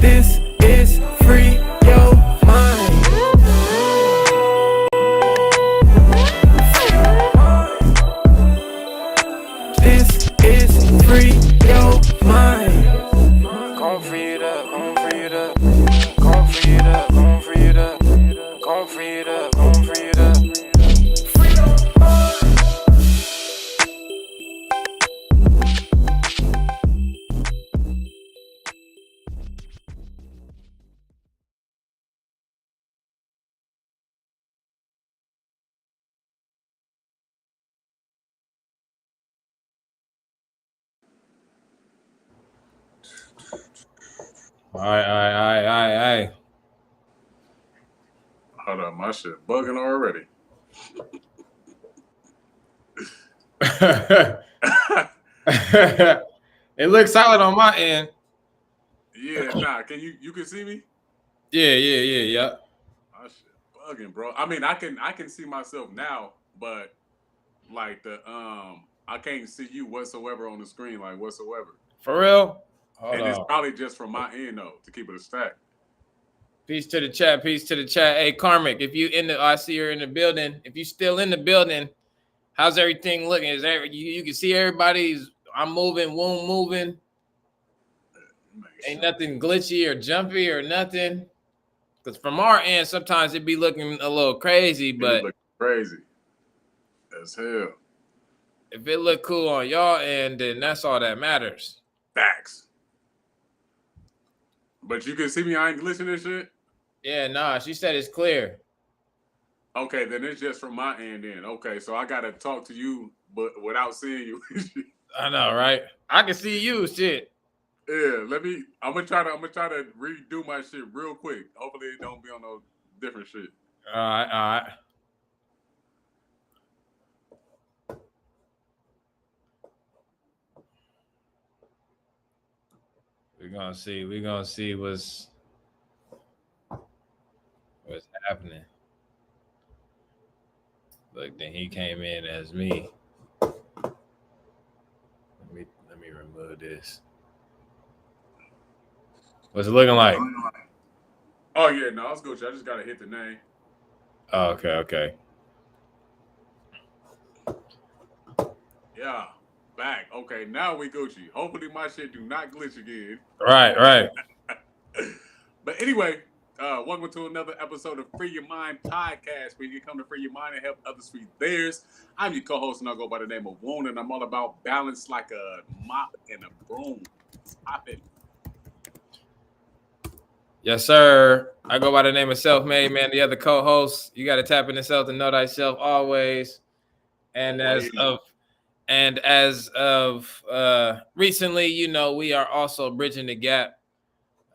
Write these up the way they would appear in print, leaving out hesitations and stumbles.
This is free your mind. This is free your mind. Gon' free it up, gon' free it up. Gon' free it up, gon' free it up. Gon' free it up, gon' free it up. Free your mind. All right. Hold on, my shit bugging already. It looks solid on my end. Yeah, nah. You can see me? Yeah. My shit bugging, bro. I mean, I can see myself now, but like I can't see you whatsoever on the screen, like whatsoever. For real? And it's probably just from my end though, to keep it a stack. Peace to the chat. Hey, Karmic, if you I see you're in the building. If you still in the building, how's everything looking? Is there you can see everybody's? I'm moving, Woon moving. Ain't nothing glitchy or jumpy or nothing. Because from our end, sometimes it be looking a little crazy, but look crazy as hell. If it look cool on y'all end, then that's all that matters. Facts. But you can see me, I ain't glitching this shit? Yeah, nah, she said it's clear. Okay, then it's just from my end then. Okay, so I gotta talk to you, but without seeing you. I know, right? I can see you, shit. Yeah, I'm gonna try to redo my shit real quick. Hopefully it don't be on no different shit. All right. We're gonna see what's happening. Look, then he came in as me. Let me remove this. What's it looking like? Oh yeah, no, I was good. I just gotta hit the name. Oh, okay. Yeah, back. Okay, now we Gucci. Hopefully my shit do not glitch again. Right. But anyway, welcome to another episode of Free Your Mind Podcast, where you come to free your mind and help others free theirs. I'm your co-host, and I go by the name of Woon, and I'm all about balance like a mop and a broom. Stop it. Yes, sir. I go by the name of Selfmade, man. The other co-host, you got to tap into self to know thyself always. And as of recently, we are also bridging the gap.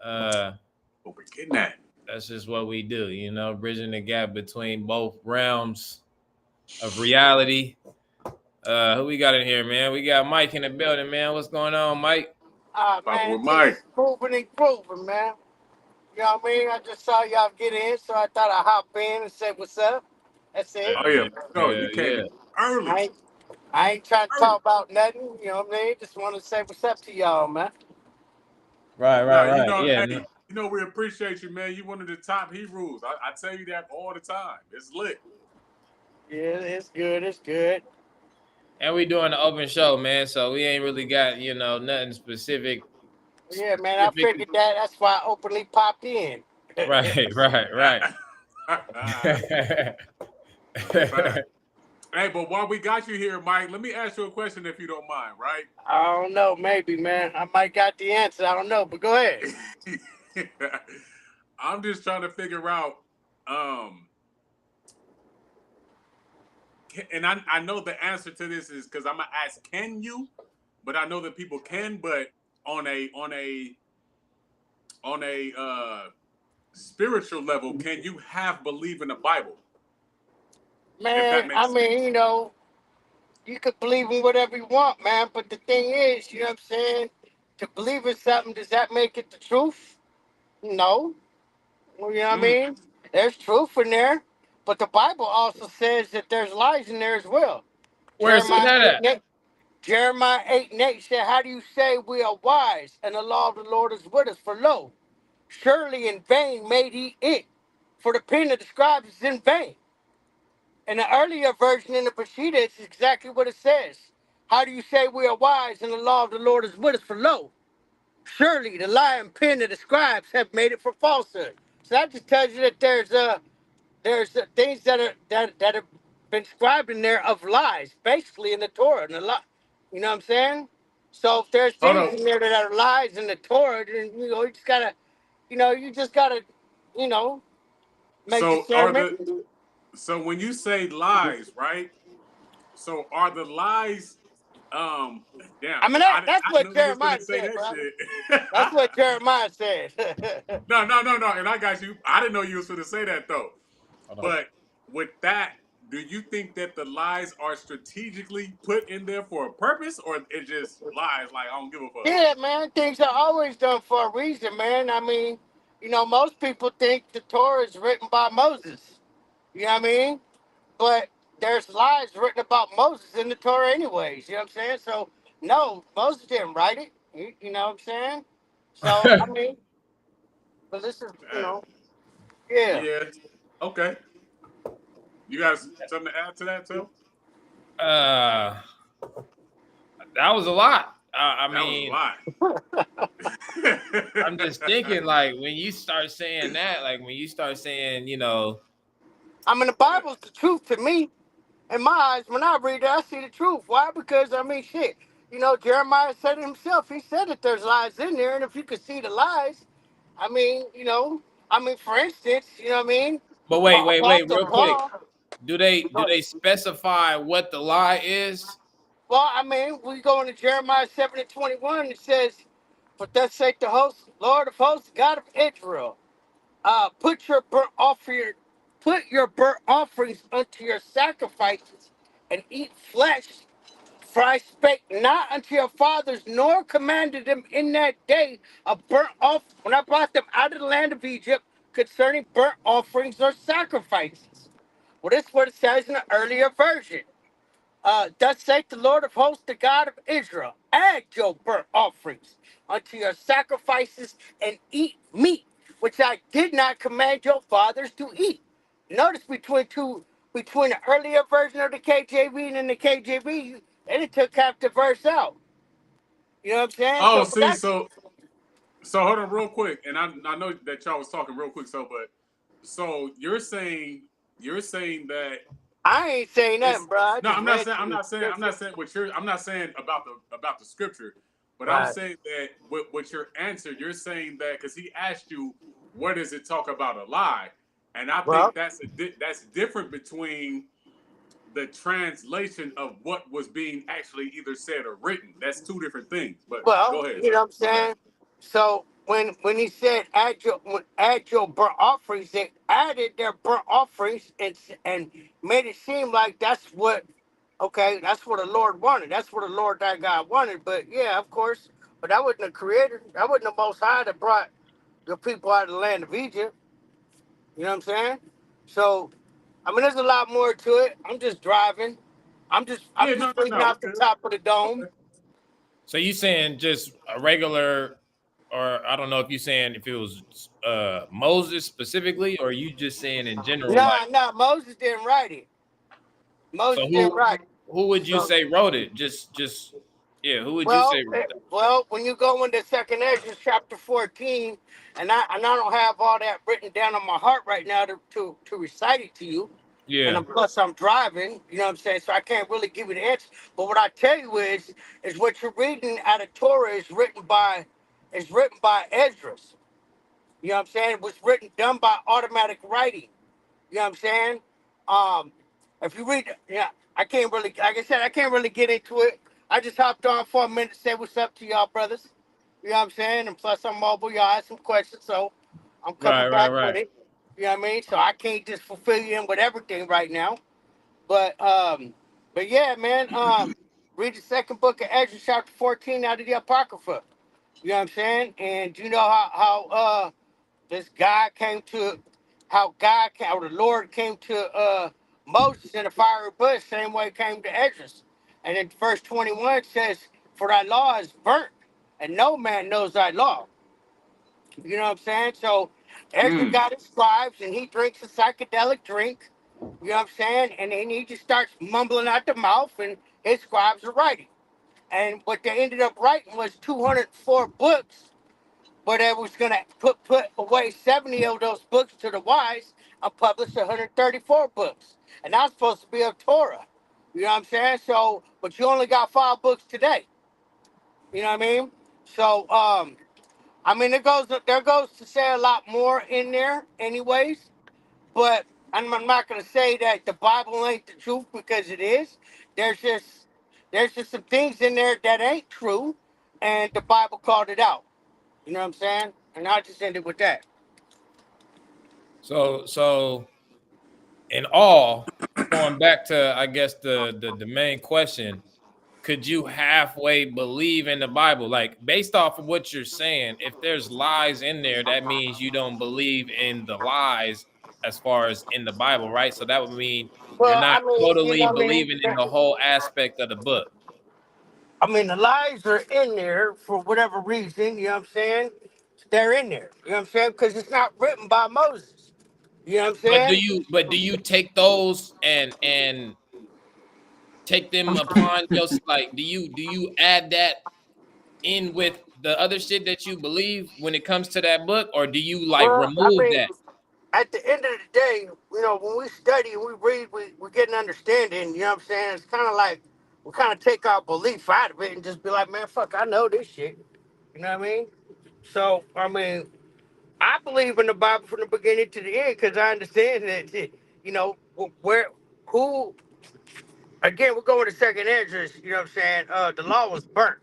What we getting at? That's just what we do, bridging the gap between both realms of reality. Who we got in here, man? We got Mike in the building, man. What's going on, Mike? Man, with Mike. Moving and grooving, man. You know what I mean? I just saw y'all get in, so I thought I'd hop in and say what's up. That's it. Oh yeah, you came early. I ain't trying to talk about nothing. You know what I mean? Just want to say what's up to y'all, man. Right. We appreciate you, man. You one of the top Hebrews. I tell you that all the time. It's lit. Yeah, it's good. And we doing an open show, man. So we ain't really got, nothing specific. Yeah, man. I figured that's why I openly popped in. Right. Hey, but while we got you here, Mike, let me ask you a question if you don't mind, right? I don't know, maybe, man. I might got the answer. I don't know, but go ahead. I'm just trying to figure out, and I know the answer to this is because I'm gonna ask, can you? But I know that people can, but on a spiritual level, can you believe in the Bible? Man, I mean, you could believe in whatever you want, man. But the thing is, you know what I'm saying? To believe in something, does that make it the truth? No. Well, you know what I mean? There's truth in there. But the Bible also says that there's lies in there as well. Where's that at? Jeremiah 8:8 said, how do you say we are wise and the law of the Lord is with us? For lo, Surely in vain made he it, for the pen of the scribes is in vain. In the earlier version in the Peshitta, it's exactly what it says. How do you say we are wise and the law of the Lord is with us? For lo, surely the lying pen of the scribes have made it for falsehood. So that just tells you that there's things that have been scribed in there of lies, basically in the Torah and the law. You know what I'm saying? So if there's Hold things on. in there that are lies in the Torah, then you just gotta, you know, make So are discernment. the so when you say lies, right? So are the lies um I damn, mean I that's didn't what know you was gonna Jeremiah say said, that bro. shit. That's what Jeremiah said. No, and I got you. I didn't know you was gonna say that though. Hold on. But with that, do you think that the lies are strategically put in there for a purpose, or it just lies like I don't give a fuck? Yeah, man, things are always done for a reason, man. I mean, most people think the Torah is written by Moses. You know what I mean? But there's lies written about Moses in the Torah anyways. You know what I'm saying? So no, Moses didn't write it. You know what I'm saying? So I mean, but this is, Uh, yeah. yeah. Okay. You got something to add to that too? uh, that was a lot. I That was a mean, lot. I'm just thinking, like, when you start saying that, like, when you start saying, I mean, the Bible's the truth to me. In my eyes, when I read it, I see the truth. Why? Because I mean, shit. Jeremiah said it himself. He said that there's lies in there, and if you could see the lies, I mean, for instance, you know what I mean? but wait, Apostle real quick. Paul. Do they specify what the lie is? Well, I mean, we go into Jeremiah 7:21. It says, "But thus saith the host, Lord of hosts, God of Israel, put your burnt offerings unto your sacrifices, and eat flesh. For I spake not unto your fathers, nor commanded them in that day a burnt off when I brought them out of the land of Egypt concerning burnt offerings or sacrifices." Well, this is what it says in the earlier version. Thus saith the Lord of hosts, the God of Israel, add your burnt offerings unto your sacrifices and eat meat, which I did not command your fathers to eat. Notice between the earlier version of the KJV and the KJV, they done took half the verse out. You know what I'm saying? Oh, So but see, that's so hold on real quick, and I know that y'all was talking real quick, but so you're saying that I ain't saying nothing, it's bro. I no, just read you the I'm not scripture. saying what you're I'm not saying about the scripture, but I'm Right. saying that with your answer, you're saying that because he asked you what does it talk about a lie, and I think Well, that's different between the translation of what was being actually either said or written. That's two different things. But Well, go ahead, you know sir. what I'm My bad. saying? So when he said add your burnt offerings, they added their burnt offerings and made it seem like that's what the Lord wanted. That's what the Lord that God wanted. But yeah, of course, but that wasn't the creator. That wasn't the most high that brought the people out of the land of Egypt. You know what I'm saying? So I mean there's a lot more to it. I'm just driving. I'm Yeah, just reading no, we off the good. top of the dome. Okay. So you saying just a regular, or I don't know if you saying if it was Moses specifically, or you just saying in general, like, Nah, Moses didn't write it. so Moses didn't who write it. who would you So, say wrote it? Just yeah, who would you say wrote that? when you go into Second Ezra chapter 14, and I don't have all that written down on my heart right now to recite it to you, and Yeah, plus I'm driving, you know what I'm saying, so I can't really give you the answer. But what I tell you is what you're reading out of Torah is written by Esdras. You know what I'm saying? It was done by automatic writing. You know what I'm saying? Um, if you read, yeah, I can't really, like I said, I can't really get into it. I just hopped on for a minute to say what's up to y'all, brothers. You know what I'm saying? And plus, I'm mobile. Y'all asked some questions, so I'm coming back with right. it. You know what I mean? So I can't just fulfill you in with everything right now. But yeah, man. Read the second book of Ezra, chapter 14, out of the Apocrypha. You know what I'm saying? And you know how this guy came to how the Lord came to Moses in a fiery bush, same way it came to Esdras. And in verse 21 says, "For thy law is burnt, and no man knows thy law." You know what I'm saying? So Ezra got his scribes and he drinks a psychedelic drink. You know what I'm saying? And then he just starts mumbling out the mouth and his scribes are writing. And what they ended up writing was 204 books, but it was gonna put away 70 of those books to the wise and publish 134 books. And that's supposed to be a Torah. You know what I'm saying? So, but you only got 5 books today. You know what I mean? So, I mean, there goes to say a lot more in there, anyways. But I'm not gonna say that the Bible ain't the truth because it is. There's just there's just some things in there that ain't true, and the Bible called it out. You know what I'm saying? And I'll just end it with that. So in all, going back to I guess the main question, could you halfway believe in the Bible? Like based off of what you're saying, if there's lies in there, that means you don't believe in the lies as far as in the Bible, right? So that would mean you're Well, not I mean, you totally know what I mean? believing in the whole aspect of the book. I mean, the lies are in there for whatever reason. You know what I'm saying? They're in there. You know what I'm saying? Because it's not written by Moses. You know what I'm But do saying? you take those and take them upon your, like do you add that in with the other shit that you believe when it comes to that book, or do you like Well, I remove mean, that? at the end of the day, you know, when we study and we read, we get an understanding. You know what I'm saying? It's kind of like we kind of take our belief out of it and just be like, man, fuck, I know this shit. You know what I mean? So, I mean, I believe in the Bible from the beginning to the end because I understand that, you know, where, who, again, we're going to second Esdras, you know what I'm saying? The law was burnt.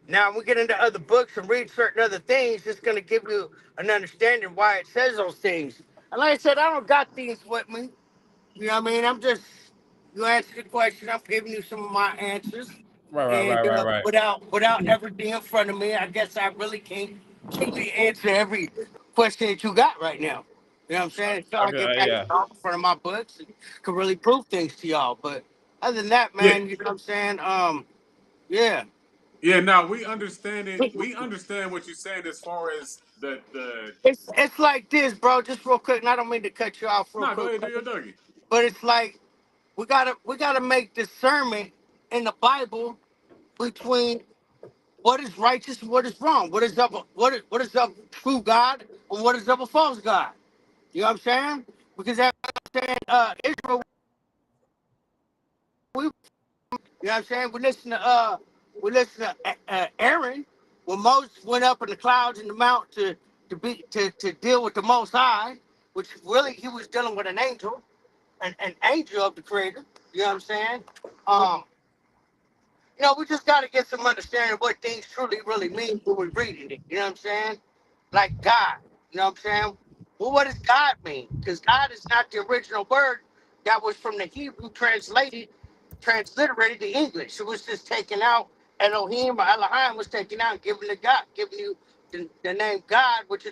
Now, when we get into other books and read certain other things, it's going to give you an understanding why it says those things. And like I said, I don't got things with me. You know what I mean? I'm just, you answer the question, I'm giving you some of my answers. Right, right, And right, right, right. without everything in front of me, I guess I really can't truly answer every question that you got right now. You know what I'm saying? Until I Okay, get back yeah. in front of my books and can really prove things to y'all. But other than that, Yeah, man, you know what I'm saying? Yeah. yeah. Now we understand it. We understand what you're saying as far as the. It's like this, bro. Just real quick, and I don't mean to cut you off real Nah, go quick, ahead, do your Dougie. but it's like we gotta make discernment in the Bible between what is righteous and what is wrong, what is of true God and what is of a false God. You know what I'm saying? Because that Israel, we, you know what I'm saying? We listen to Aaron when Moses went up in the clouds in the mount to deal with the Most High, which really he was dealing with an angel of the Creator. You know what I'm saying? Um, we just got to get some understanding of what things truly, really mean when we're reading it. You know what I'm saying? Like God. You know what I'm saying? Well, what does God mean? Because God is not the original word that was from the Hebrew transliterated to English. It was just taken out. Elohim or Elohim was taken out and given to God, giving you the name God, which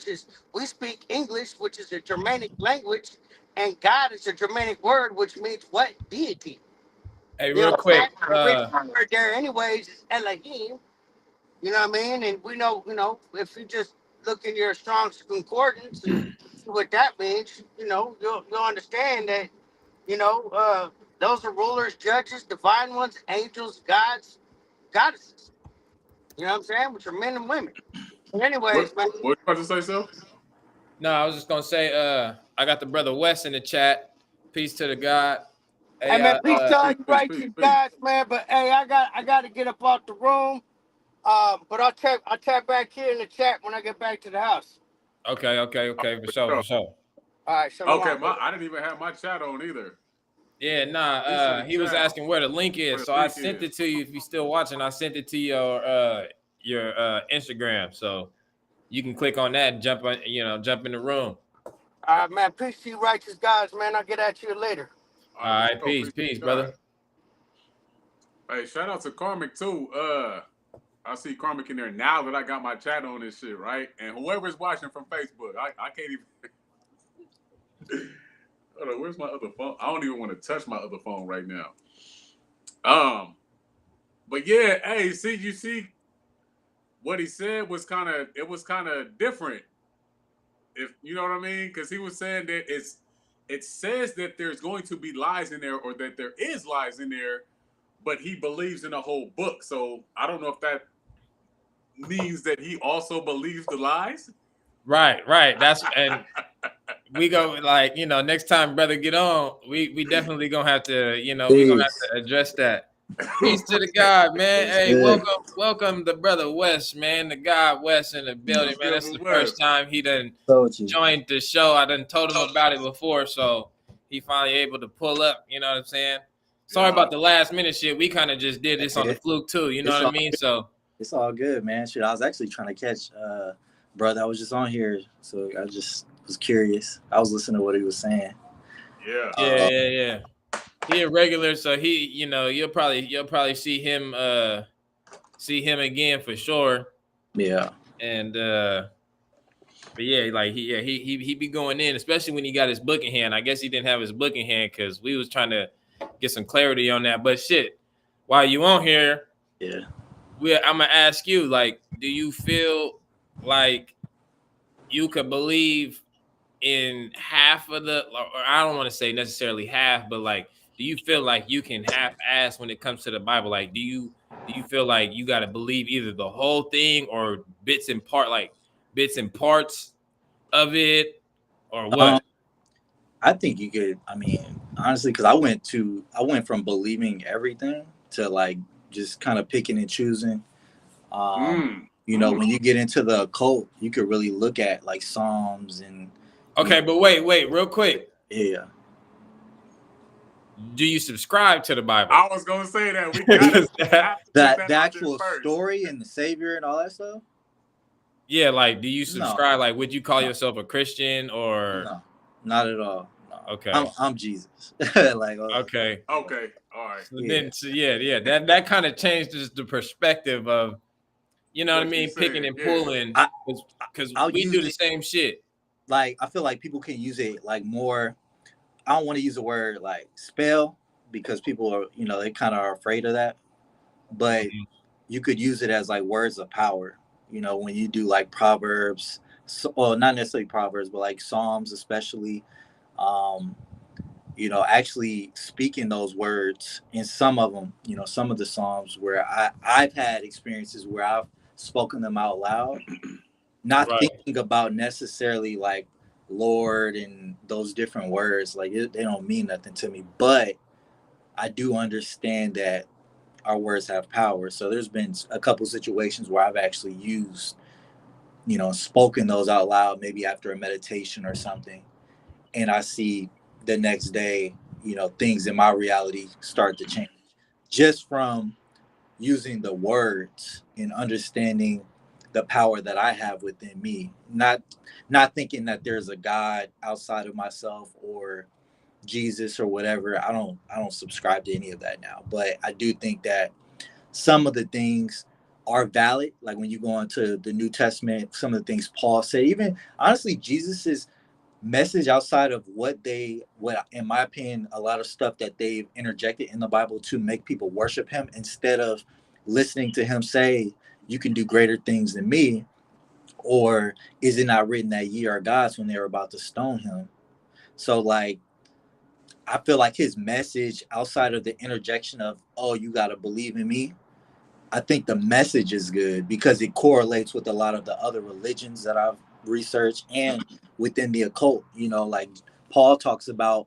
is we speak English, which is a Germanic language, and God is a Germanic word, which means what? Deity. Hey, You know real what I'm quick. saying? The original word there, anyways, is Elohim. You know what I mean? And we know, if you just look in your Strong's Concordance and see what that means, you'll understand that, those are rulers, judges, divine ones, angels, gods, goddesses. You know what I'm saying? Which are men and women. But What anyways, man. what you about to say, so? No, I was just gonna say, I got the brother Wes in the chat. Peace to the God. Hey Hey, man, peace to all Peace, you peace, peace, righteous peace. guys, man. But hey, I gotta get up out the room. But I'll tap back here in the chat when I get back to the house. okay, for sure, Sure. for sure. All right, Okay, shalom. I didn't even have my chat on either. Yeah, nah. Peace to the He was chat. asking where the link Where is, the so I link sent is. it to you. If you're still watching, I sent it to your Instagram, so you can click on that and jump in the room. All right, man. Peace to you, righteous guys, man. I'll get at you later. All All right, for right, sure. peace, Peace to peace, God. brother. Hey, shout out to Karmic too. I see Karmic in there now that I got my chat on this shit, right? And whoever's watching from Facebook, I can't even. Hold on, where's my other phone? I don't even want to touch my other phone right now. But yeah, hey, see, you see, what he said was kind of different. If you know what I mean, because he was saying that it says that there's going to be lies in there, or that there is lies in there, but he believes in the whole book. So I don't know if that means that he also believes the lies. Right. That's and we go like, next time brother get on, we definitely gonna have to, we're gonna have Peace. to address that. Peace to the God, man. It's Hey, good. welcome the brother West, man. The God West in the building, man. That's the first time he done Told you. joined the show. I done told him about it before, so he finally able to pull up. You know what I'm saying? Sorry about the last minute shit. We kind of just did this on the fluke too. You know what I mean? So It's all good, man. Shit, I was actually trying to catch brother. I was just on here, so I just was curious. I was listening to what he was saying. yeah. He a regular, so he, you'll probably see him again for sure. Yeah. And but yeah, like he be going in, especially when he got his book in hand. I guess he didn't have his book in hand because we was trying to get some clarity on that. But shit, while you on here, Yeah. I'm gonna ask you, like, do you feel like you could believe in half of the, or I don't want to say necessarily half, but like, do you feel like you can half-ass when it comes to the Bible? Like, do you feel like you got to believe either the whole thing or bits and parts of it, or what? I think you could. I mean, honestly, because I went from believing everything to like just kind of picking and choosing. When you get into the occult, you could really look at like Psalms and. Okay, but wait, real quick. Yeah. Do you subscribe to the Bible? I was gonna say that we got the actual story and the Savior and all that stuff. Yeah, like, do you subscribe? No. Like, would you call yourself a Christian or? No, not at all. No. Okay, I'm Jesus. Like, okay, all right. So then, that kind of changes the perspective of, you know what I mean, picking and pulling, because we do the same shit. Like, I feel like people can use it like more. I don't want to use the word like spell because people are, they kind of are afraid of that. But you could use it as like words of power. When you do like Proverbs, not necessarily Proverbs, but like Psalms, especially, actually speaking those words in some of them, some of the Psalms where I've had experiences where I've spoken them out loud, not thinking about necessarily like Lord and those different words, like they don't mean nothing to me, but I do understand that our words have power. So there's been a couple situations where I've actually used, spoken those out loud, maybe after a meditation or something, and I see the next day, things in my reality start to change just from using the words and understanding the power that I have within me, not thinking that there's a God outside of myself or Jesus or whatever. I don't subscribe to any of that now, but I do think that some of the things are valid. Like when you go into the New Testament, some of the things Paul said, even honestly, Jesus's message outside of what in my opinion, a lot of stuff that they've interjected in the Bible to make people worship him instead of listening to him say, you can do greater things than me, or is it not written that ye are gods when they were about to stone him? So like, I feel like his message outside of the interjection of, oh, you got to believe in me, I think the message is good because it correlates with a lot of the other religions that I've researched and within the occult. Like Paul talks about,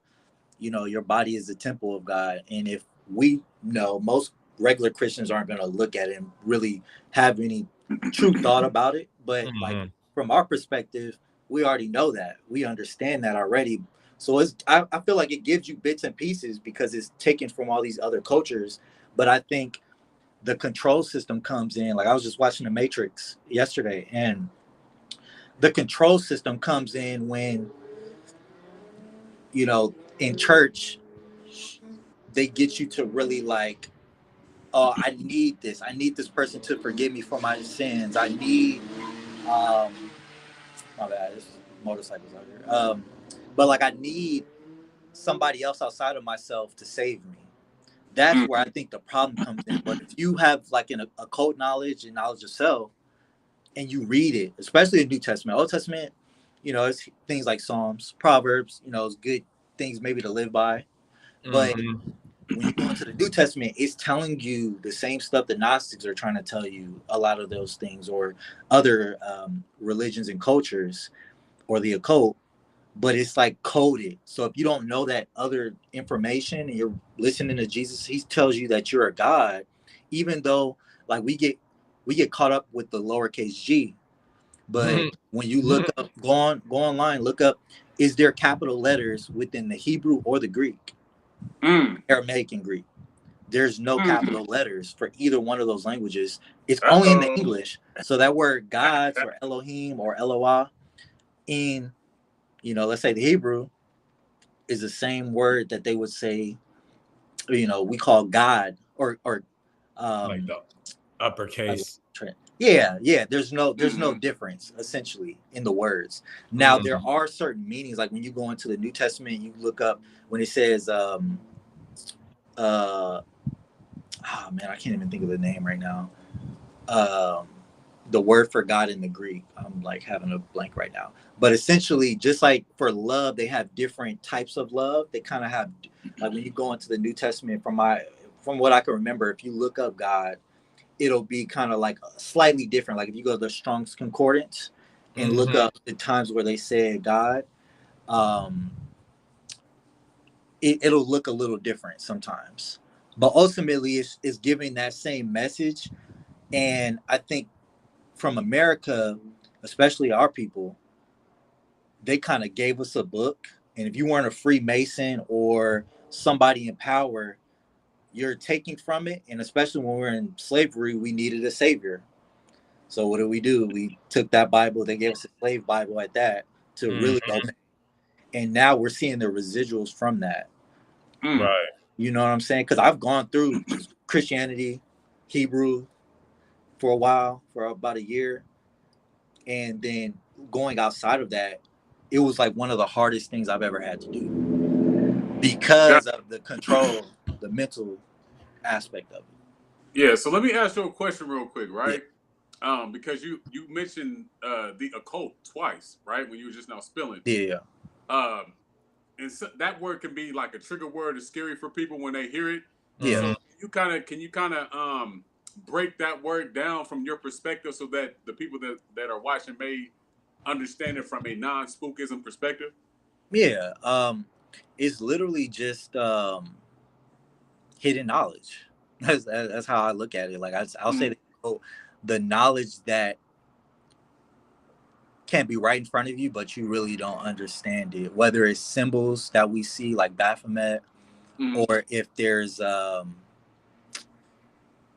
your body is the temple of God. And if we know, most regular Christians aren't going to look at it and really have any true thought about it. But like from our perspective, we already know that. We understand that already. So I feel like it gives you bits and pieces because it's taken from all these other cultures. But I think the control system comes in. Like I was just watching The Matrix yesterday, and the control system comes in when, in church, they get you to really like, oh, I need this. I need this person to forgive me for my sins. I need, my bad, this motorcycles out here. But like, I need somebody else outside of myself to save me. That's where I think the problem comes in. But if you have like an occult knowledge and knowledge of self, and you read it, especially the New Testament. Old Testament, it's things like Psalms, Proverbs, it's good things maybe to live by. But when you go into the New Testament, it's telling you the same stuff the Gnostics are trying to tell you, a lot of those things, or other religions and cultures, or the occult, but it's like coded. So if you don't know that other information and you're listening to Jesus, he tells you that you're a God, even though like we get caught up with the lowercase g. But when you look up, go online, look up, is there capital letters within the Hebrew or the Greek? Aramaic and Greek. There's no capital letters for either one of those languages. It's only in the English. So that word gods or Elohim or Eloah in, let's say the Hebrew is the same word that they would say, we call God or like the uppercase. Yeah. There's no difference essentially in the words. Now there are certain meanings, like when you go into the New Testament, you look up when it says oh man, I can't even think of the name right now. The word for God in the Greek, I'm like having a blank right now. But essentially, just like for love, they have different types of love. They kind of have, like when you go into the New Testament, from what I can remember, if you look up God, it'll be kind of like slightly different. Like if you go to the Strong's Concordance and look up the times where they say God, it'll look a little different sometimes. But ultimately, it's giving that same message. And I think from America, especially our people, they kind of gave us a book. And if you weren't a Freemason or somebody in power, you're taking from it. And especially when we're in slavery, we needed a savior. So what do? We took that Bible, they gave us a slave Bible at that to really obey. And now we're seeing the residuals from that. Right. You know what I'm saying? Because I've gone through Christianity, Hebrew for a while, for about a year. And then going outside of that, it was like one of the hardest things I've ever had to do because of the control, the mental aspect of it. Yeah, so let me ask you a question real quick, right? Yeah. Because you mentioned the occult twice, right? When you were just now spilling. Yeah. And so that word can be like a trigger word. It's scary for people when they hear it. Yeah. So can you kind of break that word down from your perspective so that the people that are watching may understand it from a non-spookism perspective? Yeah. It's literally just hidden knowledge. That's how I look at it. Like I'll say the knowledge that can't be right in front of you, but you really don't understand it. Whether it's symbols that we see like Baphomet, or if there's the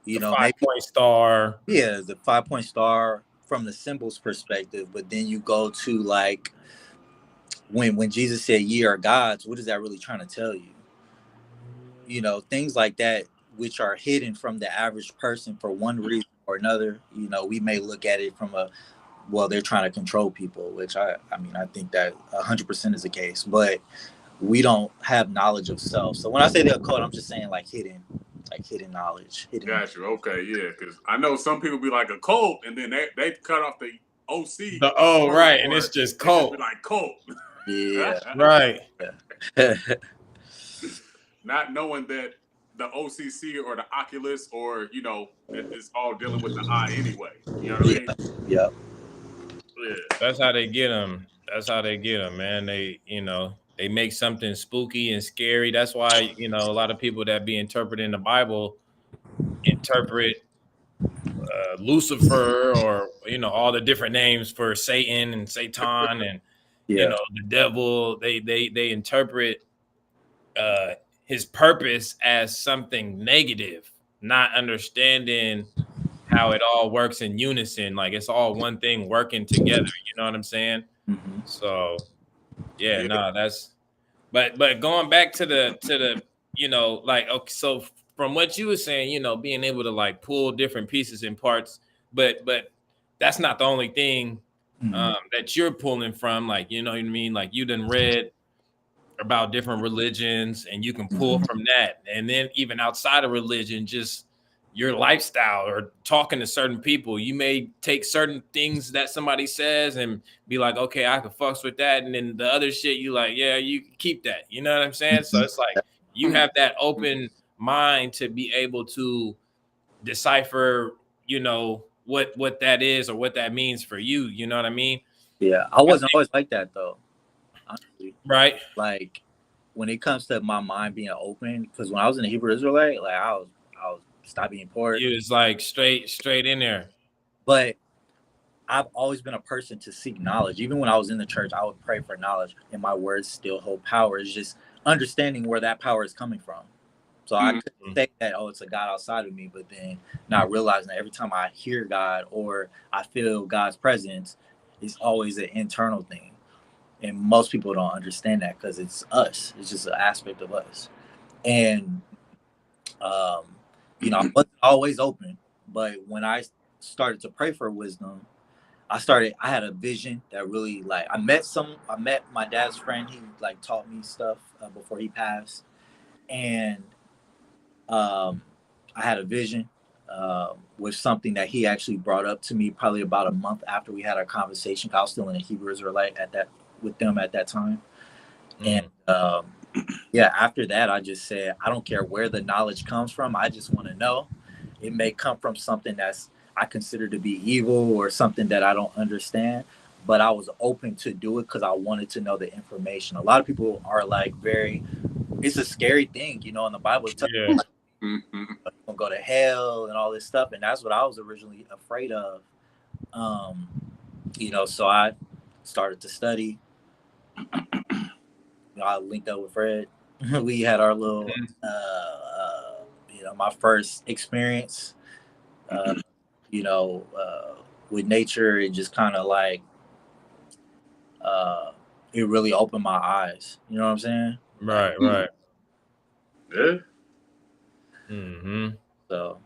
maybe 5-point star. Yeah, the 5-point star from the symbols perspective. But then you go to like when Jesus said ye are gods, what is that really trying to tell you? Things like that, which are hidden from the average person for one reason or another. We may look at it from they're trying to control people, which I think that 100% is the case, but we don't have knowledge of self. So when I say the occult, I'm just saying like hidden knowledge. Got you. Okay, yeah, because I know some people be like a cult, and then they cut off the OC. Right, and it's just cult. Be like cult. Yeah. Right. Not knowing that the OCC or the Oculus or it's all dealing with the eye anyway. You know what I mean? Yeah. That's how they get them. Man. They make something spooky and scary. That's why a lot of people that be interpreting the Bible interpret Lucifer or all the different names for Satan and Satan and the devil. They interpret his purpose as something negative, not understanding how it all works in unison. Like it's all one thing working together. You know what I'm saying? Mm-hmm. So that's but going back to the like, okay, so from what you were saying, being able to like pull different pieces and parts, but that's not the only thing that you're pulling from. Like, you know what I mean? Like you done read about different religions and you can pull from that. And then even outside of religion, just, your lifestyle or talking to certain people. You may take certain things that somebody says and be like, okay, I can fucks with that. And then the other shit, you like, yeah, you keep that. You know what I'm saying? So it's like you have that open mind to be able to decipher, you know, what that is or what that means for you. You know what I mean? Yeah, I wasn't always like that though. Honestly. Right. Like when it comes to my mind being open, because when I was in the Hebrew Israelite, like I was stop being poor. You was like straight in there. But I've always been a person to seek knowledge. Even when I was in the church, I would pray for knowledge, and my words still hold power. It's just understanding where that power is coming from. So I couldn't say that, oh, it's a God outside of me, but then not realizing that every time I hear God or I feel God's presence, it's always an internal thing. And most people don't understand that because it's us. It's just an aspect of us. And, you know, I wasn't always open, but when I started to pray for wisdom, I had a vision that really, like, I met my dad's friend. He like taught me stuff before he passed. And I had a vision with something that he actually brought up to me probably about a month after we had our conversation. I was still in a Hebrew Israelite with them at that time. And yeah, after that, I just said, I don't care where the knowledge comes from. I just want to know. It may come from something that's I consider to be evil or something that I don't understand, but I was open to do it because I wanted to know the information. A lot of people are like it's a scary thing, you know, in the Bible. It's you're gonna go to hell and all this stuff, and that's what I was originally afraid of. You know, so I started to study. You know, I linked up with Fred. We had our little, you know, my first experience, you know, with nature. It just kind of like, it really opened my eyes. You know what I'm saying? Right. Yeah. So.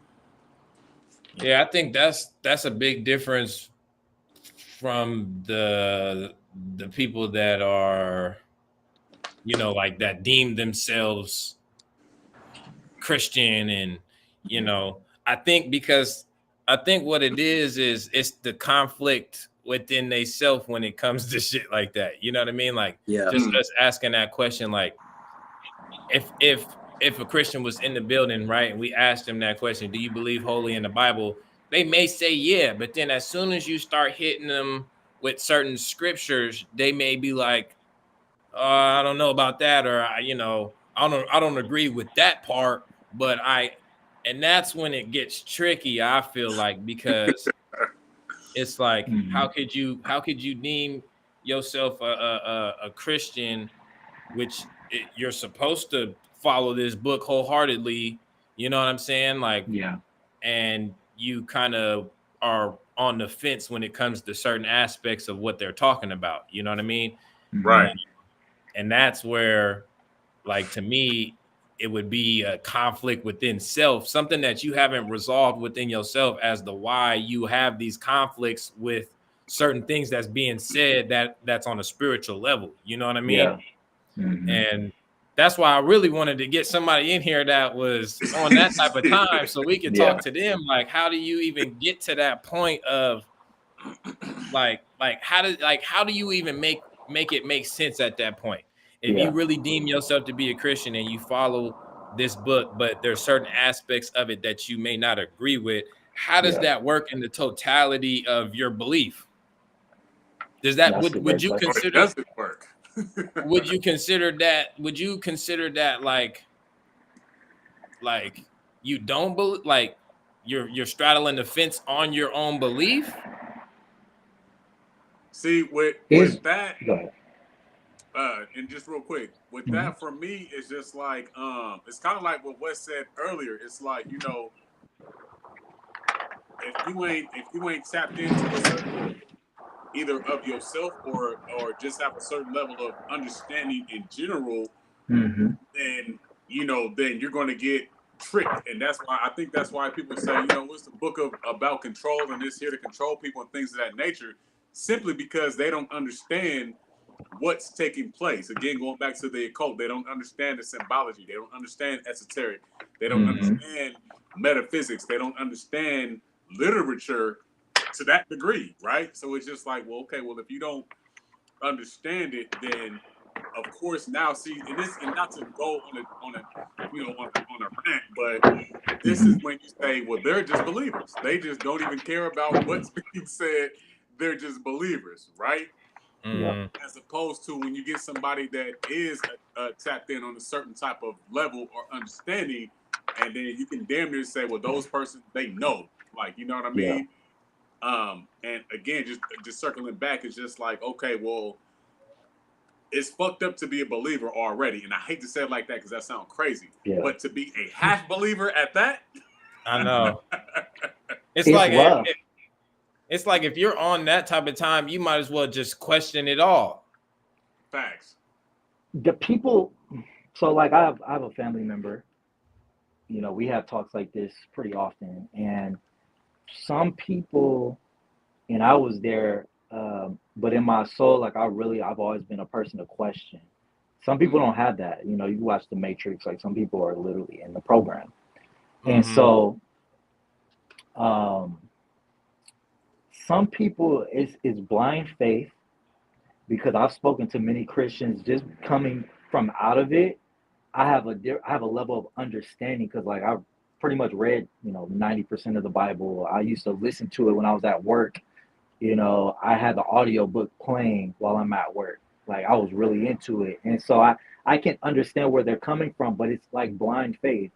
Yeah, I think that's a big difference from the people that are, you know, like that deem themselves Christian. And you know, I think what it is it's the conflict within they self when it comes to shit like that. You know what I mean? Like just us asking that question, like if a Christian was in the building, right, and we asked them that question, do you believe wholly in the Bible? They may say yeah, but then as soon as you start hitting them with certain scriptures, they may be like, I don't know about that, or you know, I don't agree with that part, but and that's when it gets tricky, I feel like, because it's like, how could you deem yourself a Christian, which you're supposed to follow this book wholeheartedly, you know what I'm saying? Like, and you kind of are on the fence when it comes to certain aspects of what they're talking about, you know what I mean? Right. And that's where, like, to me, it would be a conflict within self, something that you haven't resolved within yourself as to why you have these conflicts with certain things that's being said that's on a spiritual level, you know what I mean? And that's why I really wanted to get somebody in here that was on that type of time so we could talk to them. Like, how do you even get to that point of like how do you even make it make sense at that point? If you really deem yourself to be a Christian and you follow this book, but there's certain aspects of it that you may not agree with, how does that work in the totality of your belief? Does that would you consider does it work? would you consider that like you don't believe, like you're straddling the fence on your own belief? See, with that, and just real quick, with that for me, it's just like it's kind of like what Wes said earlier. It's like, you know, if you ain't tapped into a certain either of yourself or just have a certain level of understanding in general, then you know, then you're going to get tricked. And that's why people say, you know, what's the book about control and it's here to control people and things of that nature, simply because they don't understand what's taking place. Again, going back to the occult, they don't understand the symbology. They don't understand esoteric. They don't understand metaphysics. They don't understand literature to that degree, right? So it's just like, well, okay, well, if you don't understand it, then of course now see, and not to go on a rant, but this is when you say, well, they're just believers. They just don't even care about what's being said. They're just believers, right? As opposed to when you get somebody that is tapped in on a certain type of level or understanding, and then you can damn near say, well, those persons, they know, like, you know what I mean? And again, just circling back, it's just like, okay, well, it's fucked up to be a believer already, and I hate to say it like that because that sounds crazy. But to be a half believer at that, I know. It's like if you're on that type of time, you might as well just question it all. Facts. The people, so like I have a family member. You know, we have talks like this pretty often, and some people, and I was there, but in my soul, like I've always been a person to question. Some people don't have that. You know, you watch The Matrix, like some people are literally in the program. And so some people, it's blind faith, because I've spoken to many Christians just coming from out of it. I have a level of understanding because like I've pretty much read, 90% of the Bible. I used to listen to it when I was at work. You know, I had the audio book playing while I'm at work. Like I was really into it. And so I can understand where they're coming from, but it's like blind faith.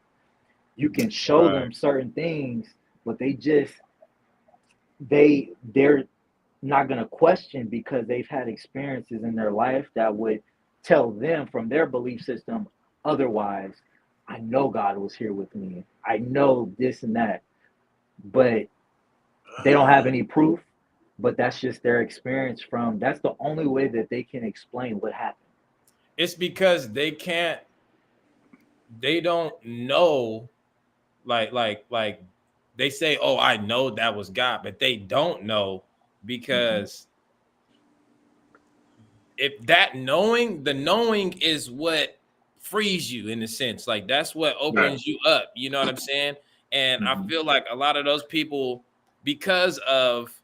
You can show them certain things, but they're not going to question because they've had experiences in their life that would tell them from their belief system otherwise. I know God was here with me. I know this and that, but they don't have any proof. But that's just their experience that's the only way that they can explain what happened. It's because they don't know, like they say, oh, I know that was God, but they don't know because if the knowing is what frees you in a sense, like that's what opens you up. You know what I'm saying? And I feel like a lot of those people, because of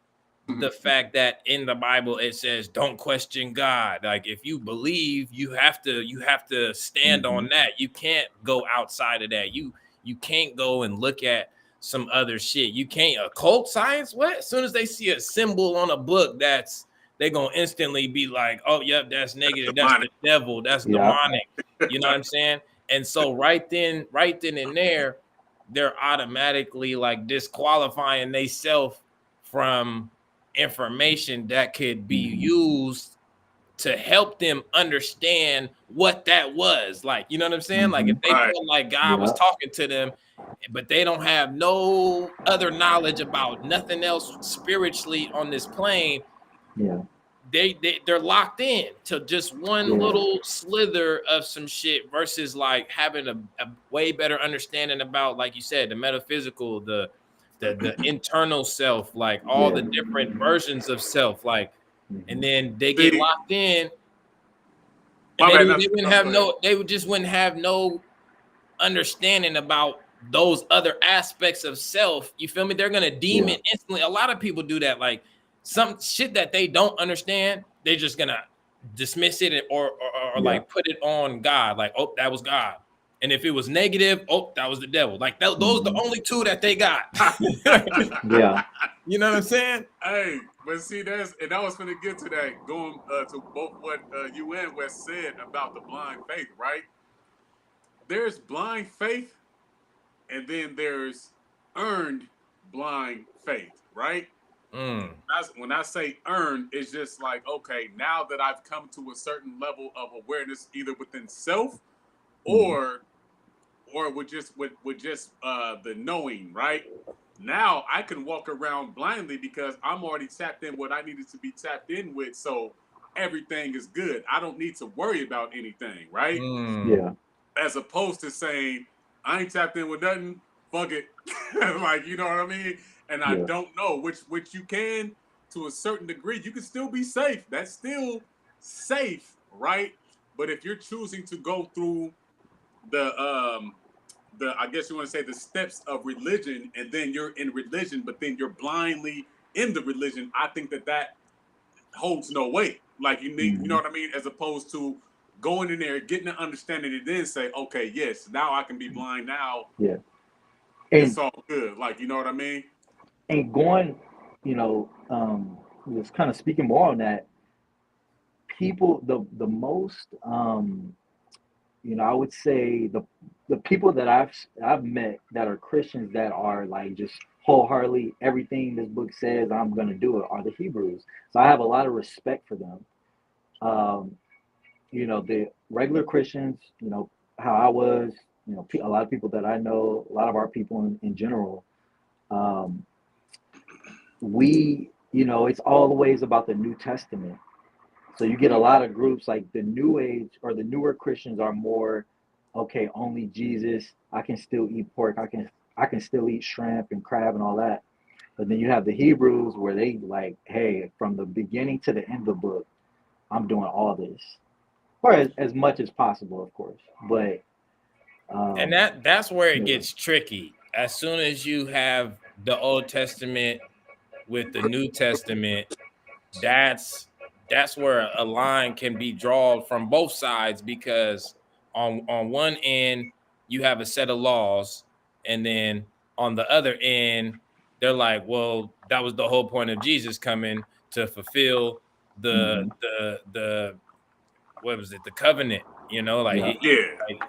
the fact that in the Bible it says don't question God. Like if you believe, you have to stand on that. You can't go outside of that. You can't go and look at some other shit. You can't occult science. What? As soon as they see a symbol on a book, they're gonna instantly be like, oh yep, that's negative, that's the devil, that's demonic. You know what I'm saying? And so right then and there, they're automatically like disqualifying themselves from information that could be used to help them understand what that was. Like, you know what I'm saying? Like if they feel like God was talking to them, but they don't have no other knowledge about nothing else spiritually on this plane, they're locked in to just one little slither of some shit versus like having a way better understanding about, like you said, the metaphysical, the internal self, like all the different versions of self, like, and then they get locked in, and they wouldn't have no understanding about those other aspects of self. You feel me? They're gonna deem it instantly. A lot of people do that, like some shit that they don't understand, they're just gonna dismiss it or like put it on God, like, oh, that was God. And if it was negative, oh, that was the devil. Like those are the only two that they got. You know what I'm saying? Hey, but see, and I was going to get to that, going to both what you and Wes said about the blind faith, right? There's blind faith, and then there's earned blind faith, right? When I say earned, it's just like, okay, now that I've come to a certain level of awareness, either within self or with just the knowing, right? Now I can walk around blindly because I'm already tapped in what I needed to be tapped in with, so everything is good. I don't need to worry about anything, right? As opposed to saying, I ain't tapped in with nothing, fuck it. Like, you know what I mean? And I don't know, which you can, to a certain degree, you can still be safe. That's still safe, right? But if you're choosing to go through the I guess you want to say the steps of religion, and then you're in religion, but then you're blindly in the religion, I think that holds no weight. Like you need, you know what I mean? As opposed to going in there, getting an understanding, and then say, okay, yes, now I can be blind. Now, Yeah. it's And all good. Like, you know what I mean? going, you know, just kind of speaking more on that, people, the most, you know, I would say the people that I've met that are Christians that are like just wholeheartedly everything this book says I'm gonna do it are the Hebrews. So I have a lot of respect for them. Um, you know, the regular Christians, you know, how I was, you know, a lot of people that I know, a lot of our people in general, um, we, you know, it's always about the New Testament. So you get a lot of groups like the New Age or the newer Christians are more, okay, only Jesus. I can still eat pork. I can still eat shrimp and crab and all that. But then you have the Hebrews where they like, hey, from the beginning to the end of the book, I'm doing all this, or as much as possible, of course. But And that's where it yeah. gets tricky. As soon as you have the Old Testament with the New Testament, that's where a line can be drawn from both sides, because on one end you have a set of laws, and then on the other end they're like, well, that was the whole point of Jesus coming to fulfill the what was it, the covenant, you know, like, Yeah. like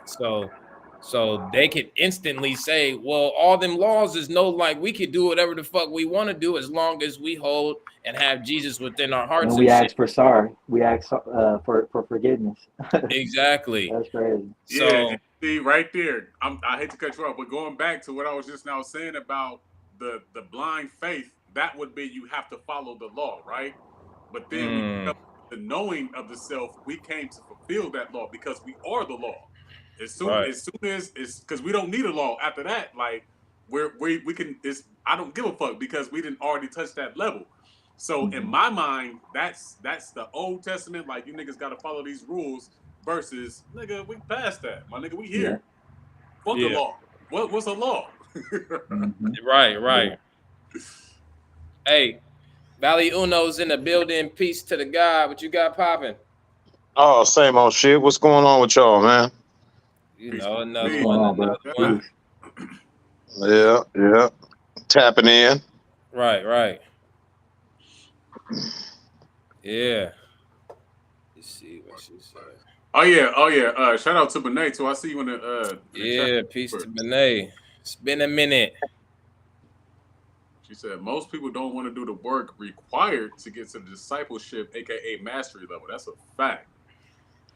so they could instantly say, well, all them laws is no, like, we could do whatever the fuck we want to do as long as we hold and have Jesus within our And hearts we and shit. ask for sorry. We ask for forgiveness. Exactly. That's crazy. Yeah, So and see right there. I hate to cut you off, but going back to what I was just now saying about the blind faith, that would be you have to follow the law, right? But then when you come to the knowing of the self, we came to fulfill that law because we are the law. right. As soon as it's because we don't need a law after that. Like we can. It's I don't give a fuck because we didn't already touch that level. So in my mind, that's the Old Testament. Like you niggas got to follow these rules. Versus nigga, we passed that. My nigga, we Yeah. here. Fuck a Yeah. law. What's a law? Right, Yeah. right. Hey, Valley Uno's in the building. Peace to the God. What you got popping? Oh, same old shit. What's going on with y'all, man? You Peace, know, peace, another What's peace. going one, on, another bro? Yeah. one. Peace. Yeah, yeah. Tapping in. Right, right. Yeah. Let's see what she said. Oh yeah, oh yeah. Shout out to Benet too. I see you in the chat. Yeah, peace to Benet. It's been a minute. She said most people don't want to do the work required to get to the discipleship, aka mastery level. That's a fact.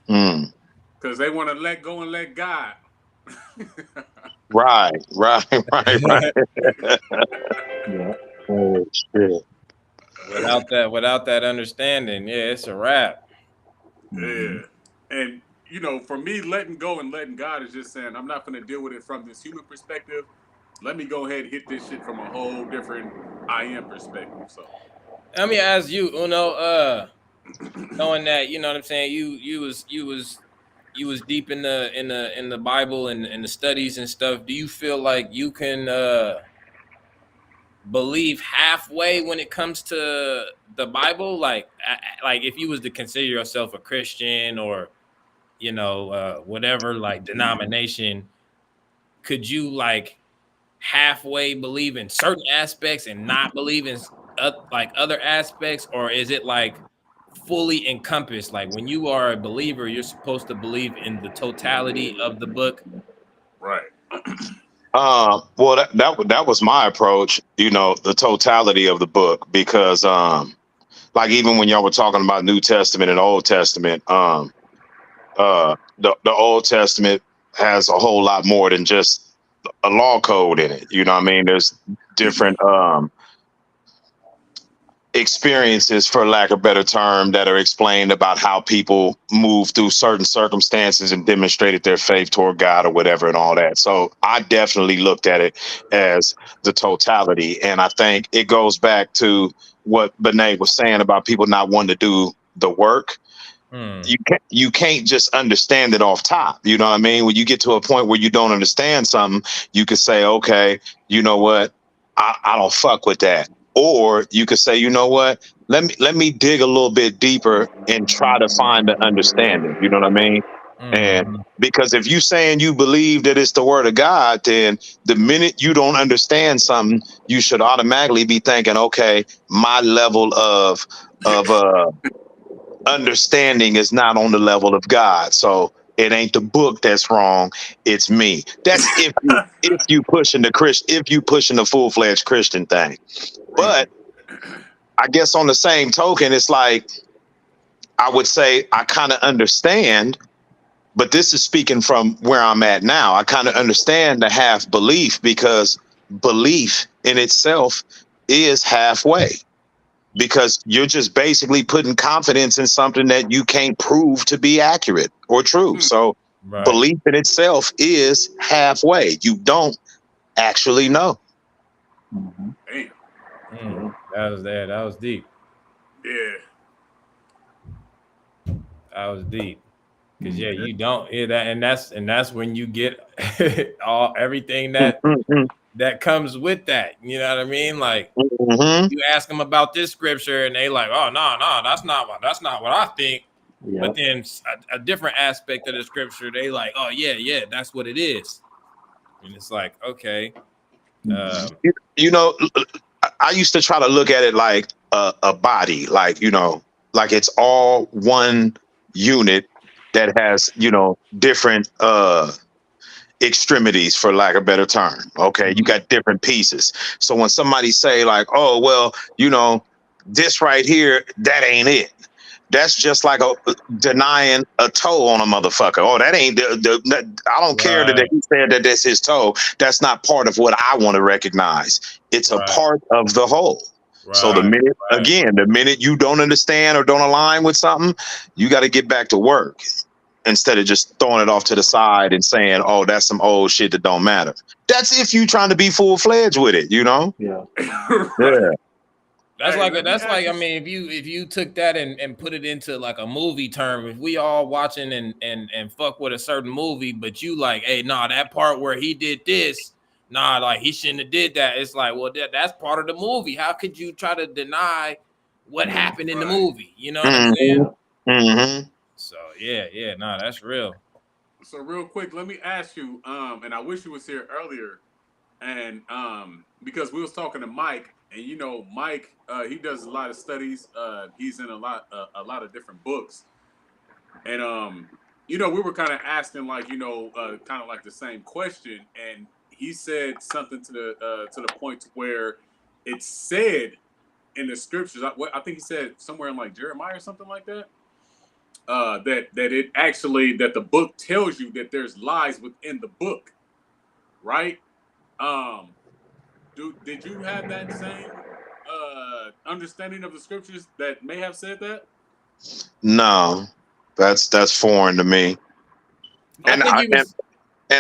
Mm. Because they want to let go and let God. Right, right, right, right. Yeah. Oh shit. Without that understanding, yeah, it's a wrap. Yeah. And you know, for me, letting go and letting God is just saying, I'm not going to deal with it from this human perspective. Let me go ahead and hit this shit from a whole different I am perspective. So, Let me ask you, Uno, knowing that, you know what I'm saying, you was deep in the Bible and the studies and stuff. Do you feel like you can believe halfway when it comes to the Bible? Like if you was to consider yourself a Christian or, you know, whatever, like, denomination, could you like halfway believe in certain aspects and not believe in like other aspects? Or is it like fully encompassed? Like when you are a believer, you're supposed to believe in the totality of the book. right. Well, that was my approach. You know, the totality of the book, because like even when y'all were talking about New Testament and Old Testament, the Old Testament has a whole lot more than just a law code in it. You know what I mean? There's different experiences, for lack of a better term, that are explained about how people move through certain circumstances and demonstrated their faith toward God or whatever and all that. So I definitely looked at it as the totality. And I think it goes back to what Benet was saying about people not wanting to do the work. You can't just understand it off top. You know what I mean? When you get to a point where you don't understand something, you could say, okay, you know what? I don't fuck with that. Or you could say, you know what? Let me dig a little bit deeper and try to find an understanding. You know what I mean? And because if you saying you believe that it's the word of God, then the minute you don't understand something, you should automatically be thinking, okay, my level of understanding is not on the level of God. So it ain't the book that's wrong, it's me. That's if you pushing the if you pushing the full-fledged Christian thing. But I guess on the same token, it's like I would say I kind of understand, but this is speaking from where I'm at now. I kind of understand the half belief because belief in itself is halfway, because you're just basically putting confidence in something that you can't prove to be accurate or true. So belief in itself is halfway. You don't actually know. Damn. That was deep. Yeah. That was deep. Cause you don't hear that, and that's when you get everything that comes with that. You know what I mean? Like you ask them about this scripture, and they like, oh no, that's not what I think. Yep. But then a different aspect of the scripture, they like, oh yeah, that's what it is. And it's like, okay. You know, I used to try to look at it like a body, like, you know, like it's all one unit that has, you know, different extremities, for lack of a better term. Okay, you got different pieces. So when somebody say like, oh well, you know, this right here, that ain't it. That's just like denying a toe on a motherfucker. Oh, that ain't I don't care that he said that that's his toe. That's not part of what I want to recognize. It's a part of the whole. So the minute you don't understand or don't align with something, you got to get back to work instead of just throwing it off to the side and saying, oh, that's some old shit that don't matter. That's if you trying to be full-fledged with it, you know? Yeah. Yeah. That's like I mean, if you took that and put it into like a movie term, if we all watching and fuck with a certain movie, but you like, hey, nah, that part where he did this, nah, like he shouldn't have did that. It's like, well, that's part of the movie. How could you try to deny what happened in the movie? You know what I'm saying? Mm-hmm. So yeah, nah, that's real. So real quick, let me ask you, and I wish you was here earlier, and because we was talking to Mike. And you know, Mike, he does a lot of studies. He's in a lot of different books. And you know, we were kind of asking, like, you know, kind of like the same question, and he said something to the point where it said in the scriptures. I think he said somewhere in like Jeremiah or something like that. That it actually that the book tells you that there's lies within the book, right? Did you have that same understanding of the scriptures that may have said that? No, that's foreign to me. And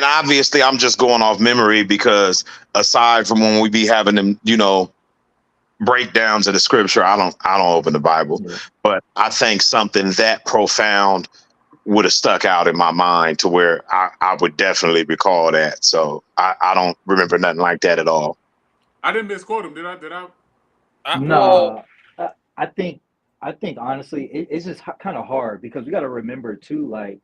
obviously I'm just going off memory, because aside from when we be having them, you know, breakdowns of the scripture, I don't open the Bible. Yeah. But I think something that profound would have stuck out in my mind to where I would definitely recall that. So I don't remember nothing like that at all. I didn't misquote him, did I? No, I think honestly, it's just kind of hard, because we got to remember too, like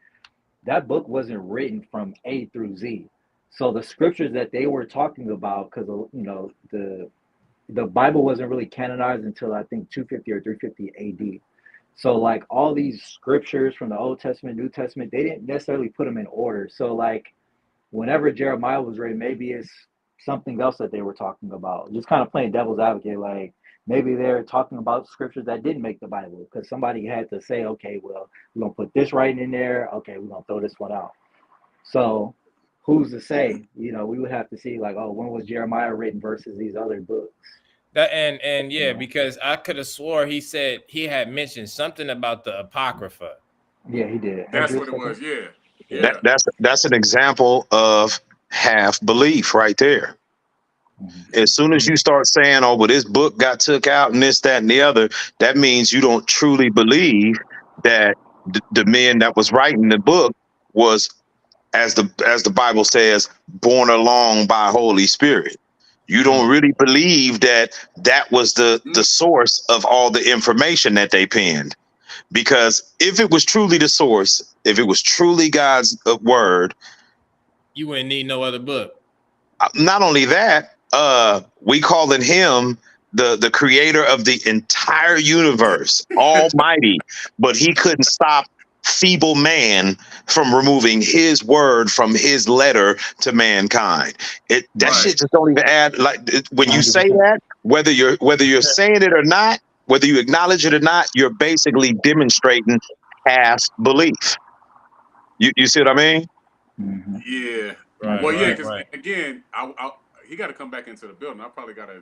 that book wasn't written from A through Z. So the scriptures that they were talking about, because you know the Bible wasn't really canonized until I think 250 or 350 AD. So like all these scriptures from the Old Testament, New Testament, they didn't necessarily put them in order. So like whenever Jeremiah was written, maybe it's something else that they were talking about. Just kind of playing devil's advocate, like maybe they're talking about scriptures that didn't make the Bible, because somebody had to say, okay, well, we're going to put this writing in there. Okay, we're going to throw this one out. So who's to say? You know, we would have to see like, oh, when was Jeremiah written versus these other books? That and yeah, because I could have swore he said he had mentioned something about the Apocrypha. Yeah, he did. That's what it was. Yeah. That's an example of half belief right there. As soon as you start saying, oh, well, this book got took out and this, that, and the other, that means you don't truly believe that the men that was writing the book was, as the Bible says, borne along by Holy Spirit. You don't really believe that was the source of all the information that they penned, because if it was truly the source, if it was truly God's word, you wouldn't need no other book. Not only that, we calling him the creator of the entire universe, almighty, but he couldn't stop feeble man from removing his word from his letter to mankind. That shit just don't even add. Like when you say that, whether you're saying it or not, whether you acknowledge it or not, you're basically demonstrating half belief. You see what I mean? Mm-hmm. Yeah. Right, well, yeah, because again, he got to come back into the building. I probably got to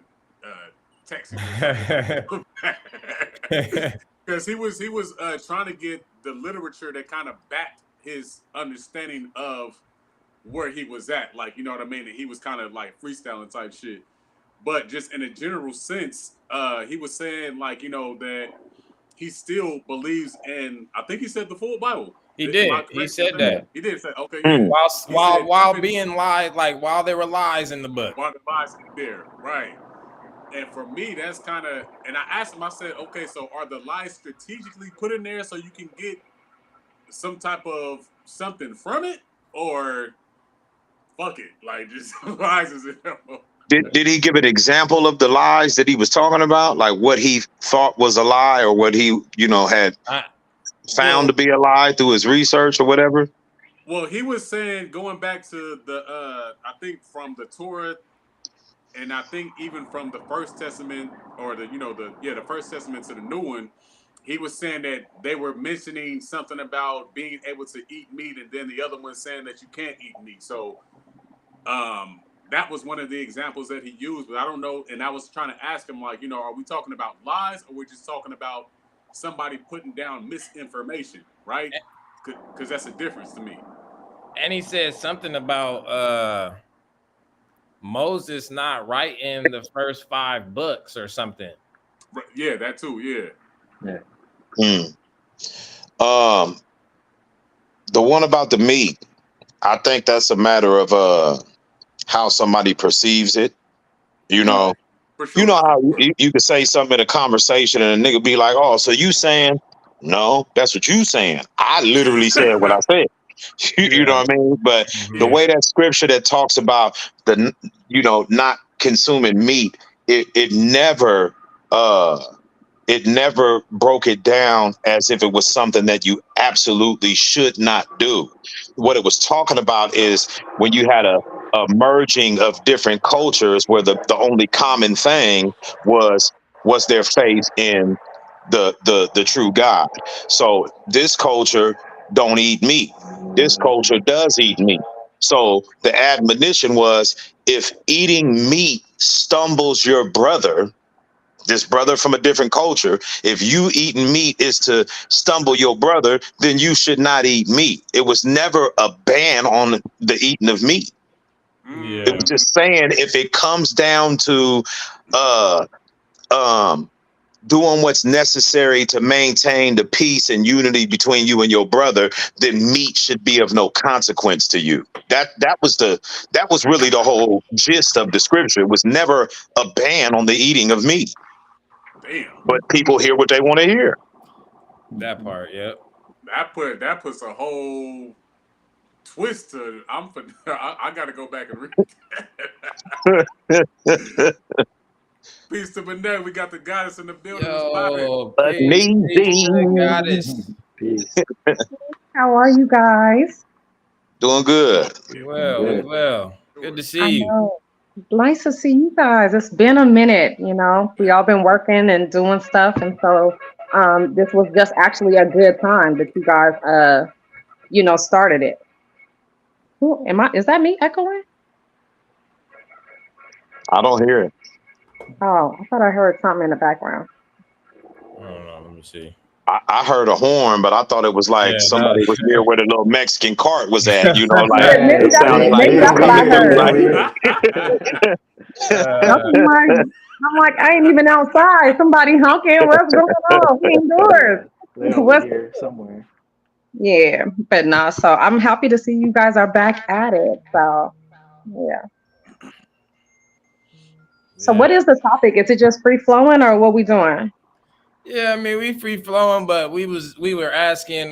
text him because he was trying to get the literature that kind of backed his understanding of where he was at. Like, you know what I mean? And he was kind of like freestyling type shit. But just in a general sense, he was saying like, you know, that he still believes in, I think he said the full Bible. He did. He said that. He did say, okay, yeah. While being lies, like while there were lies in the book. While the lies in there, right. And for me, that's kind of, and I asked him, I said, okay, so are the lies strategically put in there so you can get some type of something from it? Or fuck it, like just lies is it? Did he give an example of the lies that he was talking about? Like what he thought was a lie, or what he, had found to be a lie through his research or whatever? Well, he was saying, going back to the, I think from the Torah, and I think even from the First Testament, or the First Testament to the New One, he was saying that they were mentioning something about being able to eat meat, and then the other one saying that you can't eat meat. So, that was one of the examples that he used, but I don't know. And I was trying to ask him, like, are we talking about lies, or we're just talking about somebody putting down misinformation, right? Because that's a difference to me. And he said something about Moses not writing the first 5 books or something. Yeah, that too. Yeah. The one about the meat, I think that's a matter of how somebody perceives it. Sure. You know how you could say something in a conversation and a nigga be like, "Oh, so you saying?" No, that's what you saying. I literally said what I said. You know what I mean? But the way that scripture that talks about the, not consuming meat, it never broke it down as if it was something that you absolutely should not do. What it was talking about is when you had a merging of different cultures where the only common thing was their faith in the true God. So this culture don't eat meat. This culture does eat meat. So the admonition was, if eating meat stumbles your brother, this brother from a different culture, if you eating meat is to stumble your brother, then you should not eat meat. It was never a ban on the eating of meat. Yeah. It was just saying, if it comes down to doing what's necessary to maintain the peace and unity between you and your brother, then meat should be of no consequence to you. That was really the whole gist of the scripture. It was never a ban on the eating of meat. Damn. But people hear what they want to hear. That part, yep. That puts a whole twist to. I got to go back and read that. Peace to Benet. We got the goddess in the building. Yo, peace to the goddess. Peace. How are you guys? Doing good. Well. Good to see you. Nice to see you guys. It's been a minute, We all been working and doing stuff, and so this was just actually a good time that you guys started it. Who am I? Is that me echoing? I don't hear it. Oh, I thought I heard something in the background. I don't know. Let me see. I heard a horn, but I thought it was like somebody was near where the little Mexican cart was at. Maybe that's what I heard. I'm like, I ain't even outside. Somebody honking. What's going on? Indoors. They're over here somewhere. Yeah, but no, so I'm happy to see you guys are back at it. So yeah. So Yeah. what is the topic? Is it just free flowing or what we doing? Yeah, I mean we free flowing, but we were asking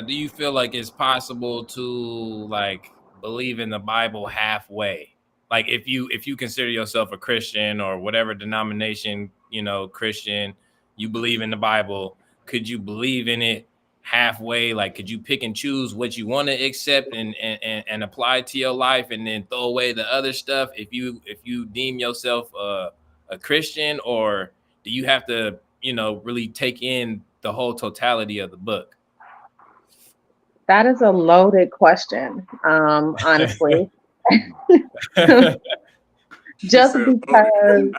do you feel like it's possible to like believe in the Bible halfway? Like if you consider yourself a Christian or whatever denomination, you know, Christian, you believe in the Bible, could you believe in it halfway? Like could you pick and choose what you want to accept and apply to your life and then throw away the other stuff if you deem yourself a Christian, or do you have to, you know, really take in the whole totality of the book? That is a loaded question, honestly. She Just said, loaded. because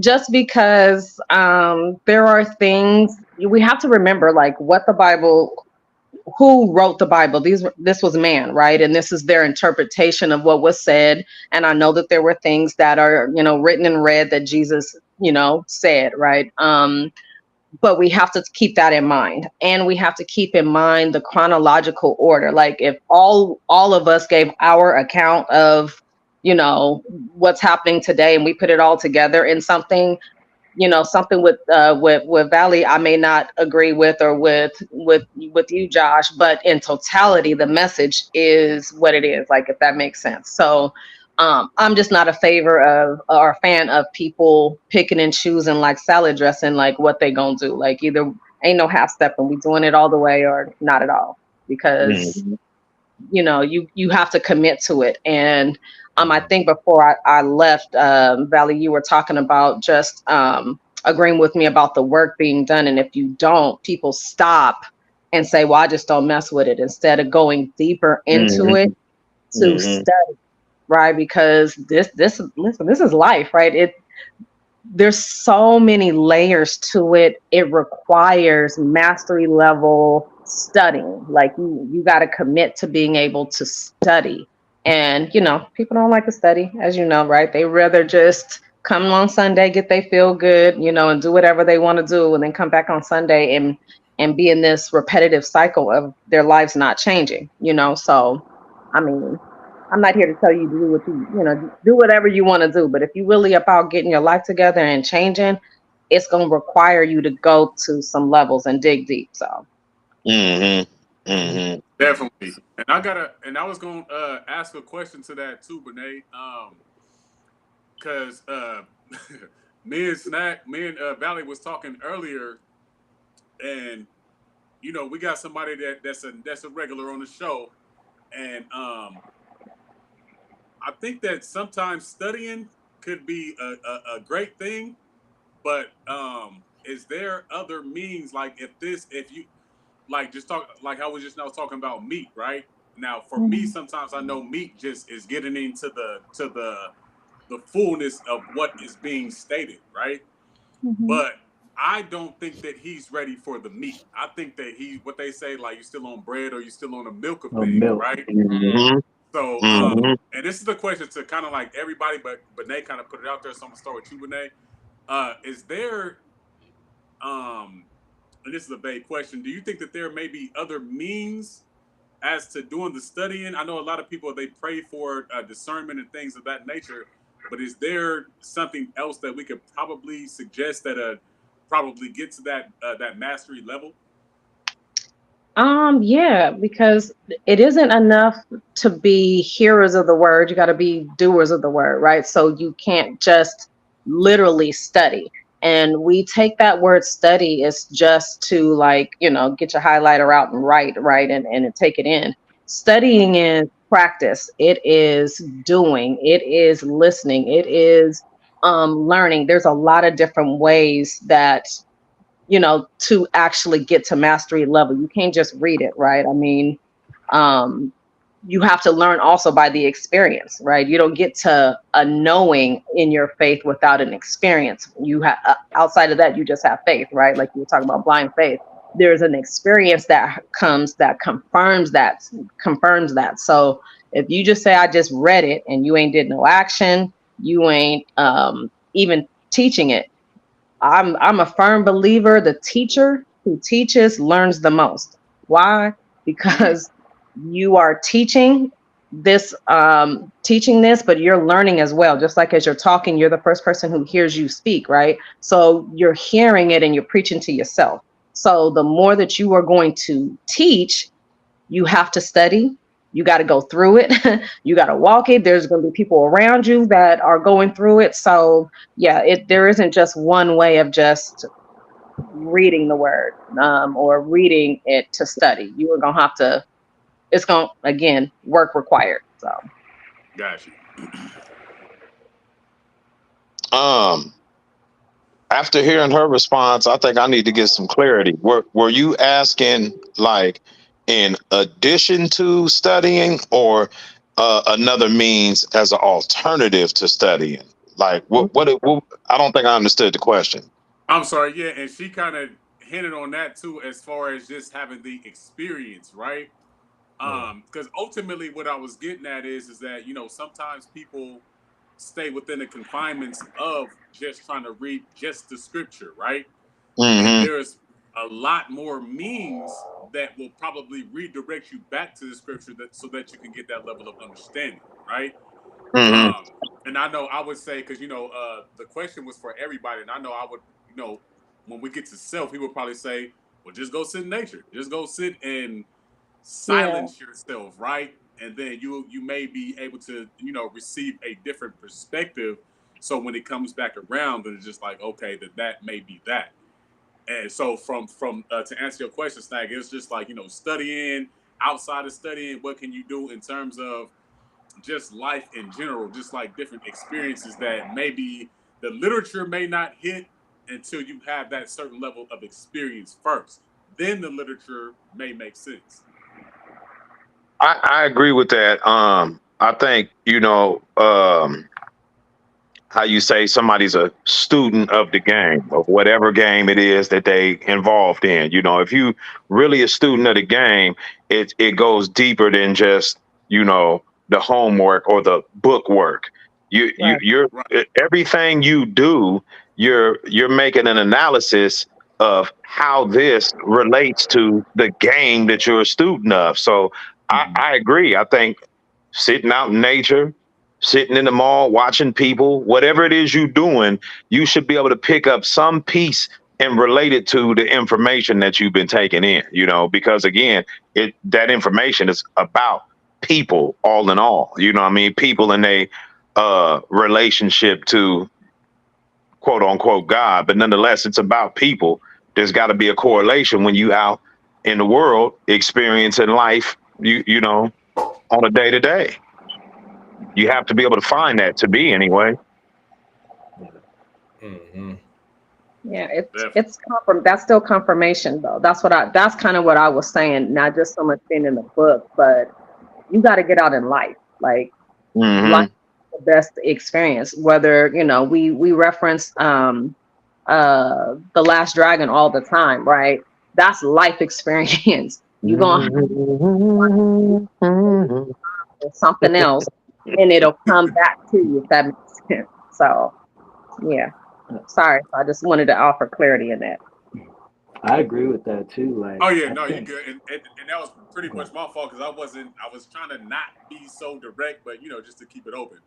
just because there are things we have to remember, like what the Bible, who wrote the Bible. This was man, right? And this is their interpretation of what was said. And I know that there were things that are, you know, written and read that Jesus, you know, said, right? But we have to keep that in mind, and we have to keep in mind the chronological order. Like if all of us gave our account of, you know, what's happening today, and we put it all together in something, you know, something with Valley I may not agree with, or with you, Josh, but in totality the message is what it is, like if that makes sense. So I'm just not a favor of or a fan of people picking and choosing like salad dressing, like what they gonna do. Like either ain't no half stepping, we doing it all the way or not at all, because Mm-hmm. you know you have to commit to it. And I think before I left, Valley, you were talking about just agreeing with me about the work being done, and if you don't, people stop and say, well, I just don't mess with it, instead of going deeper into it to Mm-hmm. study, right? Because this listen, this is life, right? There's so many layers to it. It requires mastery level studying. Like you got to commit to being able to study. And you know, people don't like to study, as you know, right? They rather just come on Sunday, get they feel good, you know, and do whatever they want to do, and then come back on Sunday and be in this repetitive cycle of their lives not changing, you know. So I mean, I'm not here to tell you to do what you know, do whatever you want to do. But if you really about getting your life together and changing, it's going to require you to go to some levels and dig deep. So, Mm-hmm. Mm-hmm. Definitely. And I was gonna ask a question to that too, Bernay. Cause me and Valley was talking earlier, and you know, we got somebody that's a regular on the show, and I think that sometimes studying could be a great thing, but is there other means, like if you like just talk like I was just now talking about meat, right? Now for me, mhm, sometimes I know meat just is getting into the fullness of what is being stated, right? mhm. But I don't think that he's ready for the meat. I think that what they say, like you still on bread or you still on the milk of Or things, milk. right? Mm-hmm. So, Mm-hmm. and this is the question to kind of like everybody, but Benet kind of put it out there. So I'm gonna start with you, Benet. Is there, and this is a vague question, do you think that there may be other means as to doing the studying? I know a lot of people, they pray for discernment and things of that nature, but is there something else that we could probably suggest that probably get to that mastery level? Yeah, because it isn't enough to be hearers of the word. You got to be doers of the word, right? So you can't just literally study. And we take that word study as just to, like, you know, get your highlighter out and write, right? And take it in. Studying is practice. It is doing. It is listening. It is learning. There's a lot of different ways that, you know, to actually get to mastery level. You can't just read it, right? I mean, um, you have to learn also by the experience, right? You don't get to a knowing in your faith without an experience. You have outside of that, you just have faith, right? Like you were talking about blind faith. There's an experience that comes that confirms that. So if you just say I just read it and you ain't did no action, you ain't even teaching it. I'm a firm believer. The teacher who teaches learns the most. Why? Because you are teaching this, but you're learning as well. Just like as you're talking, you're the first person who hears you speak, right? So you're hearing it and you're preaching to yourself. So the more that you are going to teach, you have to study. You got to go through it. You got to walk it. There's going to be people around you that are going through it. So yeah, there isn't just one way of just reading the word, or reading it to study. You are gonna have to. It's gonna, again, work required. So. Gotcha. After hearing her response, I think I need to get some clarity. Were you asking like in addition to studying, or another means as an alternative to studying? Like what? I don't think I understood the question. I'm sorry, yeah, and she kind of hinted on that too, as far as just having the experience, right? Because ultimately, what I was getting at is that sometimes people stay within the confinements of just trying to read just the scripture, right? And Mm-hmm. there's a lot more means that will probably redirect you back to the scripture so that you can get that level of understanding, right? Mm-hmm. And I know I would say, because the question was for everybody, and I know I would, when we get to self, he would probably say, well, just go sit in nature, just go sit and Yeah. silence yourself, right? And then you may be able to receive a different perspective. So when it comes back around, then it's just like, okay, that may be that. And so from to answer your question, Snag, it's just like studying, outside of studying, what can you do in terms of just life in general, just like different experiences that maybe the literature may not hit until you have that certain level of experience first. Then the literature may make sense. I agree with that. I think how you say somebody's a student of the game, of whatever game it is that they involved in. If you really a student of the game, it goes deeper than just the homework or the book work. Right. You're Right. everything you do, you're making an analysis of how this relates to the game that you're a student of. So I agree. I think sitting out in nature, sitting in the mall, watching people, whatever it is you're doing, you should be able to pick up some piece and relate it to the information that you've been taking in, because again, that information is about people all in all, what I mean? People in a relationship to quote unquote God, but nonetheless, it's about people. There's got to be a correlation when you out in the world experiencing life, on a day to day. You have to be able to find that to be anyway. Mm-hmm. Yeah, Definitely. that's still confirmation though. That's kind of what I was saying, not just so much being in the book, but you got to get out in life. Like, life Hmm. is the best experience. Whether, we reference The Last Dragon all the time, right? That's life experience. You're gonna have something else and it'll come back to you, if that makes sense. So yeah. Sorry. I just wanted to offer clarity in that. I agree with that too. Oh Like, yeah, I no, you think, good. And that was pretty much my fault because I was trying to not be so direct, but just to keep it open.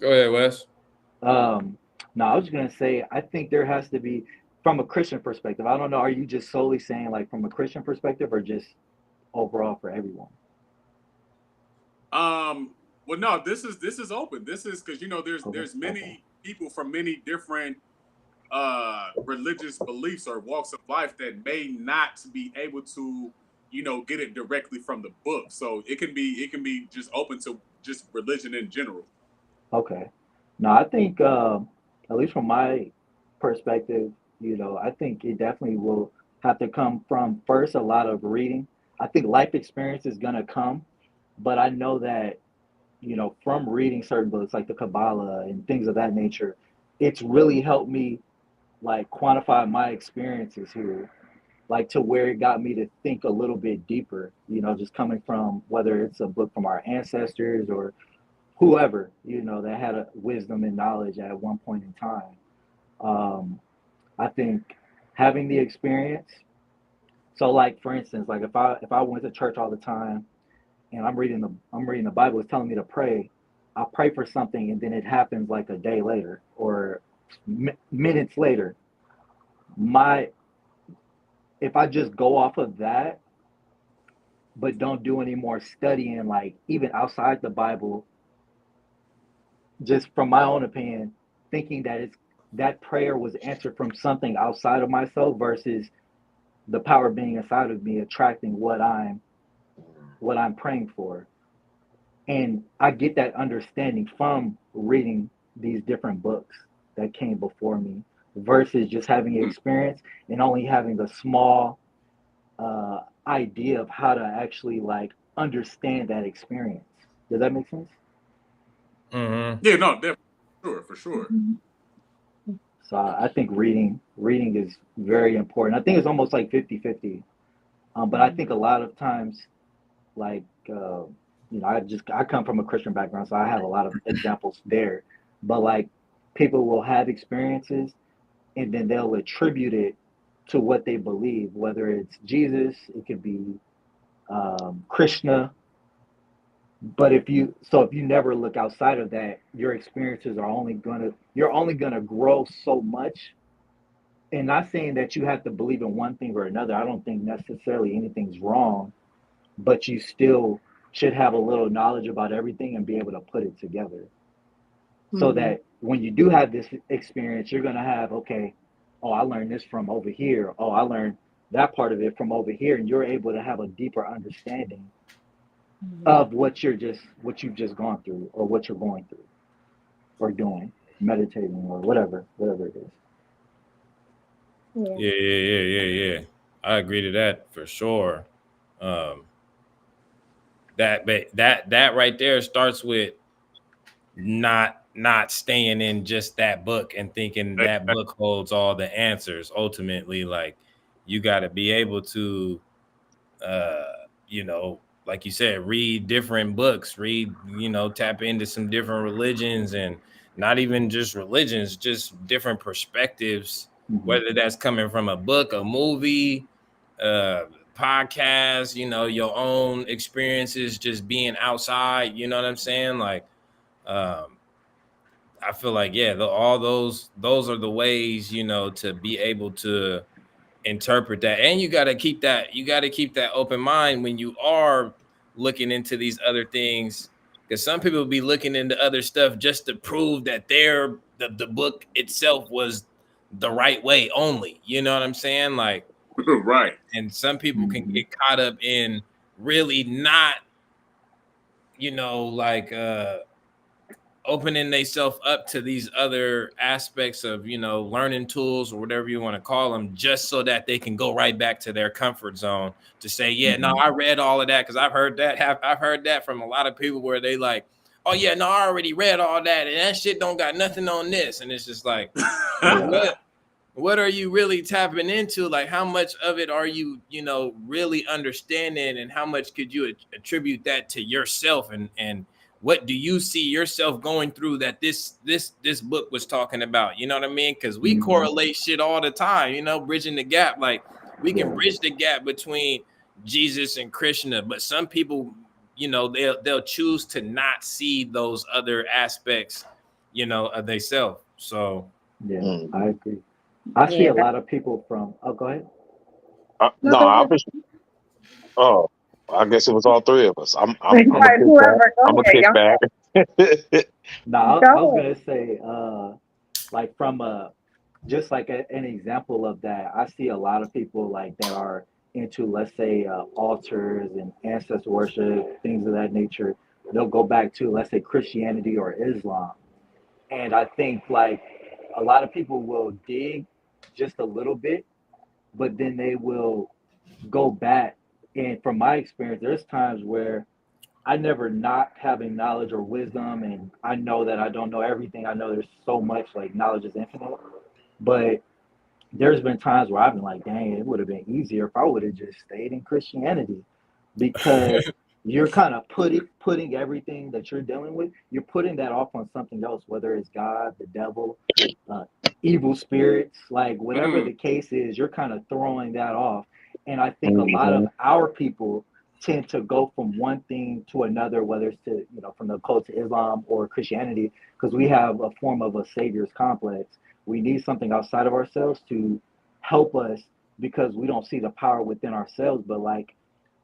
Go ahead, Wes. um, no, I was just gonna say, I think there has to be, from a Christian perspective. I don't know. Are you just solely saying like from a Christian perspective, or just overall for everyone? Um, well, no, this is open. This is because Okay. there's Okay. many people from many different religious beliefs or walks of life that may not be able to get it directly from the book. So it can be just open to just religion in general. Okay. No, I think, at least from my perspective, I think it definitely will have to come from first a lot of reading. I think life experience is gonna come, but I know that, from reading certain books like the Kabbalah and things of that nature, it's really helped me like quantify my experiences here, like to where it got me to think a little bit deeper, just coming from whether it's a book from our ancestors or whoever, that had a wisdom and knowledge at one point in time. Um, I think having the experience. So, like for instance, like if I went to church all the time and I'm reading the Bible, it's telling me to pray. I pray for something and then it happens like a day later or minutes later. My If I just go off of that, but don't do any more studying, like even outside the Bible, just from my own opinion, thinking that it's that prayer was answered from something outside of myself versus the power being inside of me attracting what I'm praying for. And I get that understanding from reading these different books that came before me versus just having experience and only having a small idea of how to actually like understand that experience. Does that make sense? Mm-hmm. Yeah, no, definitely, for sure. So I think reading is very important. I think it's almost like 50-50. But I think a lot of times, like, I come from a Christian background, so I have a lot of examples there. But like, people will have experiences and then they'll attribute it to what they believe, whether it's Jesus, it could be Krishna. But if you never look outside of that, your experiences are you're only gonna grow so much. And not saying that you have to believe in one thing or another. I don't think necessarily anything's wrong, but you still should have a little knowledge about everything and be able to put it together so that when you do have this experience, you're going to have, okay, oh, I learned this from over here. Oh, I learned that part of it from over here. And you're able to have a deeper understanding of what you've just gone through or what you're going through or doing, meditating or whatever it is. Yeah. I agree to that for sure. Um, that right there starts with not staying in just that book and thinking that book holds all the answers. Ultimately, like you got to be able to, uh, like you said, read different books, tap into some different religions and not even just religions, just different perspectives, Mm-hmm. whether that's coming from a book, a movie, uh, podcast, your own experiences, just being outside, you know what I'm saying? Like, um, I feel like, yeah, all those are the ways, to be able to interpret that. And you got to keep that open mind when you are looking into these other things, because some people be looking into other stuff just to prove that the book itself was the right way only, you know what I'm saying? Like, Right. and some people can Mm-hmm. get caught up in really not, like opening themselves up to these other aspects of, learning tools or whatever you want to call them, just so that they can go right back to their comfort zone to say, yeah, no, Mm-hmm. I read all of that, because I've heard that from a lot of people where they like, oh yeah, no, I already read all that and that shit don't got nothing on this. And it's just like, well, Yeah. what are you really tapping into? Like, how much of it are you, really understanding, and how much could you attribute that to yourself, and what do you see yourself going through that this book was talking about? You know what I mean? Because we Mm-hmm. correlate shit all the time, bridging the gap. Like, we can Yeah. bridge the gap between Jesus and Krishna, but some people, they'll choose to not see those other aspects, of themselves. So Yeah. Mm. I agree. I see Yeah, a lot of people from. Oh, go ahead. No, no, go I ahead. was. Oh, I guess it was all three of us. I'm a Right, kick back. whoever, go I'm a ahead, kick y'all. back. No, I was Go gonna say, like from just like an example of that, I see a lot of people like that are into, let's say, altars and ancestor worship, things of that nature. They'll go back to, let's say, Christianity or Islam, and I think like a lot of people will dig just a little bit, but then they will go back. And from my experience, there's times where I never not having knowledge or wisdom, and I know that I don't know everything. I know there's so much, like knowledge is infinite, but there's been times where I've been like, dang, it would have been easier if I would have just stayed in Christianity, because you're kind of putting everything that you're dealing with, you're putting that off on something else, whether it's God, the devil, evil spirits, like whatever the case is, you're kind of throwing that off. And I think a lot Mm-hmm. of our people tend to go from one thing to another, whether it's to, from the cult to Islam or Christianity, because we have a form of a savior's complex. We need something outside of ourselves to help us because we don't see the power within ourselves. But like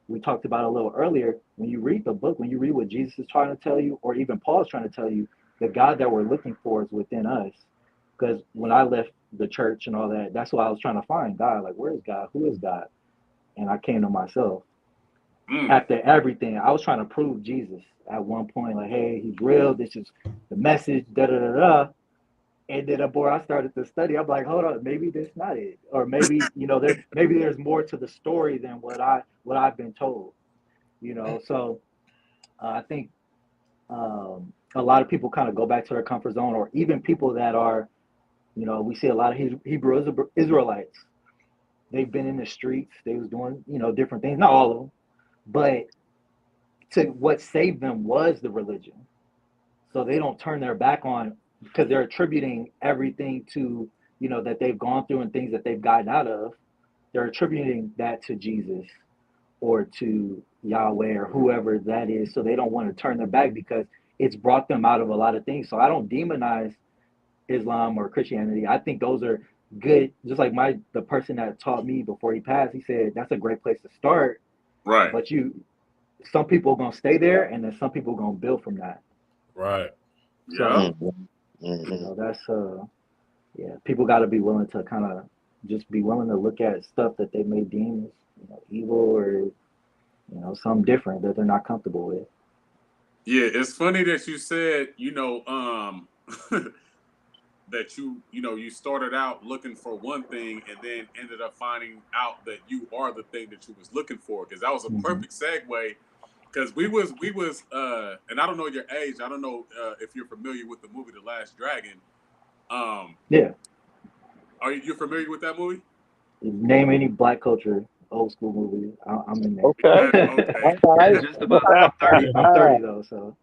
we talked about a little earlier, when you read the book, when you read what Jesus is trying to tell you, or even Paul's trying to tell you, the God that we're looking for is within us. Because when I left the church and all that, that's what I was trying to find. God, like, where is God? Who is God? And I came to myself. After everything, I was trying to prove Jesus at one point, like, hey, he's real. This is the message, da da da da. And then, boy, I started to study. I'm like, hold on, maybe that's not it, or maybe maybe there's more to the story than what I've been told. So I think a lot of people kind of go back to their comfort zone, or even people that are, we see a lot of Hebrew Israelites. They've been in the streets. They was doing, different things. Not all of them, but to what saved them was the religion. So they don't turn their back on because they're attributing everything to, that they've gone through and things that they've gotten out of. They're attributing that to Jesus or to Yahweh or whoever that is. So they don't want to turn their back because it's brought them out of a lot of things. So I don't demonize Islam or Christianity. I think those are good. Just like the person that taught me before he passed, he said that's a great place to start. Right. But some people are gonna stay there, and then some people are gonna build from that. Right. So Mm-hmm. that's yeah. People got to be willing to kind of just be willing to look at stuff that they may deem as evil or something different that they're not comfortable with. Yeah, it's funny that you said, that you started out looking for one thing and then ended up finding out that you are the thing that you was looking for. Because that was a perfect segue. Because we was and I don't know your age. I don't know if you're familiar with the movie The Last Dragon. Yeah. Are you familiar with that movie? Name any black culture old school movie. I'm in there. Okay. Okay. All right. Just about. I'm 30. I'm 30 though, so.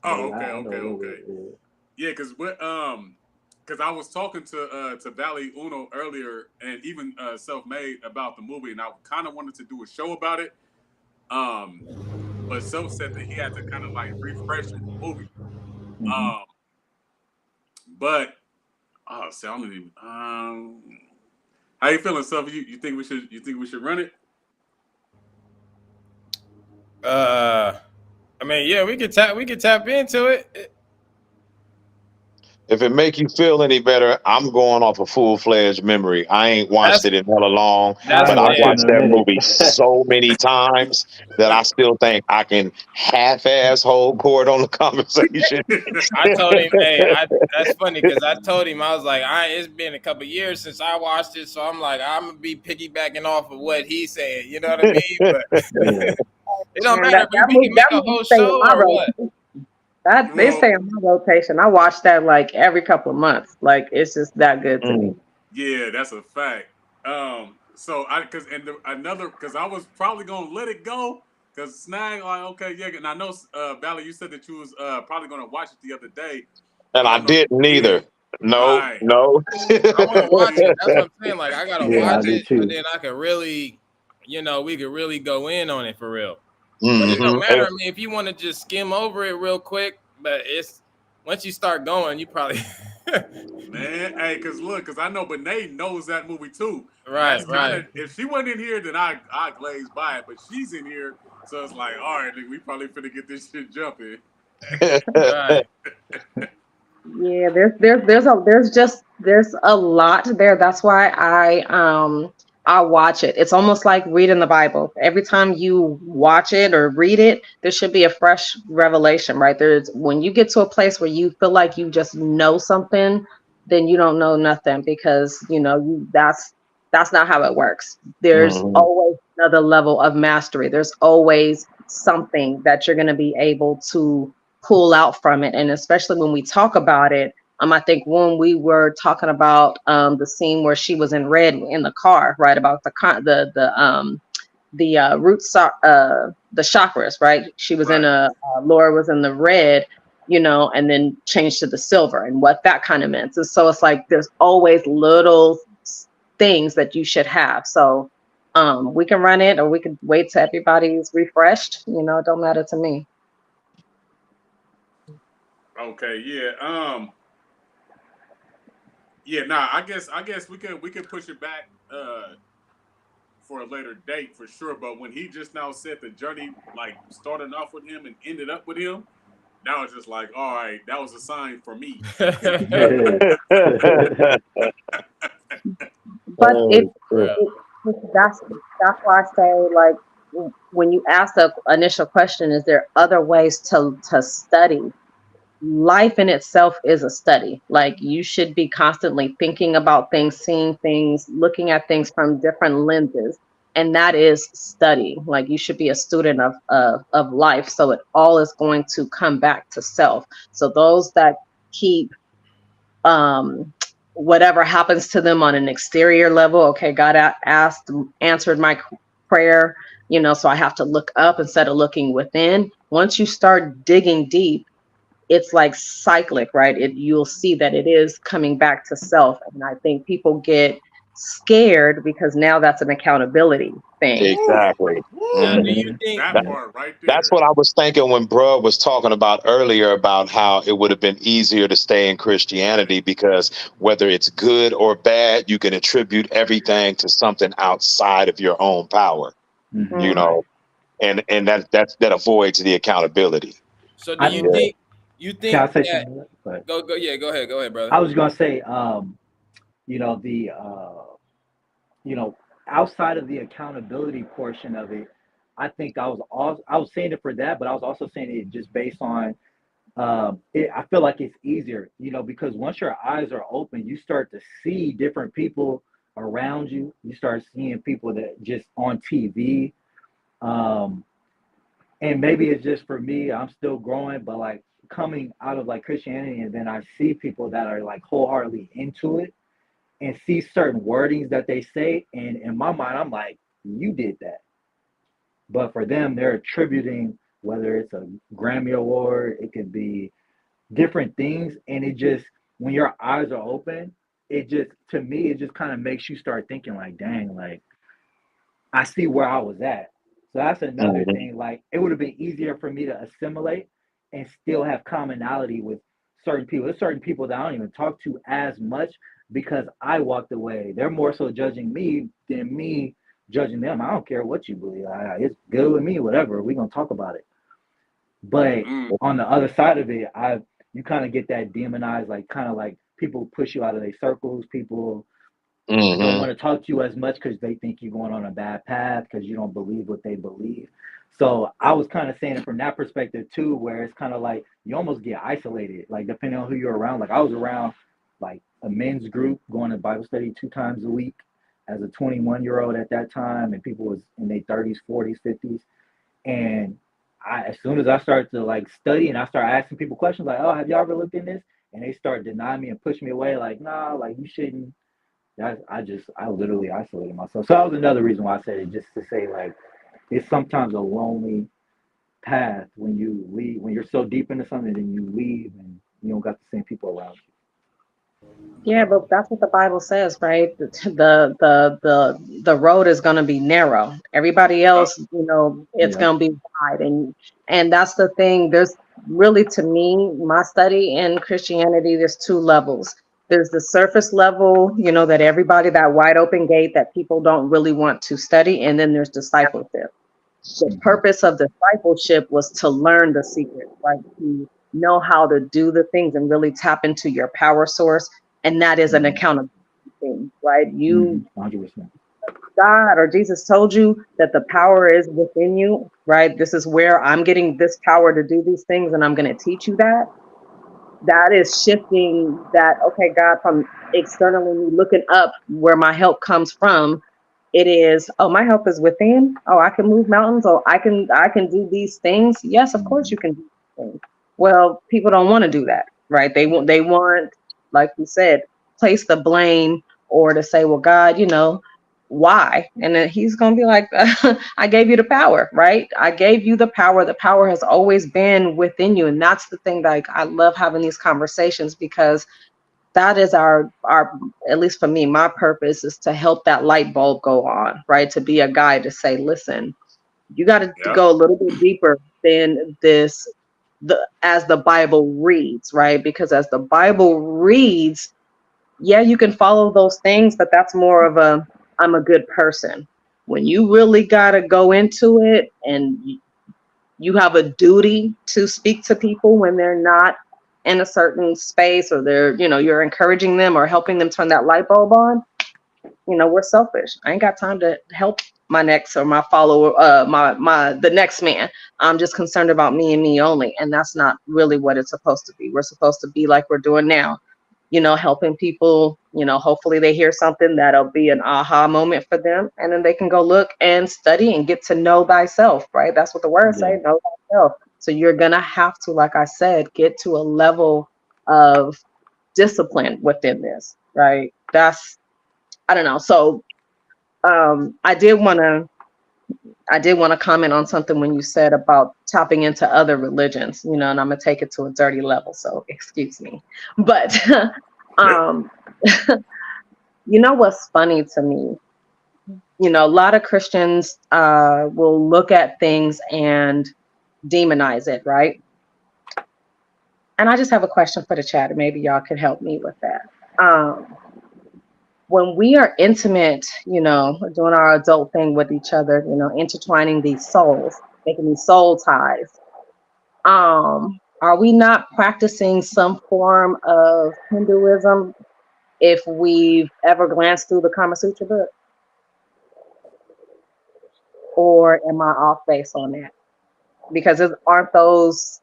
Oh, But okay, I know a okay, little okay. bit. Yeah, because I was talking to Valley Uno earlier, and even Selfmade about the movie, and I kind of wanted to do a show about it. But Self said that he had to kind of like refresh the movie. Mm-hmm. But see, I don't even. How you feeling, Self? You think we should? You think we should run it? I mean, yeah, we could tap into it. If it make you feel any better, I'm going off a full-fledged memory. I ain't watched That's it in hella long, I that's but ain't I've watched it in watched a that minute. movie so many times that I still think I can half-ass hold court on the conversation. I told him, hey, that's funny because I told him I was like, it's been a couple years since I watched it, so I'm like, I'm gonna be piggybacking off of what he's saying. You know what I mean? But Yeah. it don't Man, matter. that, If that we movie can make that a movie whole stay in show my or what? rotation. That they Well, stay in my rotation. I watch that like every couple of months. Like it's just that good to me. Mm. yeah, that's a fact. So another because I was probably gonna let it go because Snag like okay yeah, and I know Valley, you said that you was probably gonna watch it the other day And because I I know didn't yeah either. No, right no. I want to watch it. That's what I'm saying. Like I gotta Yeah, watch I do it, so too. then I can really, we could really go in on it for real. But it don't Hmm. matter. I mean, if you want to just skim over it real quick, but it's once you start going, you probably man. Hey, because I know Benet knows that movie too, and right, that's kind right, of if she wasn't in here, then I glaze by it, but she's in here, so it's like all right, we probably finna get this shit jumping. right. Yeah, there's a lot there. That's why I watch it. It's almost like reading the Bible. Every time you watch it or read it, there should be a fresh revelation, right? There's when you get to a place where you feel like you just know something, then you don't know nothing because that's not how it works. There's Hmm. always another level of mastery. There's always something that you're going to be able to pull out from it. And especially when we talk about it, I think when we were talking about the scene where she was in red in the car, right? About the chakras, right? She was in Right. Laura was in the red. and then change to the silver and what that kind of meant. So it's like there's always little things that you should have. So we can run it or we can wait till everybody's refreshed. It don't matter to me. Okay, yeah. Yeah, nah, I guess we could push it back for a later date for sure. But when he just now said the journey like starting off with him and ended up with him, that was just like, all right, that was a sign for me. But Oh, crap. that's why I say, like, when you ask the initial question, is there other ways to study? Life in itself is a study. Like, you should be constantly thinking about things, seeing things, looking at things from different lenses, and that is study. Like, you should be a student of life. So it all is going to come back to self. So those that keep um whatever happens to them on an exterior level, okay, God answered my prayer, so I have to look up instead of looking within. Once you start digging deep, it's like cyclic, right? You'll see that it is coming back to self. And I think people get scared because now that's an accountability thing. Woo, Exactly. Now, do woo, you Hmm. think? that part right That's there. what I was thinking when Bruh was talking about earlier about how it would have been easier to stay in Christianity because whether it's good or bad, you can attribute everything to something outside of your own power, you Mhm. know, and that avoids the accountability. So, do I you Yeah. think? You can I think say that? something? But Go. Yeah, go ahead, brother. I was gonna say, the you know, outside of the accountability portion of it, I was saying it for that, but I was also saying it just based on I feel like it's easier, because once your eyes are open, you start to see different people around you. You start seeing people that just on TV. Um, and maybe it's just for me, I'm still growing, but like coming out of like Christianity, and then I see people that are like wholeheartedly into it and see certain wordings that they say, and in my mind, I'm like, you did that. But for them, they're attributing whether it's a Grammy Award, it could be different things, and it just when your eyes are open, it just to me it just kind of makes you start thinking like, dang, like I see where I was at. So that's another Hmm. thing. Like it would have been easier for me to assimilate and still have commonality with certain people. There's certain people that I don't even talk to as much because I walked away. They're more so judging me than me judging them. I don't care what you believe. It's good with me, whatever. We're gonna talk about it. But Mm, on the other side of it, I you kind of get that demonized, like kind of like people push you out of their circles. People don't Hmm. want to talk to you as much because they think you're going on a bad path because you don't believe what they believe. So I was kind of saying it from that perspective too, where it's kind of like you almost get isolated, like depending on who you're around. Like I was around like a men's group going to Bible study 2 times a week as a 21-year-old at that time, and people was in their 30s, 40s, 50s, and as soon as I started to like study and I started asking people questions like, "Oh, have y'all ever looked in this?" and they start denying me and push me away, like, "Nah, like you shouldn't." I literally isolated myself. So that was another reason why I said it, just to say like it's sometimes a lonely path when you leave, when you're so deep into something and you leave and you don't got the same people around Yeah, but that's what the Bible says, right? The road is going to be narrow. Everybody yup. else, it's you. going to be wide, and that's the thing. There's really, to me, my study in Christianity, there's two levels. There's the surface level, that everybody, that wide open gate that people don't really want to study, and then there's discipleship. The Mhm. purpose of discipleship was to learn the secrets, like to know how to do the things and really tap into your power source. And that is an Mhm. accountability thing, right? You, 100%. God or Jesus told you that the power is within you, right? This is where I'm getting this power to do these things, and I'm going to teach you that. That is shifting that, okay, God, from externally me looking up where my help comes from, it is, oh, my help is within. Oh, I can move mountains. Oh, I can do these things. Yes, of course you Mhm. can do these things. Well, people don't want to do that, right? They want, like you said, place the blame or to say, well, God, why? And then he's going to be like, I gave you the power, right? I gave you the power. The power has always been within you. And that's the thing that I love having these conversations, because that is our, at least for me, my purpose is to help that light bulb go on, right? To be a guide to say, listen, you got to go a little bit deeper than this, as the Bible reads, right? Because as the Bible reads, yeah, you can follow those things, but that's more of a, I'm a good person. When you really got to go into it and you have a duty to speak to people when they're not in a certain space, or they're, you're encouraging them or helping them turn that light bulb on, we're selfish. I ain't got time to help my next or my follower, the next man. I'm just concerned about me and me only. And that's not really what it's supposed to be. We're supposed to be like we're doing now, helping people, hopefully they hear something that'll be an aha moment for them. And then they can go look and study and get to know thyself, right? That's what the word say, know thyself. So you're going to have to, like I said, get to a level of discipline within this, right? I don't know. So I did want to comment on something when you said about tapping into other religions, and I'm gonna take it to a dirty level, so excuse me. But what's funny to me, a lot of Christians will look at things and demonize it, right? And I just have a question for the chat, and maybe y'all can help me with that. When we are intimate, doing our adult thing with each other, intertwining these souls, making these soul ties, are we not practicing some form of Hinduism if we've ever glanced through the Kama Sutra book? Or am I off base on that? Because aren't those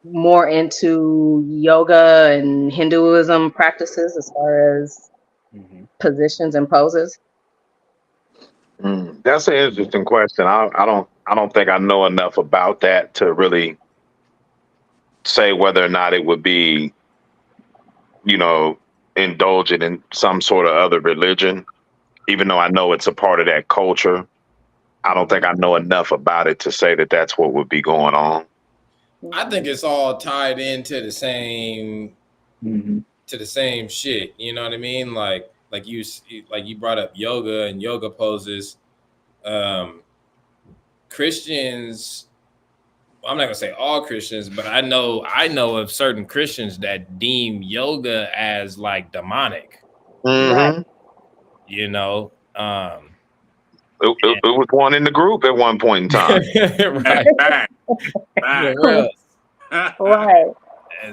more into yoga and Hinduism practices as far as positions and poses? That's an interesting question. I don't think I know enough about that to really say whether or not it would be, indulgent in some sort of other religion, even though I know it's a part of that culture. I don't think I know enough about it to say that that's what would be going on. I think it's all tied into the same shit. You know what I mean? Like you brought up yoga and yoga poses. Christians, I'm not gonna say all Christians, but I know of certain Christians that deem yoga as like demonic. Right. It was one in the group at one point in time. Right. Right.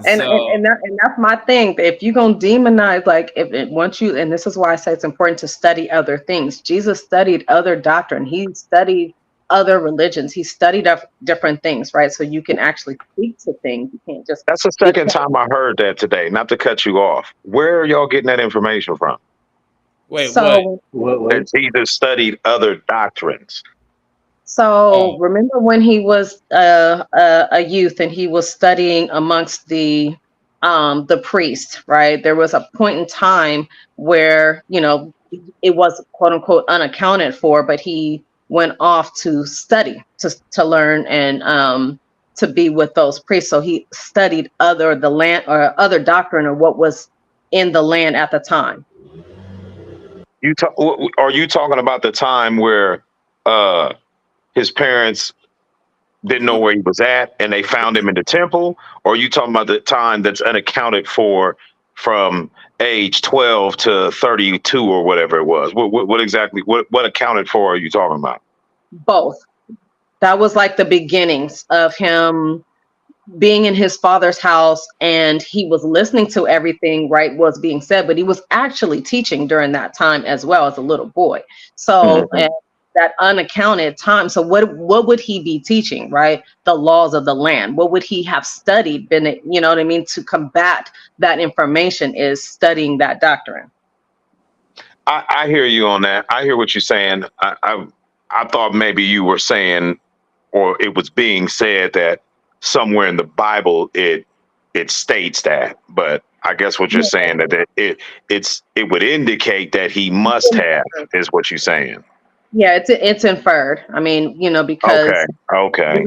And that's my thing. If you're gonna demonize, like and this is why I say it's important to study other things. Jesus studied other doctrine. He studied other religions. He studied different things, right? So you can actually speak to things. You can't just. That's the second time I heard that today. Not to cut you off. Where are y'all getting that information from? Wait, what? That Jesus studied other doctrines. So remember when he was a youth and he was studying amongst the priests, right? There was a point in time where, it was quote unquote unaccounted for, but he went off to study, to learn and to be with those priests. So he studied other doctrine or what was in the land at the time. Are you talking about the time where his parents didn't know where he was at and they found him in the temple? Or are you talking about the time that's unaccounted for from age 12 to 32 or whatever it was? What exactly, what accounted for are you talking about? Both. That was like the beginnings of him being in his father's house, and he was listening to everything, right, was being said, but he was actually teaching during that time as well as a little boy. So that unaccounted time. So what would he be teaching, right? The laws of the land. What would he have studied? You know what I mean? To combat that information is studying that doctrine. I hear you on that. I hear what you're saying. I thought maybe you were saying, or it was being said that somewhere in the Bible it states that, but I guess what you're saying that it would indicate that he must have is what you're saying. Yeah, it's inferred. I mean, because Okay.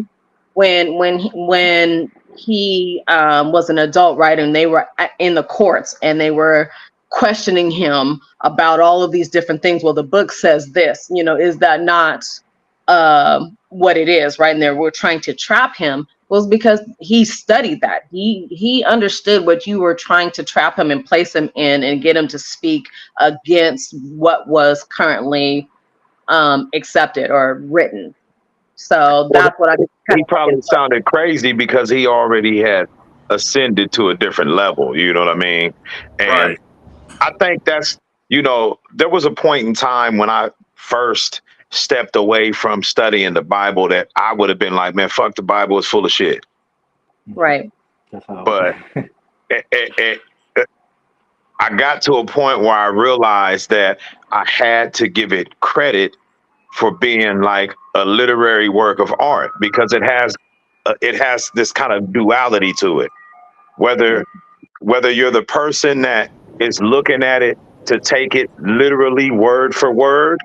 when he was an adult, right, and they were in the courts and they were questioning him about all of these different things. Well, the book says this, is that not what it is, right? And they were trying to trap him. Was because he studied that. He understood what you were trying to trap him and place him in and get him to speak against what was currently accepted or written. So Well, that's what I just kind he of like probably sounded crazy because he already had ascended to a different level. You know what I mean? And Right. I think that's, there was a point in time when I first stepped away from studying the Bible that I would have been like, man, fuck the Bible, it's full of shit. right. That's how. But it, I got to a point where I realized that I had to give it credit for being like a literary work of art because it has this kind of duality to it. Whether you're the person that is looking at it to take it literally word for word,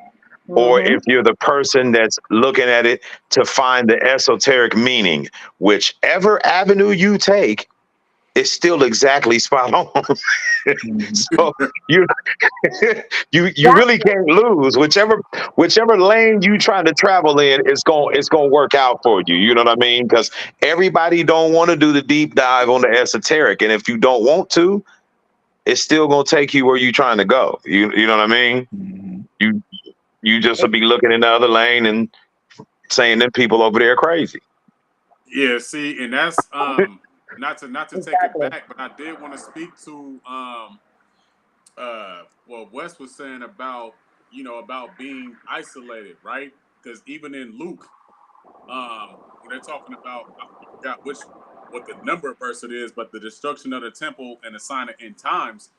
or Mm-hmm. if you're the person that's looking at it to find the esoteric meaning, whichever avenue you take, it's still exactly spot on. So you you That really can't lose. Whichever lane you trying to travel in, it's gonna work out for you. You know what I mean? Because everybody don't want to do the deep dive on the esoteric, and if you don't want to, it's still gonna take you where you're trying to go. You know what I mean? Mhm. You you just will be looking in the other lane and saying them people over there are crazy. Yeah, see, and that's not to take it exactly. back, but I did want to speak to what Wes was saying about about being isolated, right? Because even in Luke, when they're talking about, I forgot what the number verse it is, but the destruction of the temple and the sign of end times,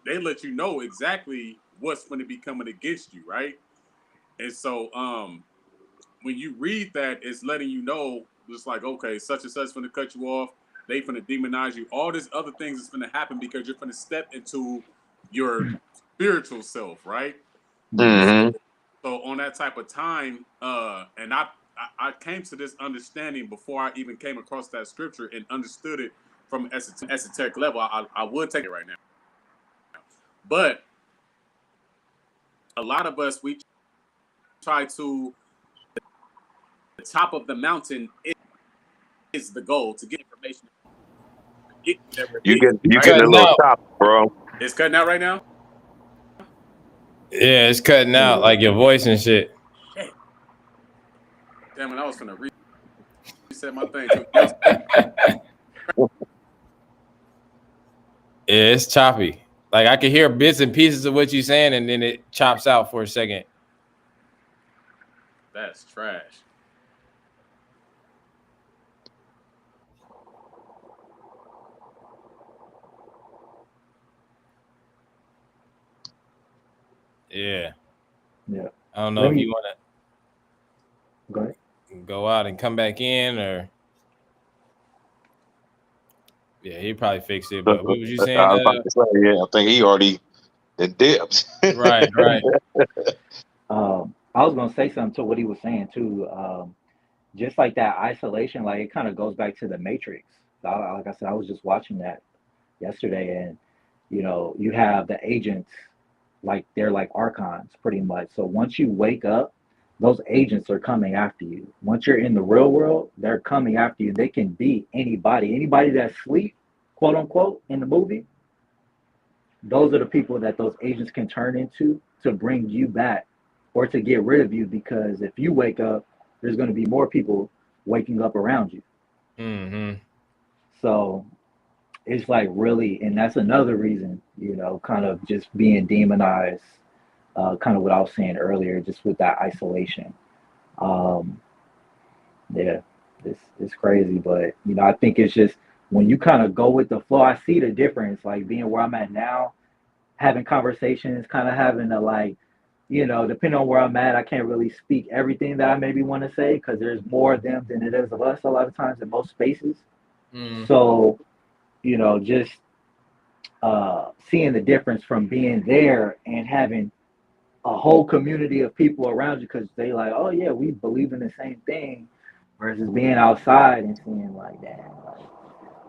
they let you know exactly what's going to be coming against you, right? And so when you read that, it's letting you know, just like, okay, such and such going to cut you off, they going to demonize you, all these other things is going to happen because you're going to step into your spiritual self, right? Hmm. So on that type of time, and I came to this understanding before I even came across that scripture and understood it from esoteric level. I would take it right now, but a lot of us, we try to, the top of the mountain is the goal to get information, to get whatever it is, You You right? getting a cutting little out. choppy, bro. It's cutting out right now. Yeah, it's cutting out Yeah. like your voice and shit. Shit. Damn it, I was gonna reset my thing too. Y'all still Yeah, it's choppy. Like I can hear bits and pieces of what you're saying, and then it chops out for a second. that's trash. Yeah. Yeah. I don't know Let if me you want go ahead. to go out and come back in, or yeah, he probably fixed it. I But what was you saying? was about to say, yeah, I think he already did dips. Right. I was gonna say something to what he was saying too. Just like that isolation, like it kind of goes back to the Matrix. Like I said, I was just watching that yesterday, and you have the agents, like they're like archons pretty much. So once you wake up, those agents are coming after you. Once you're in the real world, they're coming after you. They can be anybody that sleep, quote unquote, in the movie. Those are the people that those agents can turn into to bring you back or to get rid of you, because if you wake up, there's going to be more people waking up around you. Mm-hmm. So it's like really, and that's another reason, kind of just being demonized, kind of what I was saying earlier, just with that isolation. Um, yeah, it's crazy, but I think it's just when you kind of go with the flow, I see the difference, like being where I'm at now, having conversations, kind of having to like, depending on where I'm at, I can't really speak everything that I maybe want to say because there's more of them than it is of us a lot of times in most spaces. Mm. So, just seeing the difference from being there and having a whole community of people around you because they like, oh yeah, we believe in the same thing, versus being outside and seeing like, damn, like,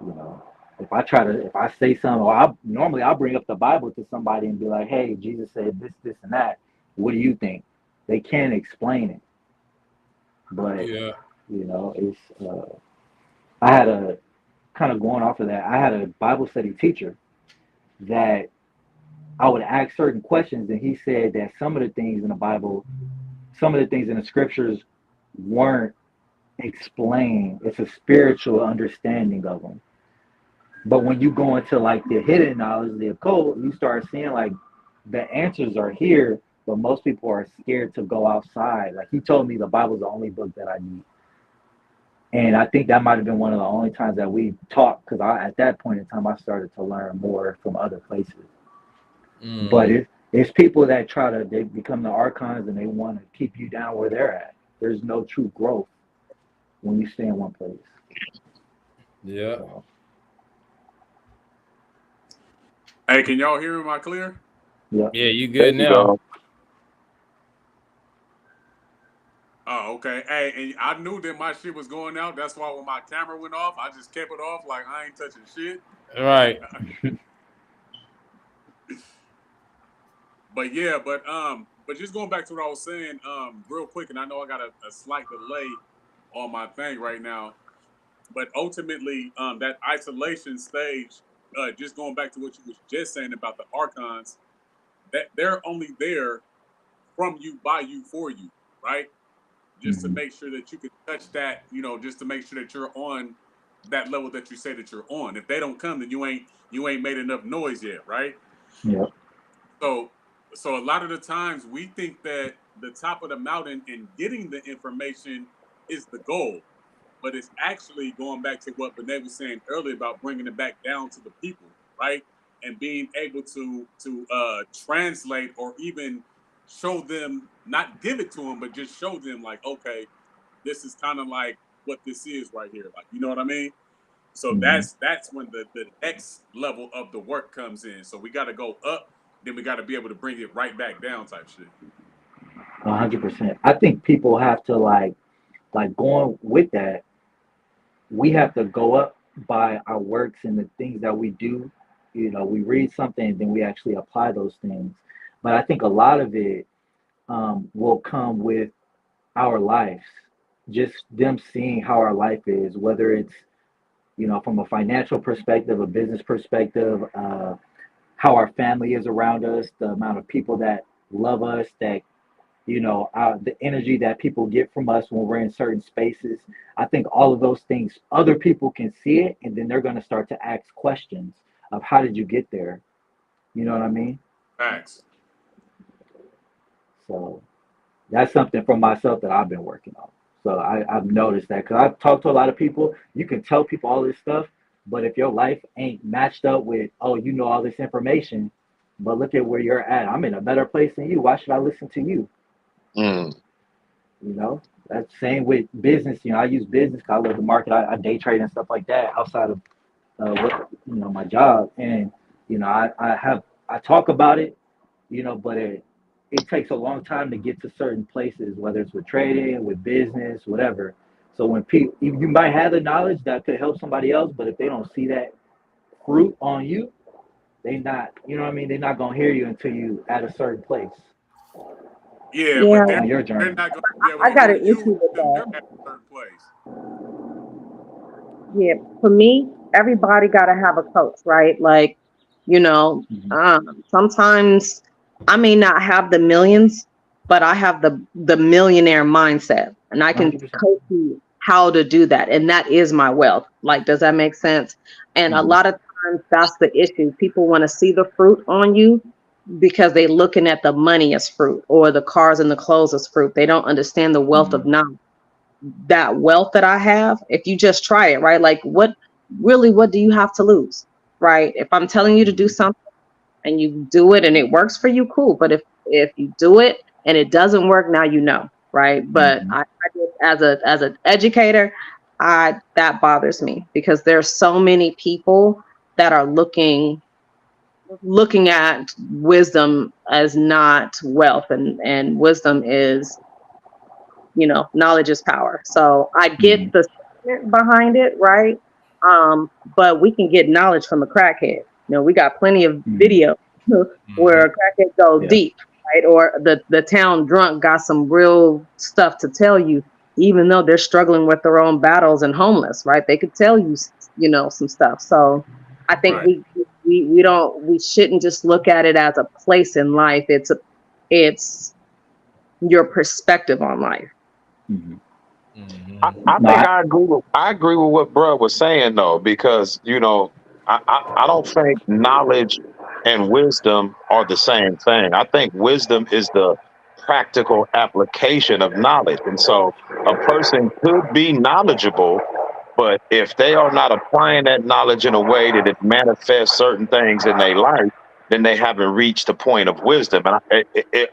you know, if I say something, or normally I'll bring up the Bible to somebody and be like, hey, Jesus said this, this, and that. What do you think? They can't explain it, but Yeah. you know, it's. I had a kind of going off of that. I had a Bible study teacher that I would ask certain questions, and he said that some of the things in the Bible, some of the things in the scriptures weren't explained. It's a spiritual understanding of them. But when you go into like the hidden knowledge, the occult, you start seeing like the answers are here, but most people are scared to go outside. Like he told me the Bible's the only book that I need. And I think that might have been one of the only times that we talked because at that point in time, I started to learn more from other places. But it's people that they become the archons and they want to keep you down where they're at. There's no true growth when you stay in one place. Yeah. So, Hey, can y'all hear me? Am I clear? yeah. Yeah, you good now. Oh, okay. Hey, and I knew that my shit was going out. That's why when my camera went off, I just kept it off like I ain't touching shit. Right. But yeah, but just going back to what I was saying, real quick, and I know I got a slight delay on my thing right now, but ultimately, that isolation stage, just going back to what you was just saying about the archons, that they're only there from you, by you, for you, right? Just to make sure that you can touch that, just to make sure that you're on that level that you say that you're on. If they don't come, then you ain't made enough noise yet, right? Yeah. So a lot of the times we think that the top of the mountain and getting the information is the goal, but it's actually going back to what Benet was saying earlier about bringing it back down to the people, right? And being able to translate or even show them, not give it to them, but just show them like, okay, this is kind of like what this is right here, like, you know what I mean? So that's when the next level of the work comes in. So we got to go up, then we got to be able to bring it right back down, type shit. 100%. I think people have to like going with that. We have to go up by our works and the things that we do. You know, we read something and then we actually apply those things. But I think a lot of it will come with our lives, just them seeing how our life is, whether it's, you know, from a financial perspective, a business perspective, how our family is around us, the amount of people that love us, that, you know, the energy that people get from us when we're in certain spaces. I think all of those things, other people can see it, and then they're going to start to ask questions of how did you get there? You know what I mean? Facts. So that's something from myself that I've been working on. So I've noticed that because I've talked to a lot of people. You can tell people all this stuff, but if your life ain't matched up with, oh, you know all this information, but look at where you're at. I'm in a better place than you. Why should I listen to you? Mm. You know, that's same with business. You know, I use business because I love the market. I day trade and stuff like that outside of what, you know, my job. And you know, I talk about it, you know, but it takes a long time to get to certain places, whether it's with trading, with business, whatever. So when people, you might have the knowledge that could help somebody else, but if they don't see that fruit on you, they not, you know what I mean? They're not gonna hear you until you at a certain place Yeah, Yeah, but on your they're journey. not going to be able I to got hear an you issue with until that. they're at a certain place. Yeah, for me, everybody got to have a coach, right? Like, you know, Mm-hmm. sometimes I may not have the millions, but I have the millionaire mindset, and I can 100%. coach you how to do that, and that is my wealth. Like, does that make sense? And a Mm-hmm. lot of times, that's the issue. People want to see the fruit on you because they're looking at the money as fruit or the cars and the clothes as fruit. They don't understand the wealth of knowledge, that wealth that I have. If you just try it, right? Like what do you have to lose? Right? If I'm telling you to do Mm-hmm. something and you do it and it works for you, cool. But if you do it and it doesn't work, now you know, right? But Mm-hmm. I just, as an educator, that bothers me because there's so many people that are looking looking at wisdom as not wealth, and wisdom is, knowledge is power. So I get Mhm. the sentiment behind it, right? But we can get knowledge from a crackhead. We got plenty of Mhm. video where a crackhead goes Yeah. deep, right? Or the town drunk got some real stuff to tell you, even though they're struggling with their own battles and homeless, right? They could tell you, some stuff. So I think Right. we shouldn't just look at it as a place in life. It's your perspective on life. Mhm. I No, think I agree with what Bruh was saying though, because I don't think knowledge and wisdom are the same thing. I think wisdom is the practical application of knowledge. And so a person could be knowledgeable, but if they are not applying that knowledge in a way that it manifests certain things in their life, then they haven't reached the point of wisdom. And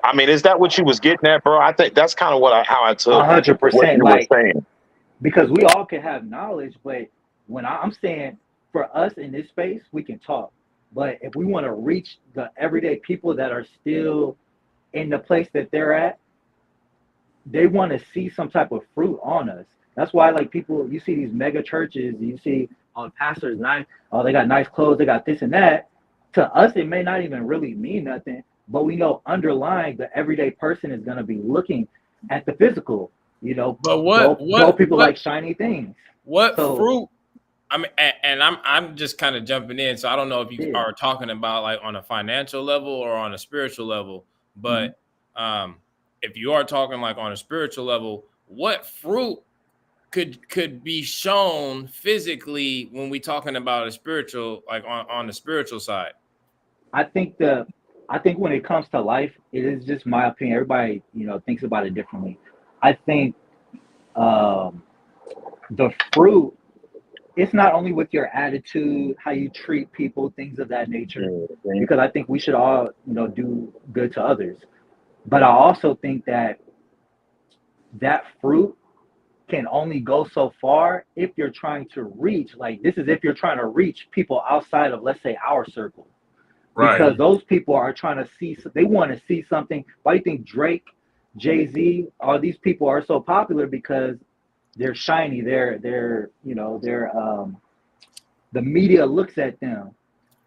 I mean, is that what you was getting at, bro? I think that's kind of how I took what 100%. you were Like, saying. because we all can have knowledge, but when I'm saying for us in this space, we can talk. But if we want to reach the everyday people that are still in the place that they're at, they want to see some type of fruit on us. That's why, like, people, you see these mega churches, you see, oh, pastors nice, oh, they got nice clothes, they got this and that. To us, it may not even really mean nothing, but we know underlying the everyday person is going to be looking at the physical. But Dope people like shiny things. what So fruit? I mean, and I'm just kind of jumping in, so I don't know if you yeah. are talking about like on a financial level or on a spiritual level. Mhm. But if you are talking like on a spiritual level, what fruit could be shown physically when we talking about a spiritual, like on the spiritual side? I think when it comes to life, it is just my opinion. Everybody, thinks about it differently. I think um, the fruit, it's not only with your attitude, how you treat people, things of that nature, Mhm. because I think we should all, do good to others. But I also think that fruit can only go so far if you're trying to reach, like, this is if you're trying to reach people outside of, let's say, our circle. Right. Because those people are trying to see, they want to see something. Why do you think Drake, Jay-Z, all these people are so popular? Because they're shiny. The media looks at them.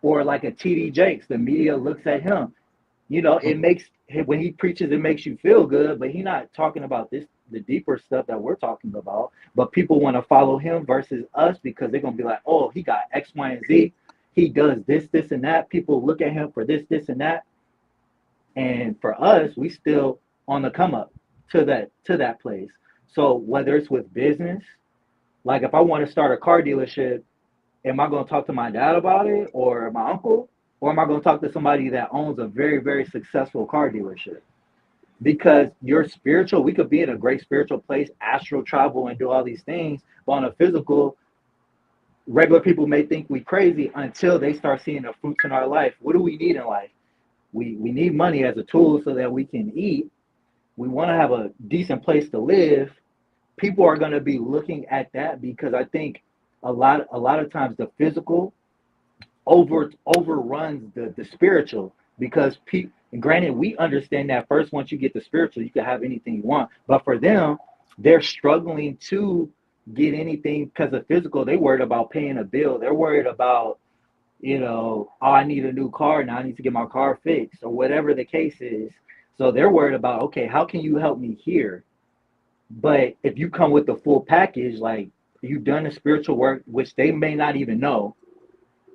Or like a TD Jakes, the media looks at him. It makes, when he preaches, it makes you feel good, but he's not talking about the deeper stuff that we're talking about. But people want to follow him versus us because they're gonna be like, oh, he got X, Y, and Z. He does this, and that. People look at him for this, and that. And for us, we still on the come up to that place. So whether it's with business, like if I want to start a car dealership, am I going to talk to my dad about it or my uncle? Or am I going to talk to somebody that owns a very, very successful car dealership? Because you're spiritual, we could be in a great spiritual place, astral travel, and do all these things. But on a physical, regular people may think we crazy until they start seeing the fruits in our life. What do we need in life? We need money as a tool so that we can eat. We want to have a decent place to live. People are going to be looking at that because I think a lot of times the physical overruns the spiritual because people, granted, we understand that first. Once you get the spiritual, you can have anything you want, but for them, they're struggling to get anything because of physical. They worried about paying a bill. They're worried about, oh, I need a new car now, I need to get my car fixed or whatever the case is. So they're worried about, okay, how can you help me here? But if you come with the full package, like you've done the spiritual work, which they may not even know,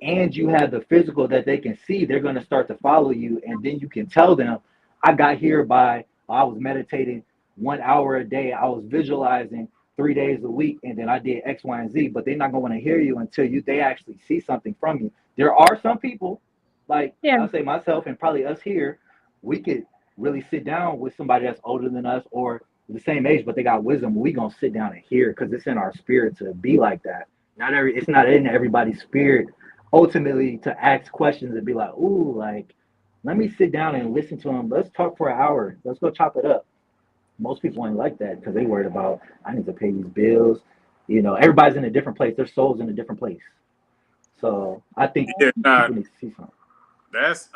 and you have the physical that they can see, they're going to start to follow you. And then you can tell them, I got here by, I was meditating 1 hour a day, I was visualizing 3 days a week, and then I did X, Y, and Z. But they're not going to want to hear you until they actually see something from you. There are some people, like Yeah. I'll say myself and probably us here, we could really sit down with somebody that's older than us or the same age, but they got wisdom. We gonna sit down and hear because it's in our spirit to be like that. It's not in everybody's spirit ultimately to ask questions and be like, ooh, like, let me sit down and listen to them. Let's talk for an hour. Let's go chop it up. Most people ain't like that because they worried about, I need to pay these bills. Everybody's in a different place. Their soul's in a different place. So I think Yeah. people need to see something. That's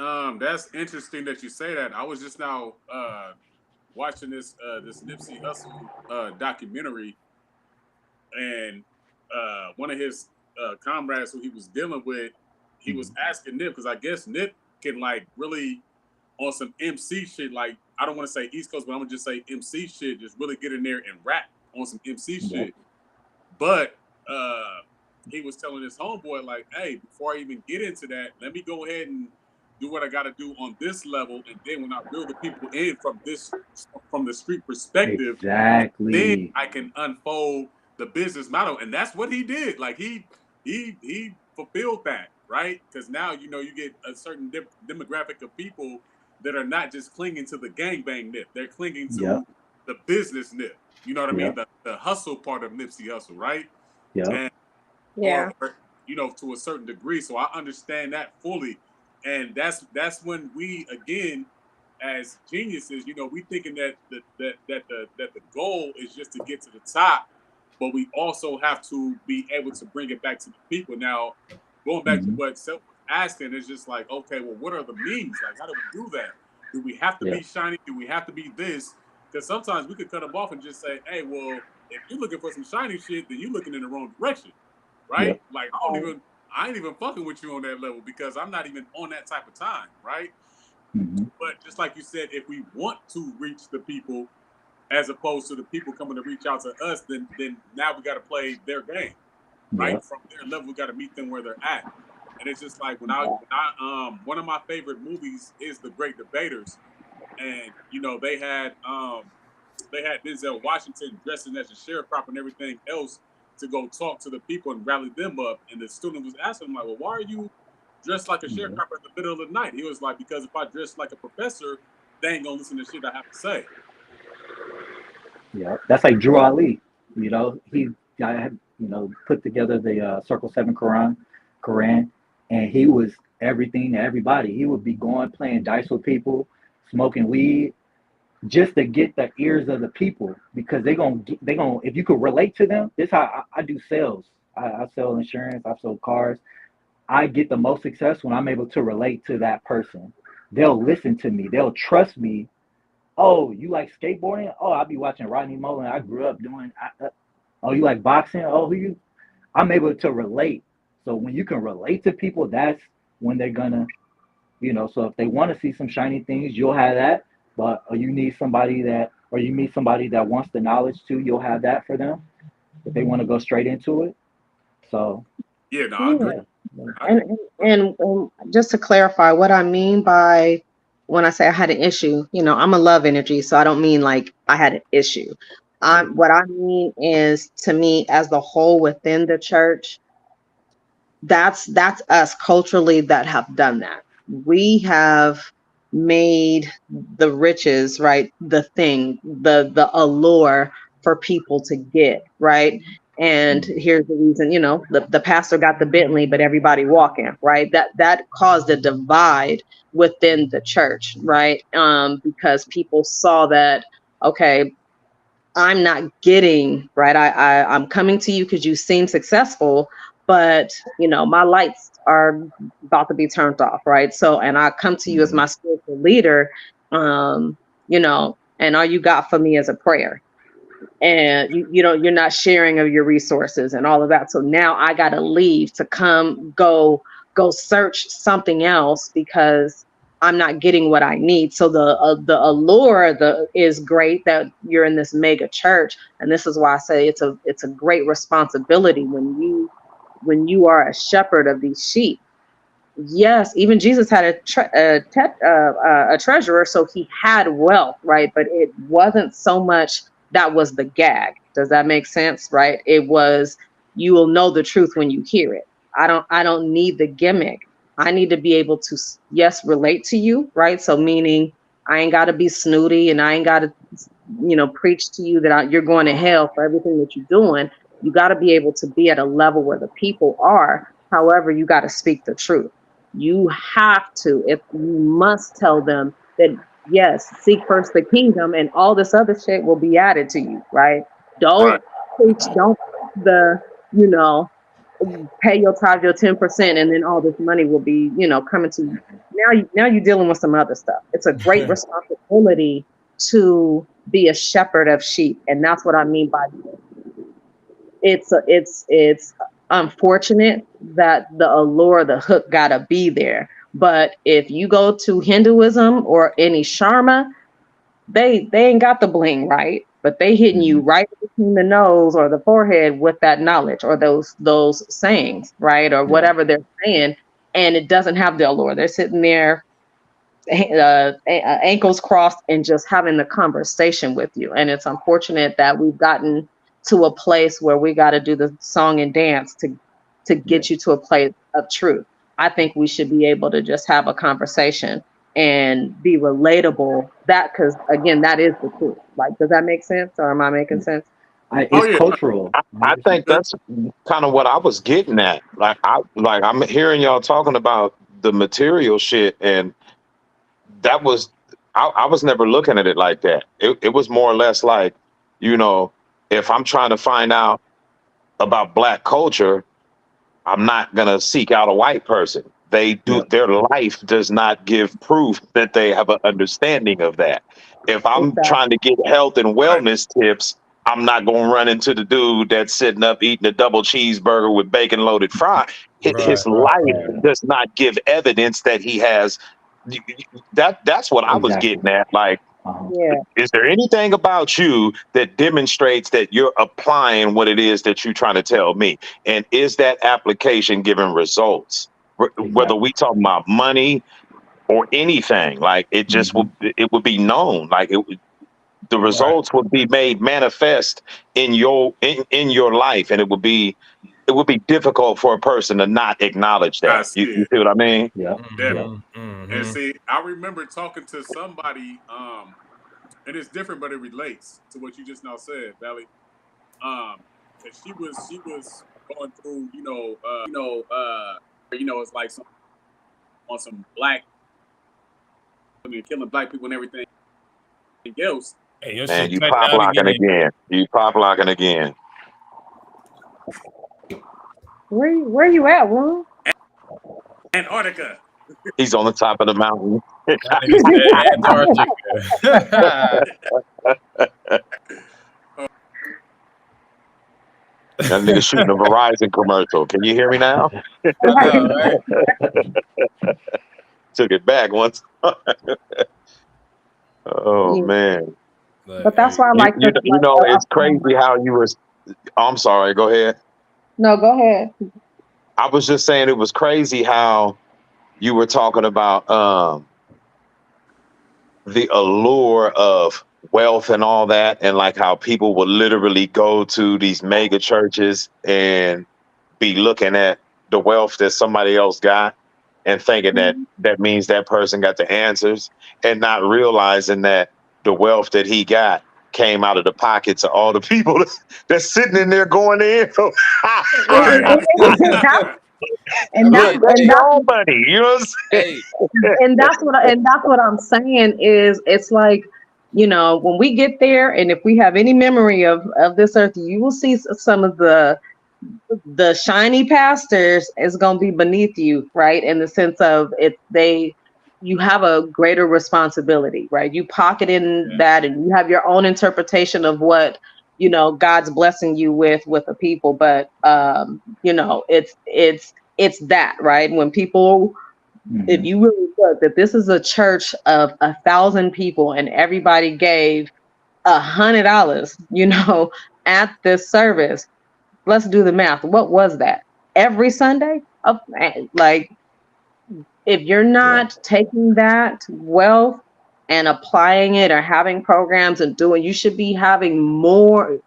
interesting that you say that. I was just now watching this Nipsey Hussle documentary, and one of his comrades who he was dealing with, he was asking Nip because I guess Nip can like really on some MC shit. Like I don't want to say East Coast, but I'm gonna just say MC shit. Just really get in there and rap on some MC Yep. shit. But he was telling his homeboy like, "Hey, before I even get into that, let me go ahead and do what I got to do on this level, and then when I reel the people in from the street perspective, then Exactly. I can unfold the business model." And that's what he did. Like he fulfilled that, right? Because now you get a certain demographic of people that are not just clinging to the gangbang nip; they're clinging Yep. to the business nip. You know what I mean? Yep. The hustle part of Nipsey Hustle, right? Yep. And Yeah. or to a certain degree. So I understand that fully, and that's when we again as geniuses, we thinking that the goal is just to get to the top, but we also have to be able to bring it back to the people. Now, going back to Hmm. what Self was asking, is just like, okay, well, what are the means? Like, how do we do that? Do we have to Yeah. be shiny? Do we have to be this? Because sometimes we could cut them off and just say, hey, well, if you're looking for some shiny shit, then you're looking in the wrong direction, right? Yep. Like, I ain't even fucking with you on that level because I'm not even on that type of time, right? Hmm. But just like you said, if we want to reach the people as opposed to the people coming to reach out to us, then now we got to play their game, right? Yep. From their level, we got to meet them where they're at. And it's just like when I one of my favorite movies is The Great Debaters, and they had Denzel Washington dressing as a sharecropper and everything else to go talk to the people and rally them up. And the student was asking him like, "Well, why are you dressed like a Yep. sharecropper in the middle of the night?" He was like, "Because if I dress like a professor, they ain't gonna listen to shit I have to say." Yep. That's like Drew Ali. He had put together the Circle Seven Quran, and he was everything to everybody. He would be going playing dice with people, smoking weed, just to get the ears of the people because they gonna if you could relate to them. This how I do sales. I sell insurance. I sell cars. I get the most success when I'm able to relate to that person. They'll listen to me. They'll trust me. Oh, you like skateboarding? Oh, I'll be watching Rodney Mullen. I grew up doing. Oh, you like boxing? Oh, who you? I'm able to relate. So when you can relate to people, that's when they're gonna, So if they want to see some shiny things, you'll have that. But you need somebody or you meet somebody that wants the knowledge too, you'll have that for them if they want to go straight into it. So Yeah, no, I agree. Yeah. yeah, I And, just to clarify, what I mean by when I say I had an issue, I'm a love energy, so I don't mean like I had an issue. What I mean is, to me, as the whole within the church, that's us culturally that have done that. We have made the riches, right, the thing, the allure for people to get, right? And mm, here's the reason, the pastor got the Bentley, but everybody walking, right? That caused a divide within the church, right? Because people saw that, okay, I'm not getting, right. I'm coming to you because you seem successful, but my lights are about to be turned off, right? So, and I come to you as mm, my spiritual leader, and all you got for me is a prayer, and you're not sharing of your resources and all of that. So now I got to leave to go search something else because I'm not getting what I need. So the allure is great that you're in this mega church, and this is why I say it's a great responsibility when you are a shepherd of these sheep. Yes, even Jesus had a treasurer, so he had wealth, right? But it wasn't so much that was the gag. Does that make sense, right? It was, you will know the truth when you hear it. I don't need the gimmick. I need to be able to, yes, relate to you, right? So meaning I ain't got to be snooty, and I ain't got to preach to you that you're going to hell for everything that you're doing. You got to be able to be at a level where the people are. However, you got to speak the truth. You have to, if you must tell them that, yes, seek first the kingdom and all this other shit will be added to you, right? right. Don't preach the, you know, pay your tithe, your 10%, and then all this money will be, coming to you. Now you're dealing with some other stuff. It's a great responsibility to be a shepherd of sheep, and that's what I mean by it's unfortunate that the allure, the hook, gotta be there. But if you go to Hinduism or any Sharma, they ain't got the bling, right? But they hitting you right between the nose or the forehead with that knowledge or those sayings, right? Or whatever they're saying, and it doesn't have the allure. They're sitting there, ankles crossed, and just having the conversation with you. And it's unfortunate that we've gotten to a place where we got to do the song and dance to get you to a place of truth. I think we should be able to just have a conversation and be relatable. Because again, that is the truth. Like, does that make sense, or am I making sense? It's cultural. I think that's kind of what I was getting at. I'm hearing y'all talking about the material shit, and that was I was never looking at it like that. It was more or less like, if I'm trying to find out about Black culture, I'm not gonna seek out a white person. Their life does not give proof that they have an understanding of that. If I'm trying to get health and wellness tips, I'm not gonna run into the dude that's sitting up eating a double cheeseburger with bacon loaded fry. His life does not give evidence that he has that's what I was getting at. Like, is there anything about you that demonstrates that you're applying what it is that you're trying to tell me? And is that application giving results? Whether we talking about money or anything, like it just would be known. Like the results would be made manifest in your life, and it would be difficult for a person to not acknowledge that. You see what I mean? And see, I remember talking to somebody, and it's different, but it relates to what you just now said, Valley. And she was going through, it's like on some black, killing black people and everything else. Hey, your man, shit you cutting pop out locking again. again. You pop locking again. Where you at, Woon? Antarctica. He's on the top of the mountain. That nigga said Antarctica. That nigga shooting a Verizon commercial. Can you hear me now? Right? Took it back once. Oh man. But that's why I like it's crazy how you were. I'm sorry. Go ahead. No, go ahead. I was just saying it was crazy how you were talking about the allure of wealth and all that, and like how people will literally go to these mega churches and be looking at the wealth that somebody else got and thinking that means that person got the answers, and not realizing that the wealth that he got came out of the pockets of all the people that's sitting in there going in. And that's all money, you know what I'm saying? and that's what I'm saying is, it's like, when we get there, and if we have any memory of this earth, you will see some of the shiny pastors is going to be beneath you, right? In the sense of you have a greater responsibility, right? You pocket in that, and you have your own interpretation of what God's blessing you with the people. But it's that, right? When people, if you really look, that this is a church of 1,000 people, and everybody gave $100, at this service. Let's do the math. What was that? Every Sunday? Like, if you're not taking that wealth and applying it, or having programs and you should be having more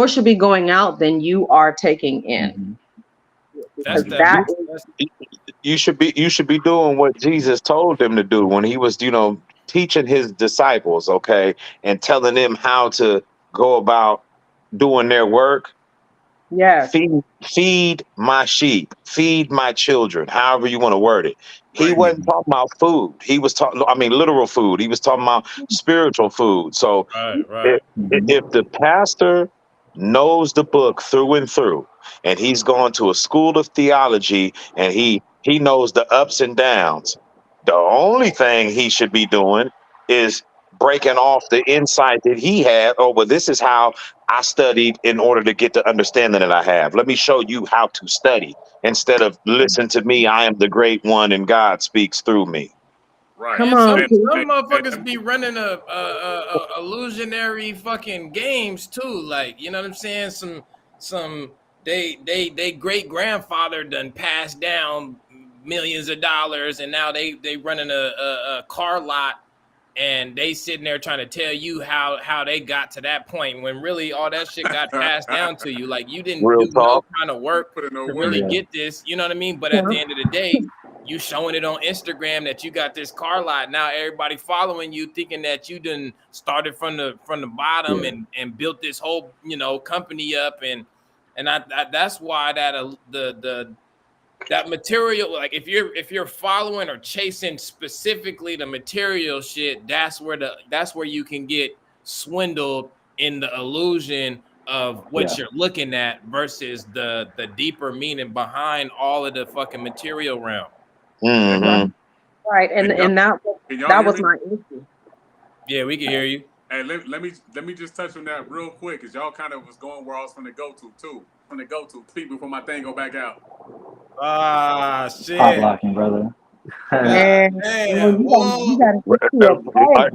should be going out than you are taking in. You should be doing what Jesus told them to do when he was, teaching his disciples, okay, and telling them how to go about doing their work. Yes. Feed my sheep, feed my children, however you want to word it. He wasn't talking about food. He was talking, literal food. He was talking about spiritual food. So if the pastor knows the book through and through, and he's gone to a school of theology, and he knows the ups and downs. The only thing he should be doing is breaking off the insight that he had. Oh, well, this is how I studied in order to get the understanding that I have. Let me show you how to study instead of listen to me. I am the great one, and God speaks through me. Right. Come And on, some Keith. motherfuckers be running a illusionary fucking games too. Like, you know what I'm saying? Some they great grandfather done passed down millions of dollars, and now they running a car lot, and they sitting there trying to tell you how they got to that point, when really all that shit got passed down to you. Like, you didn't Real do no talk. kind of work Put in no to work. really Yeah. get this. You know what I mean? But Yeah. at the end of the day, you showing it on Instagram that you got this car lot. Now everybody following you, thinking that you done started from the bottom, Yeah. and built this whole, you know, company up, and that's why that that material, like, if you're following or chasing specifically the material shit, that's where you can get swindled in the illusion of what Yeah. you're looking at versus the deeper meaning behind all of the fucking material realm. Mm-hmm. Right, Can y'all, and that can y'all that hear was me? my issue. Yeah, we can hear you. Hey, let me just touch on that real quick, because y'all kind of was going where I was going to go to too. From the go to speak before my thing go back out. Ah, Pop shit. locking, brother. God Man, damn. you gotta get to a point.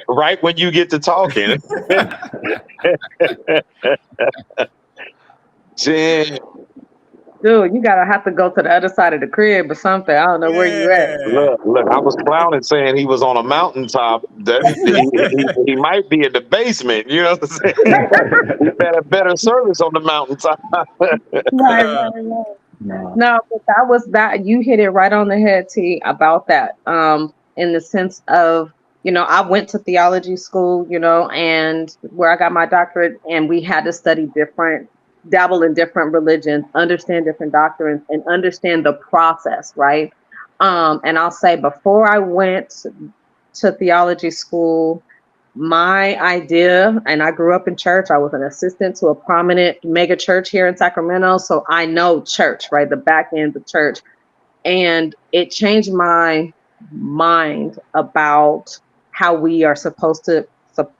Right when you get to talking. Shit. Dude, you gotta have to go to the other side of the crib or something. I don't know where you at. Yeah. Look, I was clowning saying he was on a mountaintop. That he might be in the basement. You know what I'm saying? He had a better service on the mountaintop. Right, Uh, right. No. No, but that was that. You hit it right on the head, T, about that. In the sense of, I went to theology school, and where I got my doctorate, and we had to study dabble in different religions, understand different doctrines, and understand the process, right? And I'll say, before I went to theology school, my idea, and I grew up in church. I was an assistant to a prominent mega church here in Sacramento. So I know church, right? The back end of church. And it changed my mind about how we are supposed to,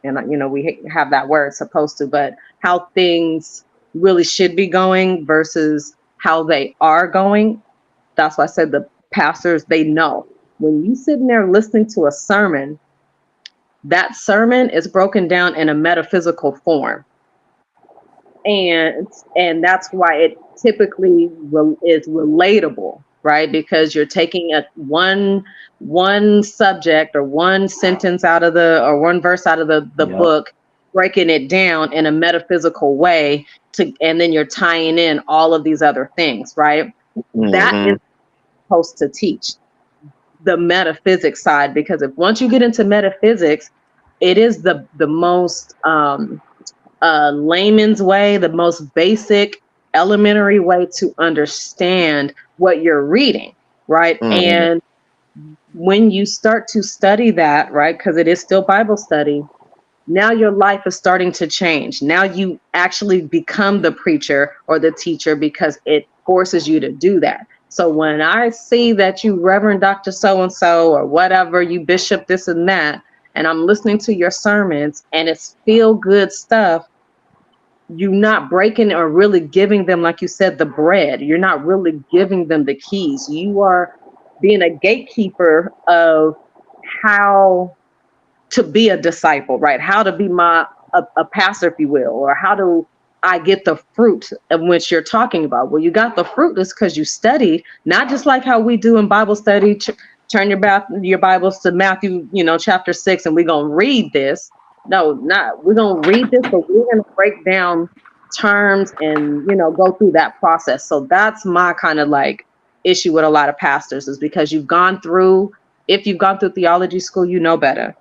and we have that word supposed to, but how things really should be going versus how they are going. That's why I said the pastors, they know. When you sitting there listening to a sermon, that sermon is broken down in a metaphysical form, and that's why it typically is relatable, right? Because you're taking one subject or one sentence out of or one verse out of the Yep. book, breaking it down in a metaphysical way and then you're tying in all of these other things, right? That Mm-hmm. is supposed to teach the metaphysics side, because if once you get into metaphysics, it is the most layman's way, the most basic, elementary way to understand what you're reading, right? Mm-hmm. And when you start to study that, right, because it is still Bible study, now your life is starting to change. Now you actually become the preacher or the teacher because it forces you to do that. So when I see that you Reverend Dr. So-and-so or whatever, you bishop this and that, and I'm listening to your sermons and it's feel good stuff, you're not breaking or really giving them, like you said, the bread. You're not really giving them the keys. You are being a gatekeeper of how to be a disciple, right? How to be a pastor, if you will, or how do I get the fruit of which you're talking about? Well, you got the fruit is because you studied, not just like how we do in Bible study. Turn your Bibles to Matthew, chapter 6, and we're gonna read this. No, not we're gonna read this, but we're gonna break down terms and go through that process. So that's my kind of like issue with a lot of pastors, is because if you've gone through theology school, you know better.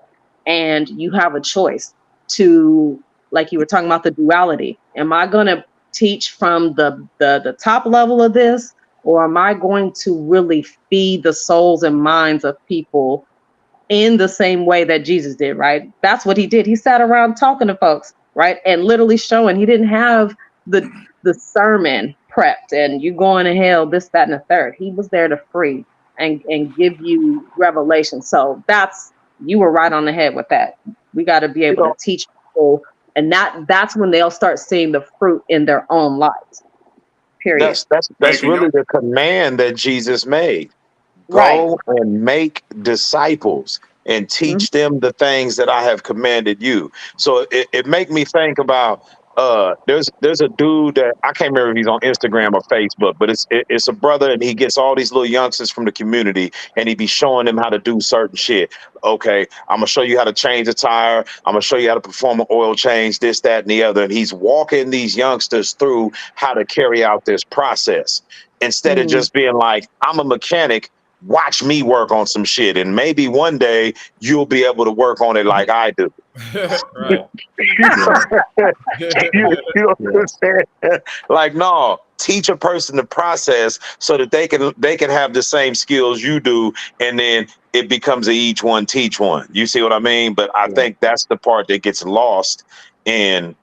And you have a choice to, like you were talking about, the duality. Am I going to teach from the top level of this, or am I going to really feed the souls and minds of people in the same way that Jesus did, right? That's what he did. He sat around talking to folks. right? And literally showing he didn't have the sermon prepped and you going to hell, this, that, and the third. He was there to free and give you revelation. So you were right on the head with that. We got to be able to teach people, and that's when they'll start seeing the fruit in their own lives. Period. That's really the command that Jesus made. Right. Go and make disciples and teach them the things that I have commanded you. So it make me think about there's a dude that I can't remember if he's on Instagram or Facebook, but it's a brother, and he gets all these little youngsters from the community, and he be showing them how to do certain shit. Okay, I'm gonna show you how to change a tire. I'm gonna show you how to perform an oil change, this, that, and the other. And he's walking these youngsters through how to carry out this process instead of just being like, I'm a mechanic. Watch me work on some shit, and maybe one day you'll be able to work on it like I do. Right. you know what I'm saying? Like, no, teach a person the process so that they can have the same skills you do, and then it becomes a each one teach one. You see what I mean? But I think that's the part that gets lost in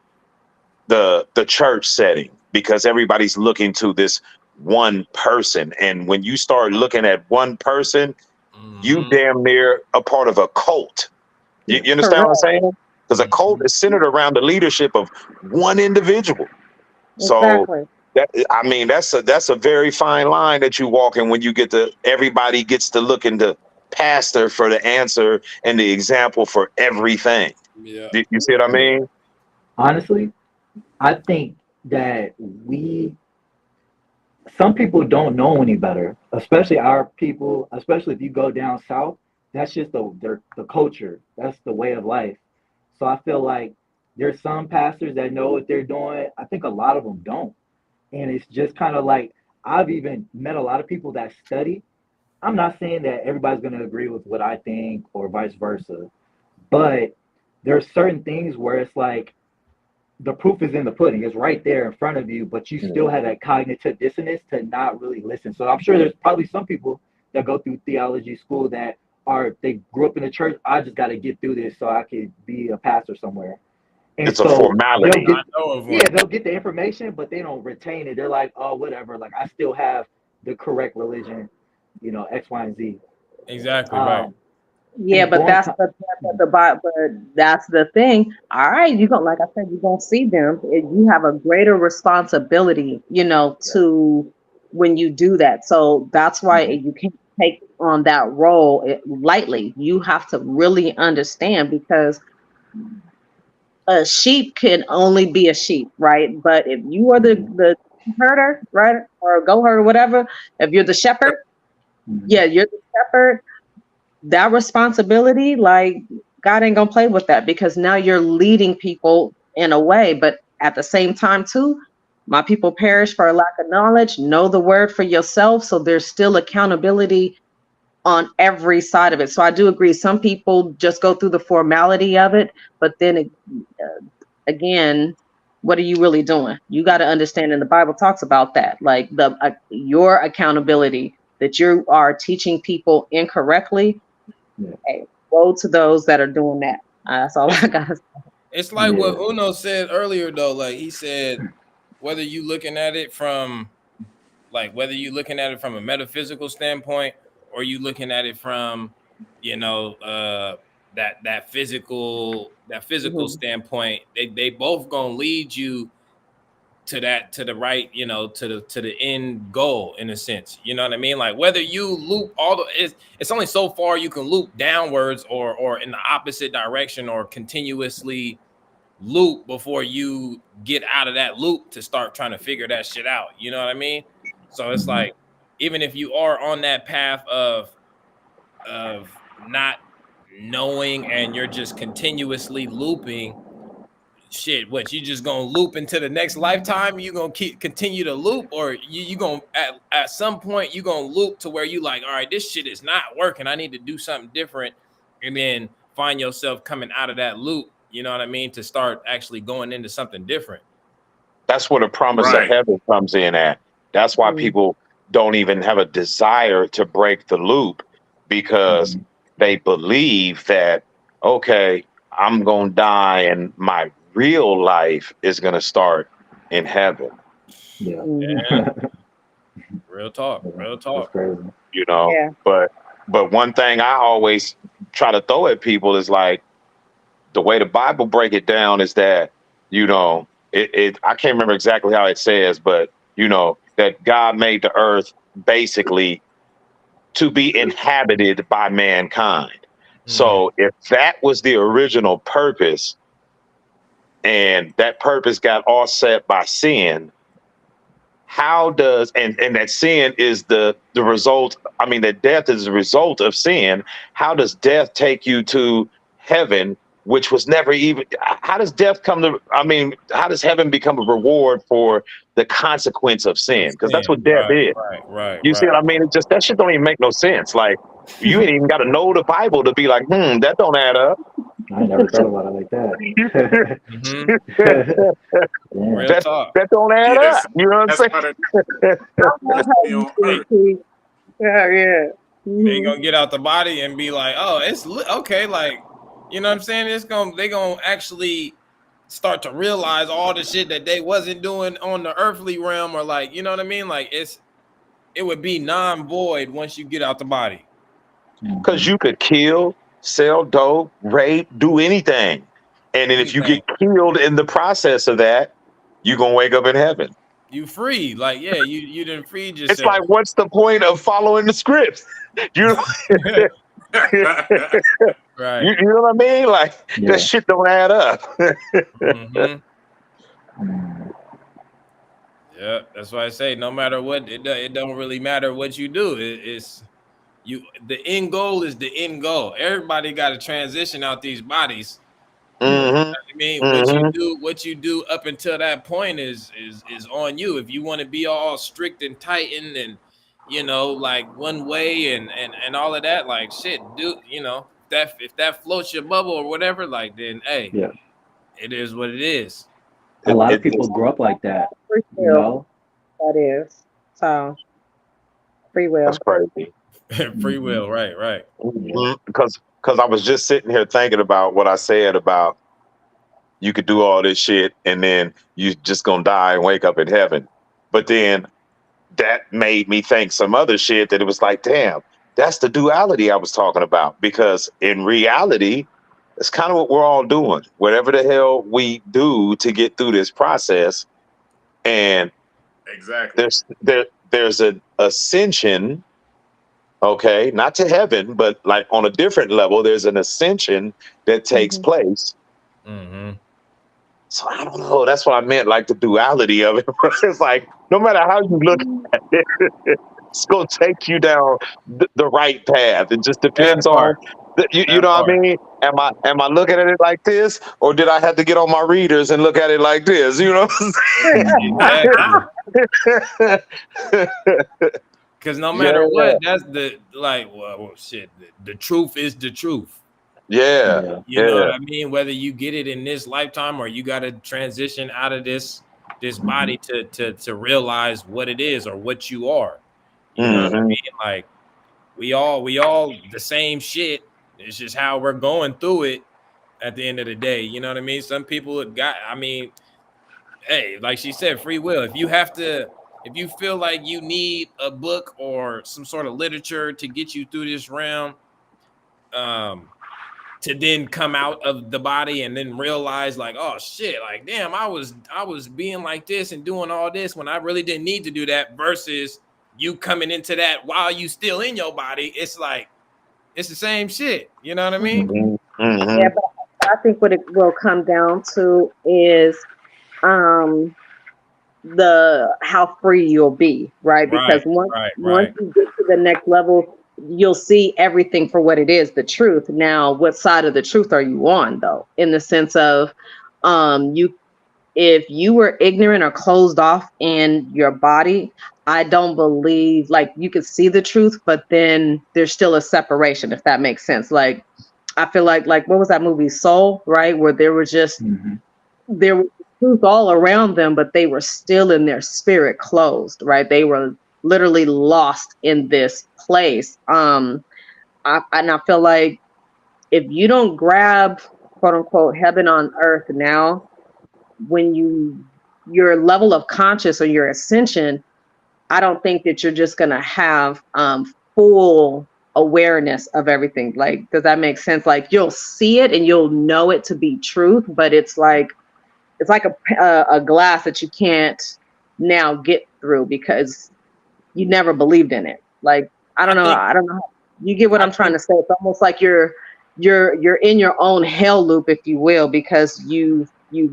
the church setting, because everybody's looking to this one person, and when you start looking at one person, you damn near a part of a cult. You understand what I'm saying? Because a cult is centered around the leadership of one individual. So that's a very fine line that you walk in when you everybody gets to look into pastor for the answer and the example for everything. Yeah. You see what I mean? Honestly, I think that some people don't know any better, especially our people, especially if you go down south. That's just the culture. That's the way of life. So I feel like there's some pastors that know what they're doing. I think a lot of them don't. And it's just kind of like, I've even met a lot of people that study. I'm not saying that everybody's going to agree with what I think or vice versa, but there's certain things where it's like, the proof is in the pudding. It's right there in front of you, but you still have that cognitive dissonance to not really listen. So I'm sure there's probably some people that go through theology school that they grew up in the church. I just got to get through this so I could be a pastor somewhere. And it's a formality. They'll get the information, but they don't retain it. They're like, oh, whatever. Like, I still have the correct religion, X, Y, and Z. Exactly right. Yeah, but that's the thing. All right, like I said, you're gonna see them. You have a greater responsibility, to when you do that. So that's why you can't take on that role lightly. You have to really understand, because a sheep can only be a sheep, right? But if you are the herder, right, or goat herder, whatever, if you're the shepherd, you're the shepherd. That responsibility, like, God ain't gonna play with that, because now you're leading people in a way. But at the same time too, my people perish for a lack of knowledge. Know the word for yourself. So there's still accountability on every side of it. So I do agree, some people just go through the formality of it, but then again, what are you really doing? You got to understand, and the Bible talks about that, like your accountability, that you are teaching people incorrectly. Hey, woe to those that are doing that. That's all I got to say. It's like what Uno said earlier, though. Like, he said, whether you looking at it from a metaphysical standpoint, or you looking at it from, that physical standpoint, they both gonna lead you to the right, to the end goal, in a sense. You know what I mean? Like, whether you loop it's only so far you can loop downwards or in the opposite direction, or continuously loop before you get out of that loop to start trying to figure that shit out. You know what I mean? So it's like, even if you are on that path of not knowing, and you're just continuously looping, shit, what, you just gonna loop into the next lifetime? You gonna continue to loop, or you gonna at some point you gonna loop to where you like, all right, this shit is not working, I need to do something different, and then find yourself coming out of that loop, you know what I mean, to start actually going into something different. That's where the promise of heaven comes in at. That's why people don't even have a desire to break the loop, because they believe that, okay, I'm going to die and my real life is going to start in heaven. Yeah. Yeah, real talk, Yeah, real that's talk. crazy. You know, Yeah. but one thing I always try to throw at people is like the way the Bible break it down is that, you know, it I can't remember exactly how it says, but you know, that God made the earth basically to be inhabited by mankind. Mm, So if that was the original purpose and that purpose got offset by sin, how does and that sin is the result, I mean that death is the result of sin, how does death take you to heaven, which was never even, how does death come to, I mean, how does heaven become a reward for the consequence of sin, because that's understand. what death Right, is. right, right, You see what I mean? It just, that shit don't even make no sense. Like, you ain't even got to know the Bible to be like, that don't add up. I never thought about it like that. hmm Yeah. Real that talk. that don't add Yes, up. You know what I'm that's saying? why the I love must how be you on see earth. it, Keith. Yeah, yeah. They Hmm. gonna get out the body and be like, oh, it's okay, like, you know what I'm saying? They gonna actually start to realize all the shit that they wasn't doing on the earthly realm, or like, you know what I mean? Like it would be non-void once you get out the body. Because Mhm. you could kill, sell dope, rape, do anything. And then if you Anything. get killed in the process of that, you're going to wake up in heaven. You free. Like, yeah, you didn't freed It's yourself. like, what's the point of following the scripts? You, Right. you know what I mean? Like, that Yeah. shit don't add up. hmm Mm. Yeah, that's why I say no matter what, it don't really matter what you do. It's you. The end goal is the end goal. Everybody got to transition out these bodies. Yeah. hmm I mean, hmm what you do up until that point is on you. If you want to be all strict and tightened and like one way and all of that, like shit, do that if that floats your bubble or whatever, like then hey, Yeah. it is what it is. A lot of people it's, grow up like that, Free you will, know? that is. So, free that's will. crazy. Free Hmm. will, right, right. Yeah. Because I was just sitting here thinking about what I said about you could do all this shit and then you just gonna die and wake up in heaven. But then that made me think some other shit that it was like, damn, that's the duality I was talking about. Because in reality, it's kind of what we're all doing. Whatever the hell we do to get through this process, and exactly. there's an ascension, okay, not to heaven, but like on a different level, there's an ascension that takes Hmm. place. Mm-hmm. So I don't know. That's what I meant, like the duality of it. It's like no matter how you look at it, it's gonna take you down the right path. It just That depends on part. you That know what I part. mean? Am I looking at it like this, or did I have to get on my readers and look at it like this? You know what Hmm. I'm Exactly. saying? Because no Yeah, matter what, that's the like, well shit. The truth is the truth. yeah, Yeah. You know what yeah. I mean? Whether you get it in this lifetime or you got to transition out of this Hmm. body to realize what it is or what you are. You know what I hmm mean? Like we all the same shit. It's just how we're going through it at the end of the day. You know what I mean? Some people have got. I mean, hey, like she said, free will. If you feel like you need a book or some sort of literature to get you through this realm, um, to then come out of the body and then realize like, oh shit, like damn, I was being like this and doing all this when I really didn't need to do that, versus you coming into that while you still in your body. It's like it's the same shit. You know what I mean? Hmm. hmm hmm Yeah, but I think what it will come down to is um the how free you'll be, right? Because Right, right, once right. you get to the next level, you'll see everything for what it is, the truth. Now, what side of the truth are you on though? In the sense of you if you were ignorant or closed off in your body, I don't believe like you could see the truth, but then there's still a separation, if that makes sense. Like I feel like what was that movie Soul, right? Where Hmm. there was truth all around them, but they were still in their spirit closed, right? They were literally lost in this place. And I feel like if you don't grab quote unquote heaven on earth now, when your level of conscious or your ascension, I don't think that you're just gonna have full awareness of everything. Like, does that make sense? Like, you'll see it and you'll know it to be truth, but it's like a glass that you can't now get through because you never believed in it. Like, I don't I know. think I don't know. You get what I I'm trying think to say? It's almost like you're in your own hell loop, if you will, because you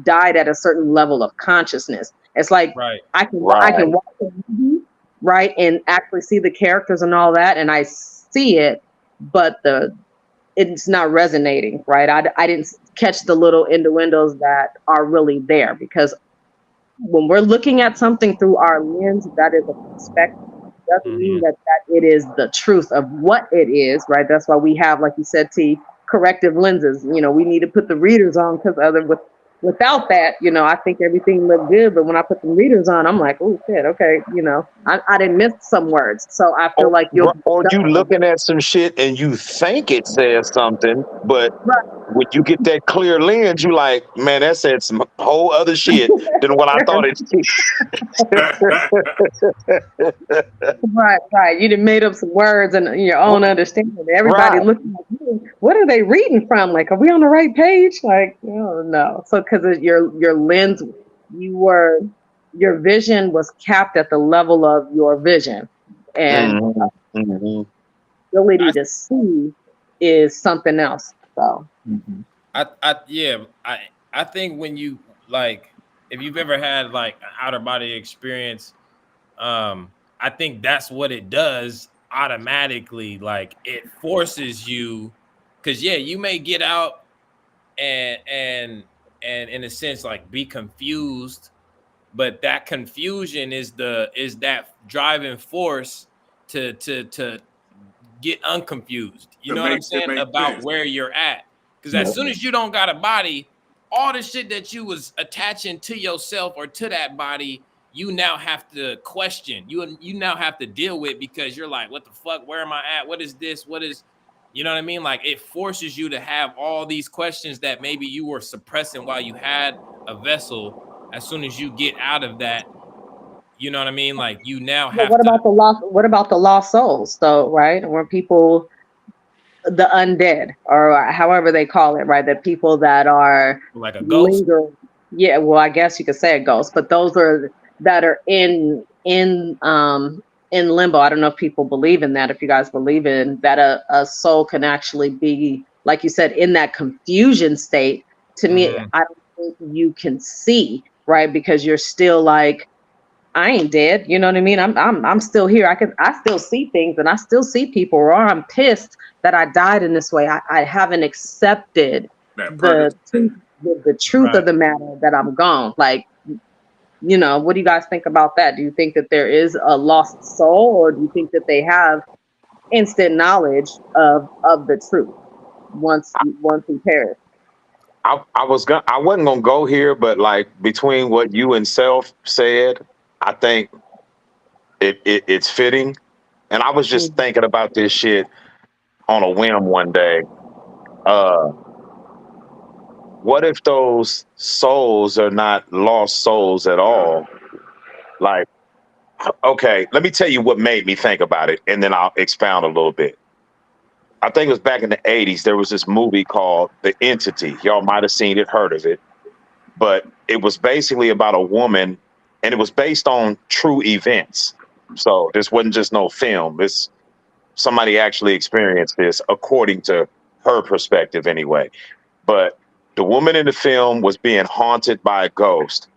died at a certain level of consciousness. It's like right. I can watch a movie, right, and actually see the characters and all that, and I see it, but it's not resonating, right? I didn't catch the little innuendos that are really there, because when we're looking at something through our lens, that is a perspective. Doesn't mean Hmm. that it is the truth of what it is, right? That's why we have, like you said, T, corrective lenses. We need to put the readers on, because without that, I think everything looked good. But when I put the readers on, I'm like, oh shit, okay, I didn't miss some words. So I feel like you'll be Or you stuck. looking at some shit and you think it says something, but when you get that clear lens, you like, man, that said some whole other shit than what I thought it. Right, right. You done made up some words and your own understanding. Everybody Right. looking like, "Hmm, what are they reading from? Like, are we on the right page?" Like, oh no. So, because of your lens, you were your vision was capped at the level of your vision, and Hmm. Hmm. ability I to see is something else. So, Mm-hmm. yeah, I think when you like, if you've ever had like an outer body experience, I think that's what it does automatically. Like, it forces you, because yeah, you may get out and in a sense like be confused, but that confusion is that driving force to get unconfused. You know what I'm it saying? makes About sense. where you're at. Because as Yep. soon as you don't got a body, all the shit that you was attaching to yourself or to that body, you now have to question. You now have to deal with, because you're like, what the fuck? Where am I at? What is this? What is, you know what I mean? Like, it forces you to have all these questions that maybe you were suppressing while you had a vessel. As soon as you get out of that, you know what I mean? Like, you now but have to, what about the lost souls, though? Right, where people, the undead, or however they call it, right? The people that are like, a ghost. lingering. Yeah, well, I guess you could say a ghost, but those are that are in limbo. I don't know if people believe in that. If you guys believe in that, a soul can actually be, like you said, in that confusion state. To me, Mhm. I don't think you can see, right, because you're still like, I ain't dead. You know what I mean? I'm still here. I still see things, and I still see people. Or I'm pissed that I died in this way. I haven't accepted That the purgatory. the truth Right. of the matter that I'm gone. Like, what do you guys think about that? Do you think that there is a lost soul, or do you think that they have instant knowledge of the truth once we perish? I wasn't gonna go here, but like between what you and Self said, I think it's fitting. And I was just Mhm. thinking about this shit on a whim one day. Uh, what if those souls are not lost souls at all? Like, okay, let me tell you what made me think about it, and then I'll expound a little bit. I think it was back in the 80s. There was this movie called The Entity. Y'all might have seen it, heard of it, but it was basically about a woman, and it was based on true events. So this wasn't just no film. This somebody actually experienced this according to her perspective anyway. But the woman in the film was being haunted by a ghost,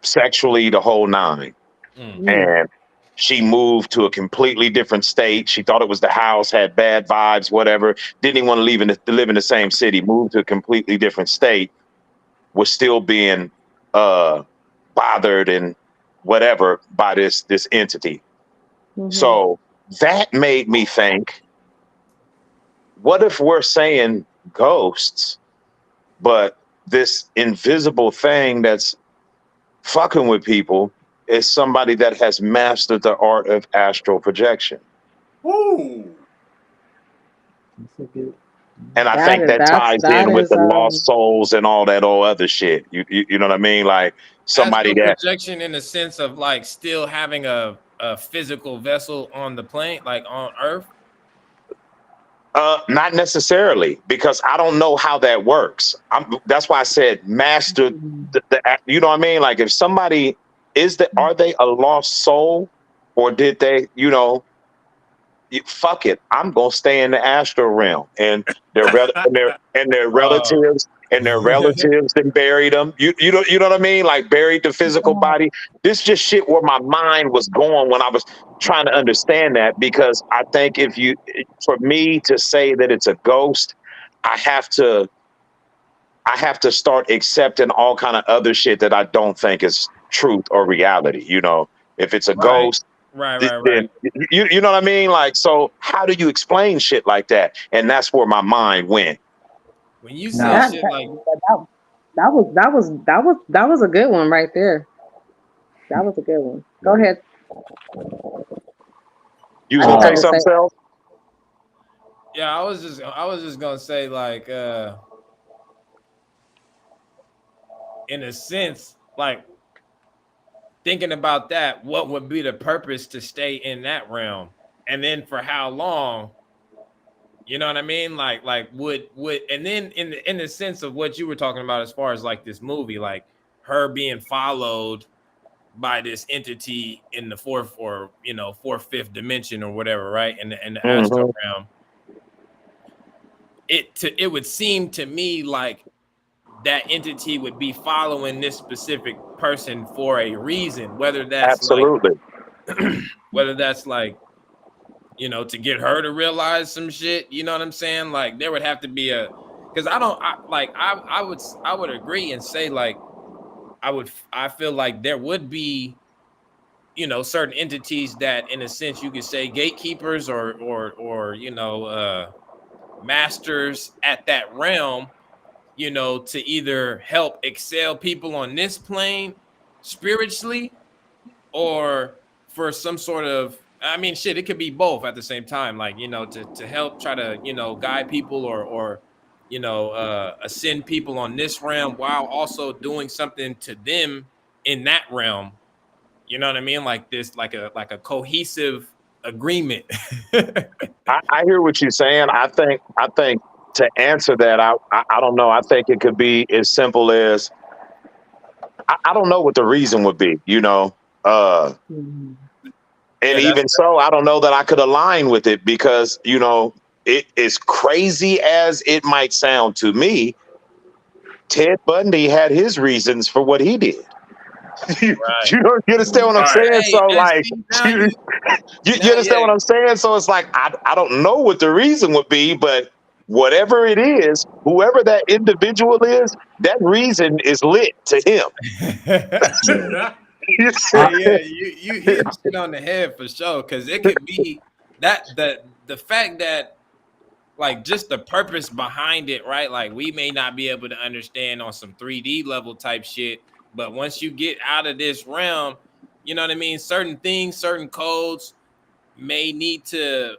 sexually the whole nine. Mm. Mm, And she moved to a completely different state. She thought it was the house, had bad vibes, whatever. Didn't even want to live in the same city. Moved to a completely different state. Was still being uh, bothered and whatever by this entity. mhm. So that made me think: what if we're saying ghosts, but this invisible thing that's fucking with people is somebody that has mastered the art of astral projection? Ooh. That's a good. And I That think is that ties that in with is the lost souls and all that old other shit. You know what I mean? Like somebody Astral that projection in the sense of like still having a physical vessel on the plane, like on Earth. not necessarily, because I don't know how that works. That's why I said master. You know what I mean? Like if somebody are they a lost soul, or did they? Fuck it, I'm gonna stay in the astral realm, and their Oh. relatives and buried them. You know what I mean? Like buried the physical body. This just shit where my mind was going when I was trying to understand that, because I think for me to say that it's a ghost, I have to start accepting all kind of other shit that I don't think is truth or reality. If it's a Right. ghost, Right. then you know what I mean? Like, so how do you explain shit like that? And that's where my mind went. When you say Now, that shit like that was a good one right there. That was a good one. Go ahead. You was I just gonna had say to uh, something, say, Sel? yeah, I was just gonna say like in a sense, like thinking about that, what would be the purpose to stay in that realm? And then for how long? You know what I mean? Like would and then in the sense of what you were talking about as far as like this movie, like her being followed by this entity in the fourth or fourth, fifth dimension or whatever, right? In the astral Mm-hmm. realm. It would seem to me like that entity would be following this specific person for a reason, Absolutely. whether that's like to get her to realize some shit. You know what I'm saying? Like there would have to be because I would agree and say like I feel like there would be certain entities that in a sense you could say gatekeepers or masters at that realm, to either help excel people on this plane spiritually or for some sort of, I mean, shit, it could be both at the same time, like, to help try to, guide people or ascend people on this realm while also doing something to them in that realm. You know what I mean? Like this, like a cohesive agreement. I hear what you're saying. I think to answer that, I don't know. I think it could be as simple as I don't know what the reason would be. And Yeah, that's even so, I don't know that I could align with it, because it is crazy as it might sound to me. Ted Bundy had his reasons for what he did. you, right. you understand what I'm Right. saying? Hey, So and like, see now you, you understand yeah. what I'm saying? So it's like I don't know what the reason would be, but whatever it is, whoever that individual is, that reason is lit to him. yeah. Hey, I, yeah, you hitting shit on the head for sure. Because it could be that the fact that like just the purpose behind it, right? Like we may not be able to understand on some 3D level type shit, but once you get out of this realm, you know what I mean? Certain things, certain codes may need to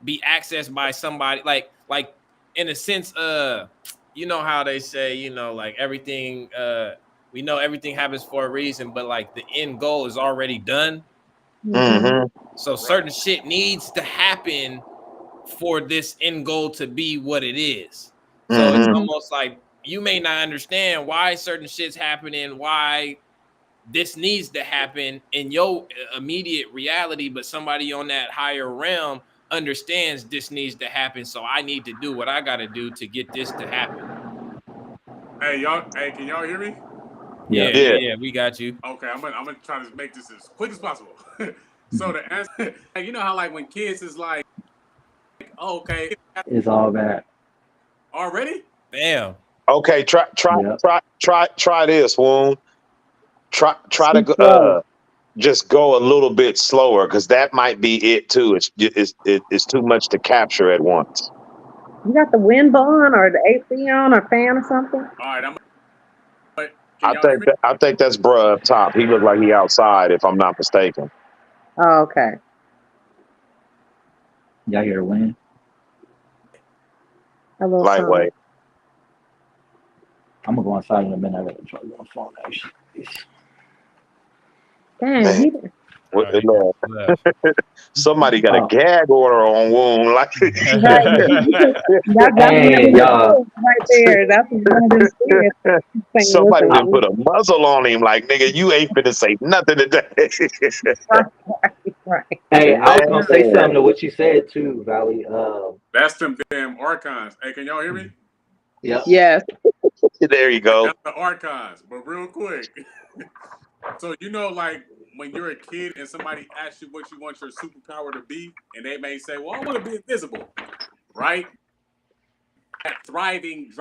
be accessed by somebody like in a sense how they say like everything we know everything happens for a reason, but like the end goal is already done, Hmm. so certain shit needs to happen for this end goal to be what it is. So it's Hmm. almost like you may not understand why certain shit's happening, why this needs to happen in your immediate reality, but somebody on that higher realm understands this needs to happen. So I need to do what I got to do to get this to happen. Hey, y'all. Hey, can y'all hear me? yeah. Yeah. We got you. Okay, I'm gonna try to make this as quick as possible. So the answer, you know how like when kids is like, oh, okay, It's all that. already? Damn. Okay. Try try Yeah. try try try this, Woon. Try to speak slow. just go a little bit slower, because that might be it too. It's too much to capture at once. You got the wind blowing or the AC on or fan or something? All right, can y'all hear me? I think that's bruh up top. He looked like he outside, if I'm not mistaken. Oh, okay. Y'all hear the wind? A little something. Lightweight. I'm gonna go inside in a minute. I gotta charge my phone actually. Dang, Man, what the He Lord? left. Somebody got a Oh, gag order on Woon. Like right. That's one of hey his y'all. skills right there. That's one of his skills. Saying, somebody I, didn't listen, put a muzzle on him. Like nigga, you ain't finna say nothing today. right, right. hey, I was gonna say something Man, to what you said too, Valley. That's them damn archons. Hey, can y'all hear me? Yep. Yes. there you go. That's the archons. But real quick, so like when you're a kid and somebody asks you what you want your superpower to be, and they may say, "Well, I want to be invisible," right? That thriving,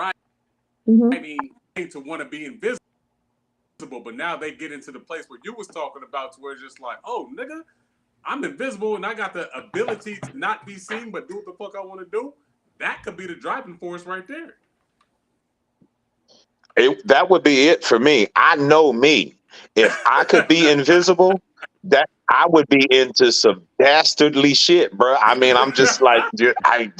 Hmm. driving to want to be invisible, but now they get into the place where you was talking about, to where it's just like, "Oh, nigga, I'm invisible and I got the ability to not be seen, but do what the fuck I want to do." That could be the driving force right there. That would be it for me. I know me. If I could be invisible, that I would be into some dastardly shit, bro. I mean, I'm just like, I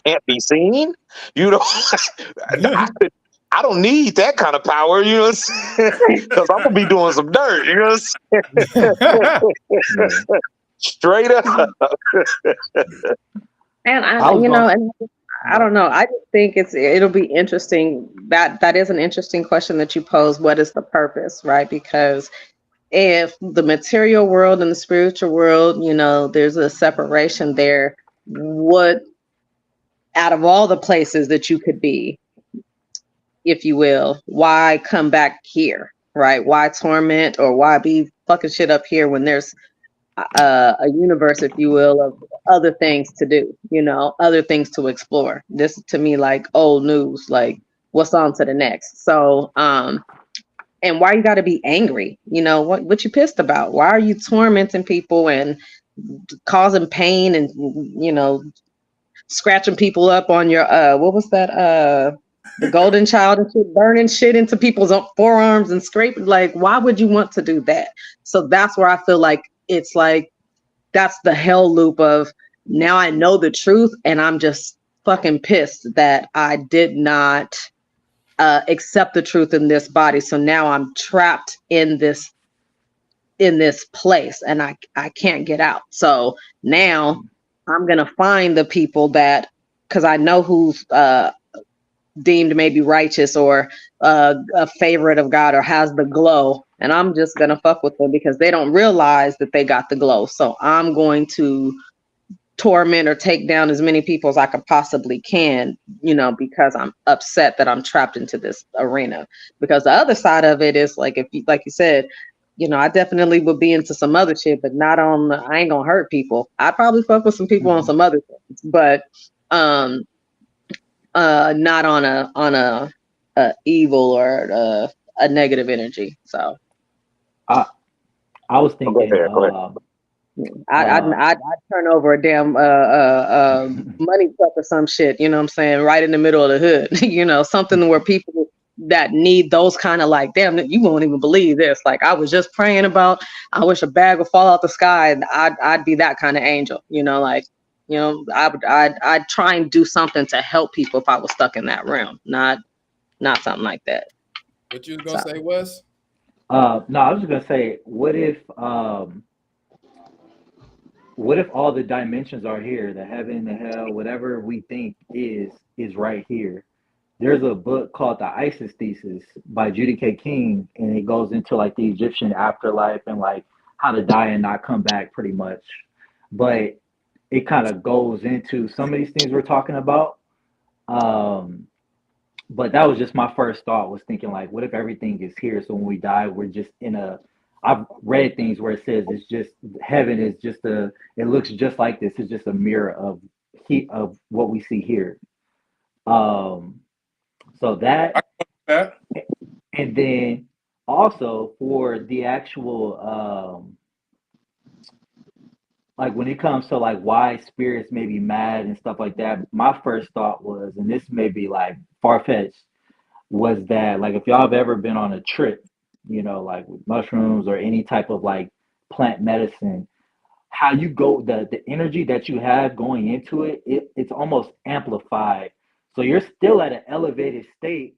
can't be seen. You know, I could. I don't need that kind of power, you know, because I'm gonna be doing some dirt, you know, Yeah. straight up. And I was going. and I Go don't know. I just think it'll be interesting. That is an interesting question that you pose. What is the purpose, right? Because if the material world and the spiritual world, there's a separation there. What out of all the places that you could be, if you will, why come back here, right? Why torment or why be fucking shit up here when there's a universe, if you will, of other things to do, other things to explore. This to me like old news, like what's on to the next. So, and why you got to be angry? What you pissed about? Why are you tormenting people and causing pain and scratching people up on your what was that the golden child and shit, burning shit into people's forearms and scraping, like why would you want to do that? So that's where I feel like it's like that's the hell loop of now I know the truth and I'm just fucking pissed that I did not accept the truth in this body. So now I'm trapped in this place and I can't get out. So now I'm gonna find the people that, because I know who's deemed maybe righteous or a favorite of God or has the glow, and I'm just gonna fuck with them because they don't realize that they got the glow. So I'm going to torment or take down as many people as I could possibly can, because I'm upset that I'm trapped into this arena. Because the other side of it is like, if you, like you said, I definitely would be into some other shit, but not on. I ain't gonna hurt people. I'd probably fuck with some people on some other things, but um, not on a evil or a negative energy. So I I was Go thinking. ahead, go ahead. I'd, Uh, I'd, I'd turn over a damn money truck or some shit, you know what I'm saying, right in the middle of the hood, something where people that need those kind of like, damn, you won't even believe this. Like I was just praying about, I wish a bag would fall out the sky, and I'd be that kind of angel, like, I'd try and do something to help people if I was stuck in that realm, not something like that. What you was gonna So say, Wes? no, I was just gonna say, what if all the dimensions are here? The heaven, the hell, whatever we think is right here. There's a book called The Isis Thesis by Judy K. King, and it goes into like the Egyptian afterlife and like how to die and not come back, pretty much. But it kind of goes into some of these things we're talking about. Um, but that was just my first thought, was thinking like, what if everything is here? So when we die, we're just in a. I've read things where it says it's just heaven is just a. It looks just like this. It's just a mirror of heat of what we see here. Um, so that, That and then also for the actual like when it comes to like why spirits may be mad and stuff like that. My first thought was, and this may be like far fetched, was that like if y'all have ever been on a trip, like with mushrooms or any type of like plant medicine, how you go, the energy that you have going into it, it's almost amplified So you're still at an elevated state,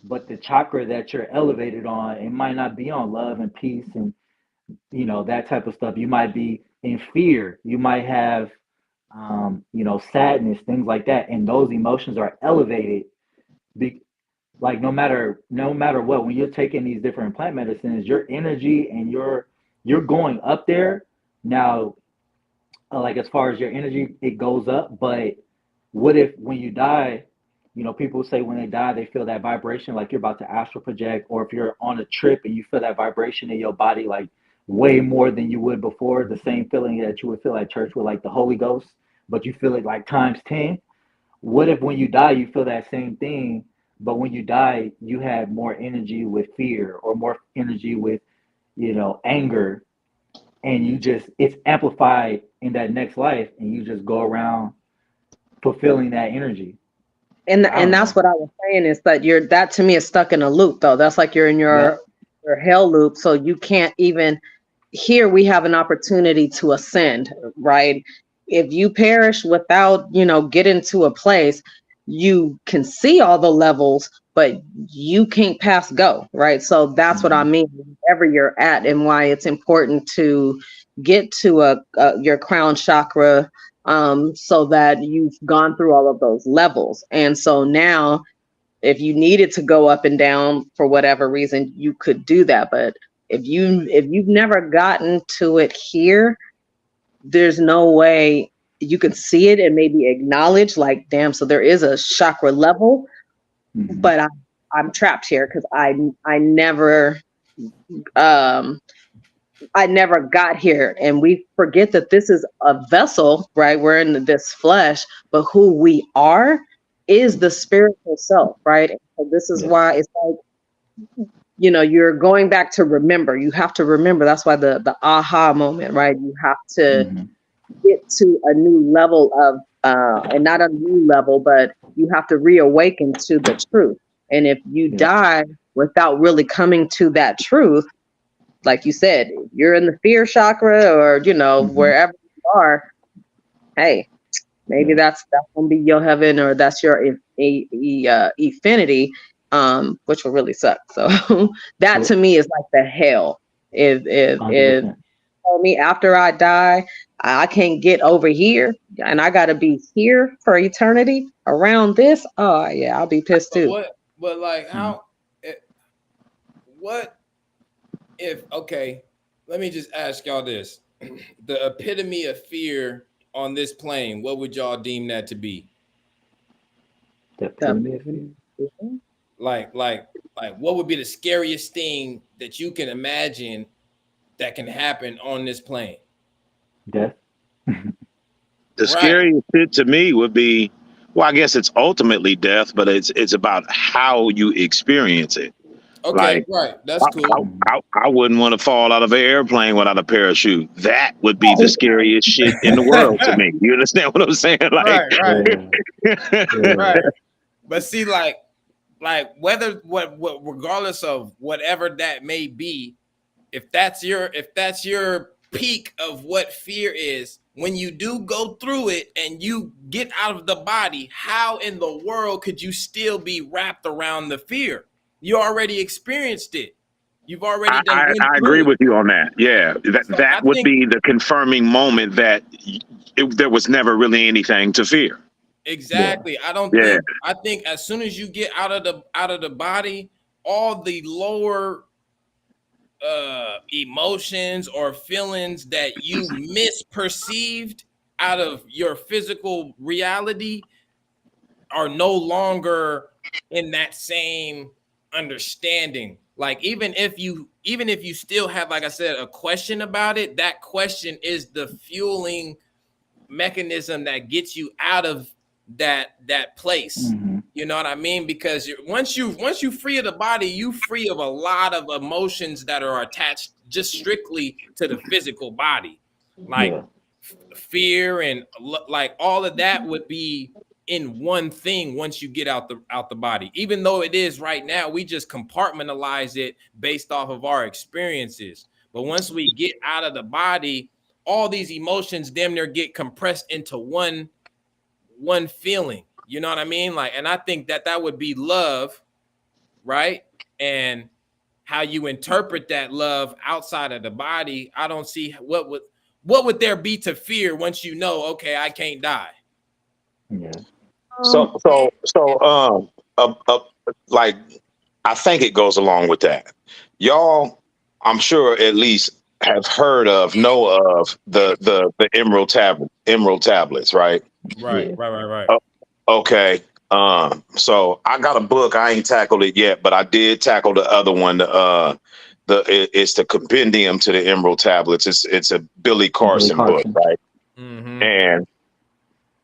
but the chakra that you're elevated on, it might not be on love and peace and that type of stuff. You might be in fear. You might have sadness, things like that, and those emotions are elevated. Be, like no matter what, when you're taking these different plant medicines, your energy and you're going up there now. Like as far as your energy, it goes up. But what if when you die, people say when they die, they feel that vibration like you're about to astral project, or if you're on a trip and you feel that vibration in your body like way more than you would before, the same feeling that you would feel at church with like the Holy Ghost, but you feel it like times 10. What if when you die, you feel that same thing, but when you die, you had more energy with fear or more energy with, anger, and it's amplified in that next life, and you just go around fulfilling that energy. I And don't that's know. what I was saying is that that to me is stuck in a loop though. That's like you're in Yep. your hell loop. So you can't even here we have an opportunity to ascend, right? If you perish without, getting to a place, you can see all the levels, but you can't pass go, right? So that's what I Mm-hmm. mean, wherever you're at, and why it's important to get to your crown chakra, so that you've gone through all of those levels. And so now, if you needed to go up and down for whatever reason, you could do that. But if you've never gotten to it here, there's no way you can see it and maybe acknowledge like, damn, so there is a chakra level, Mm-hmm. but I'm trapped here because um I never got here. And we forget that this is a vessel, right? We're in this flesh, but who we are is the spiritual self, right? And so this is Yeah. why it's like, you're going back to remember. You have to remember. That's why the aha moment, right? You have to Mm-hmm. get to a new level of, and not a new level, but you have to reawaken to the truth. And if you Yeah. die without really coming to that truth, like you said, you're in the fear chakra or, Mm-hmm. wherever you are, hey, maybe Yeah. that's gonna be your heaven, or that's your infinity, which will really suck. So that So to me is like the hell. If 100%. tell me after I die, I can't get over here, and I gotta be here for eternity around this. Oh yeah, I'll be pissed But too. what? But like, Mm-hmm. how? What if? Okay, let me just ask y'all this: the epitome of fear on this plane. What would y'all deem that to be? The epitome of fear. Like, like, like, what would be the scariest thing that you can imagine that can happen on this plane? Death. The Right. scariest shit to me would be, well, I guess it's ultimately death, but it's about how you experience it. Okay. Like Right. I, That's cool. Mm-hmm. I wouldn't want to fall out of an airplane without a parachute. That would be the scariest shit in the world to me. You understand what I'm saying? Like, Right. Right. Yeah. Yeah. Right. But see, like whether what regardless of whatever that may be, if that's your peak of what fear is, when you do go through it and you get out of the body, how in the world could you still be wrapped around the fear? You already experienced it. You've already done went I agree through it. with you on that. Yeah, So that I would think be the confirming moment that there was never really anything to fear. Yeah. exactly. I don't Yeah, think I think as soon as you get out of the body, all the lower emotions or feelings that you misperceived out of your physical reality are no longer in that same understanding. Like even if you still have, like I said, a question about it, that question is the fueling mechanism that gets you out of that place. Mm-hmm. You know what I mean? Because once you free of the body, you free of a lot of emotions that are attached just strictly to the physical body, like Yeah. fear and like all of that would be in one thing once you get out the body. Even though it is right now, we just compartmentalize it based off of our experiences. But once we get out of the body, all these emotions damn near get compressed into one feeling. You know what I mean? Like, and I think that would be love, right? And how you interpret that love outside of the body, I don't see what would there be to fear once you know, okay, I can't die. Yeah. Like, I think it goes along with that. Y'all, I'm sure at least have heard of, know of the emerald tablets, right? Right, Yeah. right. Okay. So I got a book. I ain't tackled it yet, but I did tackle the other one. It's the compendium to the Emerald Tablets. It's a Billy Billy Carson book, Carson. right? Mm-hmm. And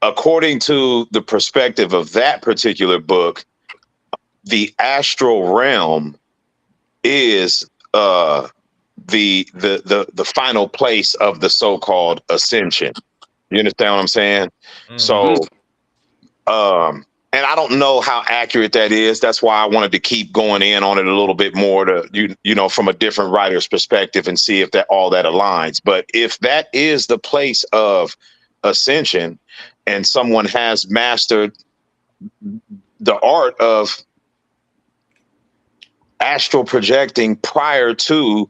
according to the perspective of that particular book, the astral realm is the final place of the so-called ascension. You understand what I'm saying? Mm-hmm. So and I don't know how accurate that is. That's why I wanted to keep going in on it a little bit more to you know from a different writer's perspective and see if that all that aligns. But if that is the place of ascension and someone has mastered the art of astral projecting prior to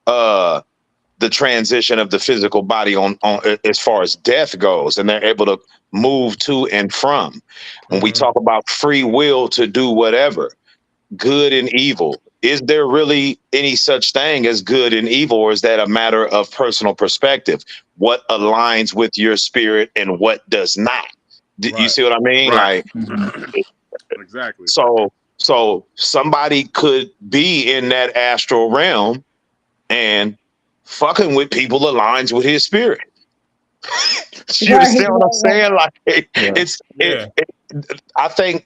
the transition of the physical body on as far as death goes, and they're able to move to and from. When we talk about free will to do whatever, good and evil, is there really any such thing as good and evil, or is that a matter of personal perspective? What aligns with your spirit and what does not? You see what I mean? Right. Like, Exactly. So somebody could be in that astral realm and fucking with people aligns with his spirit. You understand what I'm saying? Like I think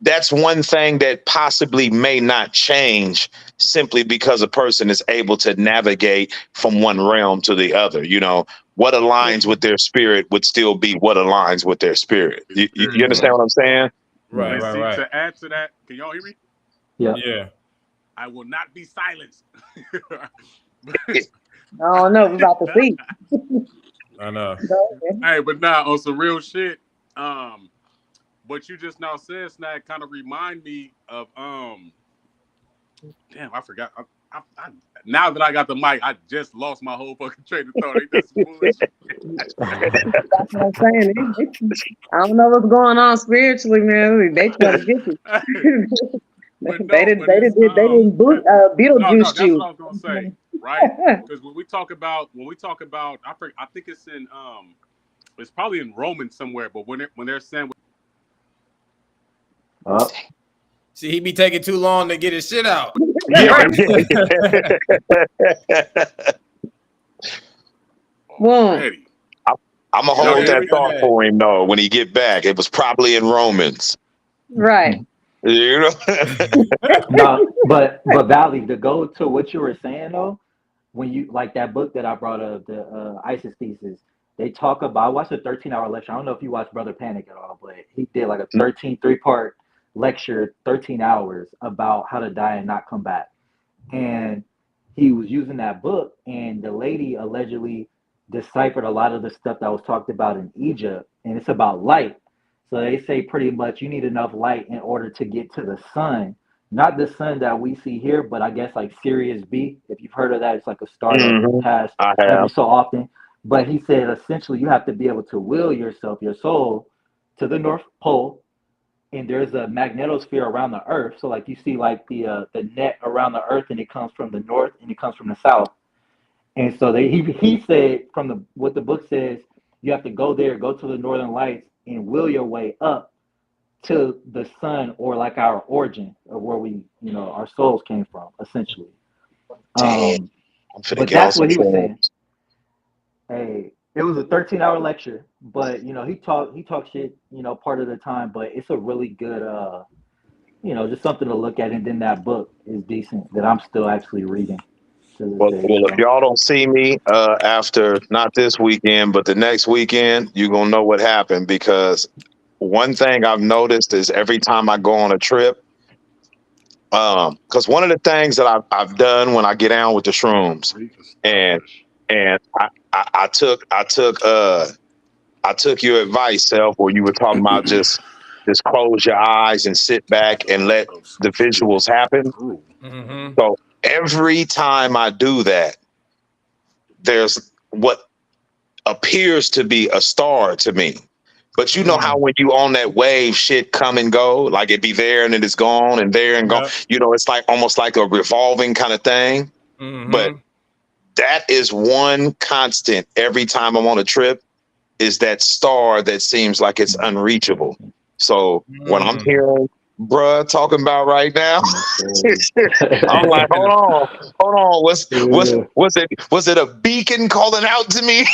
that's one thing that possibly may not change simply because a person is able to navigate from one realm to the other. You know, what aligns with their spirit would still be what aligns with their spirit. You understand what I'm saying? Right. To add to that, can y'all hear me? Yeah. I will not be silenced. Oh no, we're about to see. I know. Hey, but now on some real shit, what you just now said, Snack, kind of remind me of damn, I forgot. I, now that I got the mic, I just lost my whole fucking train of thought. Ain't that some bullshit? That's what I'm saying. I don't know what's going on spiritually, man. They try to get you. They didn't Beetlejuice That's you. what I was gonna say, right? Because when we talk about, I think it's in it's probably in Romans somewhere. But when they're saying, see, he be taking too long to get his shit out. Woon. I'm gonna hold that thought for him though. When he get back, it was probably in Romans. Right. You know. No, but Valley, to go to what you were saying though, when you like that book that I brought up, the ISIS thesis, they talk about. I watched a 13-hour lecture. I don't know if you watched Brother Panic at all, but he did like a 3-part lecture, 13 hours about how to die and not come back. And he was using that book, and the lady allegedly deciphered a lot of the stuff that was talked about in Egypt, and it's about light. So they say pretty much you need enough light in order to get to the sun. Not the sun that we see here, but I guess like Sirius B. If you've heard of that, it's like a star that has every so often. But he said essentially you have to be able to will yourself, your soul, to the North Pole, and there's a magnetosphere around the Earth. So like you see like the net around the Earth, and it comes from the north and it comes from the south. And so he said from what the book says, you have to go there, go to the northern lights, and will your way up to the sun, or like our origin of where we, our souls came from, essentially. But that's what he was saying. Hey, it was a 13-hour lecture, but he talked shit, part of the time, but it's a really good just something to look at. And then that book is decent that I'm still actually reading. Well, if y'all don't see me after not this weekend, but the next weekend, you're gonna know what happened, because one thing I've noticed is every time I go on a trip, because one of the things that I've done when I get down with the shrooms, and I took your advice, Self, where you were talking about just just close your eyes and sit back and let the visuals happen. Mm-hmm. So every time I do that, there's what appears to be a star to me. But you know how when you on that wave, shit come and go, like it be there and then it's gone and there and gone. Yep. You know, it's like almost like a revolving kind of thing. But Mm-hmm. that is one constant every time I'm on a trip is that star that seems like it's unreachable. So when I'm hearing bruh talking about right now, I'm like, hold on. Was it a beacon calling out to me?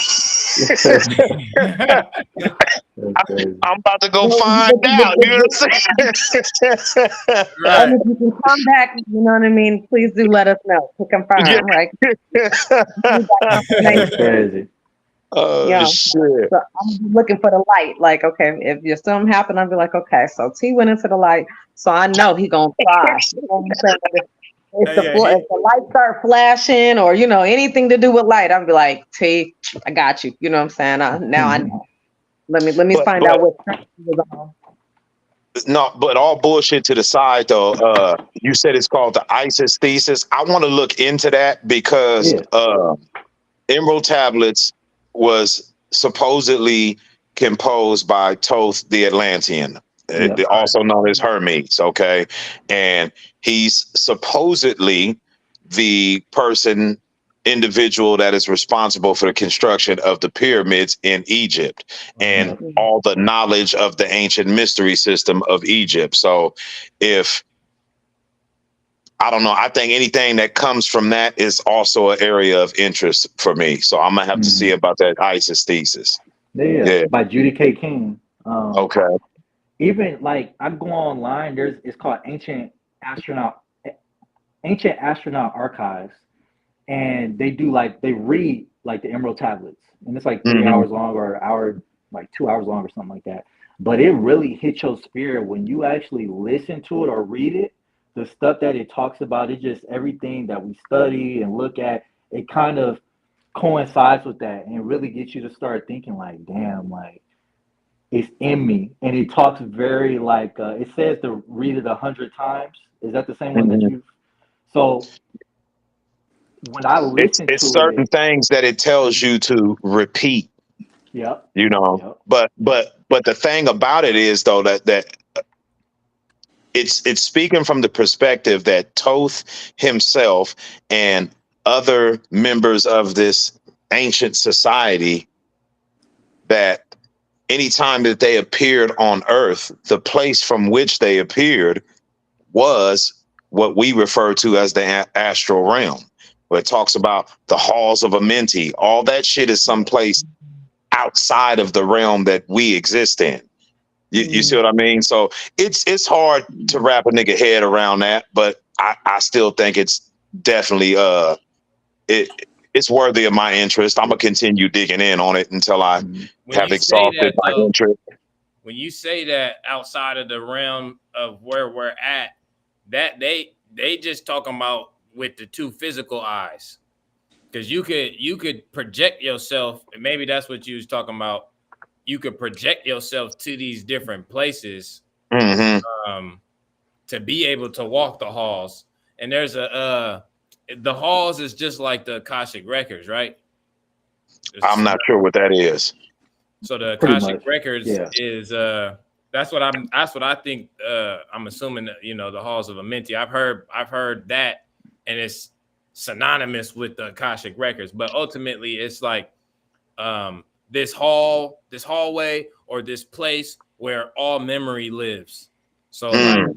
I'm about to go find out. You know what I'm saying? Right. And if you can come back, you know what I mean, please do let us know to confirm, right? Need that confirmation. That's crazy. Oh Yeah. shit. So I'm looking for the light. Like, okay, if something happened, I'll be like, okay, so T went into the light, so I know he gonna try. You know what I'm saying? If Yeah, if the light start flashing or anything to do with light, I'll be like, T, I got you. You know what I'm saying? Now I know. Let me But find out what track he was on. no, but all bullshit to the side though. You said it's called the ISIS thesis. I want to look into that because Yeah. Emerald Tablets was supposedly composed by Thoth the Atlantean, Yep. also known as Hermes. Okay, and he's supposedly the individual that is responsible for the construction of the pyramids in Egypt and Yep. all the knowledge of the ancient mystery system of Egypt. So if I don't know. I think anything that comes from that is also an area of interest for me. So I'm gonna have to see about that ISIS thesis. Yeah. Yeah. By Judy K. King. Okay. Even like I go online, it's called Ancient Astronaut Archives, and they read like the Emerald Tablets, and it's like 3 hours long or an hour, like 2 hours long or something like that. But it really hits your spirit when you actually listen to it or read it. The stuff that it talks about, it's just everything that we study and look at. It kind of coincides with that, and it really gets you to start thinking like, damn, like it's in me. And it talks very like it says to read it 100 times. Is that the same one that you? So when I listen It's to certain it, things that it tells you to repeat, yep, you know. yep, But the thing about it is though that it's speaking from the perspective that Toth himself and other members of this ancient society, that anytime that they appeared on Earth, the place from which they appeared was what we refer to as the astral realm, where it talks about the halls of Amenti. All that shit is someplace outside of the realm that we exist in. You see what I mean? So it's hard to wrap a nigga head around that, but I still think it's definitely it's worthy of my interest. I'm gonna continue digging in on it until I When have you say exhausted that my though, interest. when you say that outside of the realm of where we're at, that they just talking about with the two physical eyes. Because you could project yourself, and maybe that's what you was talking about. You could project yourself to these different places to be able to walk the halls. And there's the halls is just like the Akashic records, right? I'm not sure what that is. So the pretty Akashic much. records Yeah. is that's what I think I'm assuming that, the halls of Amenti. I've heard that, and it's synonymous with the Akashic records, but ultimately it's like this hallway or this place where all memory lives. So like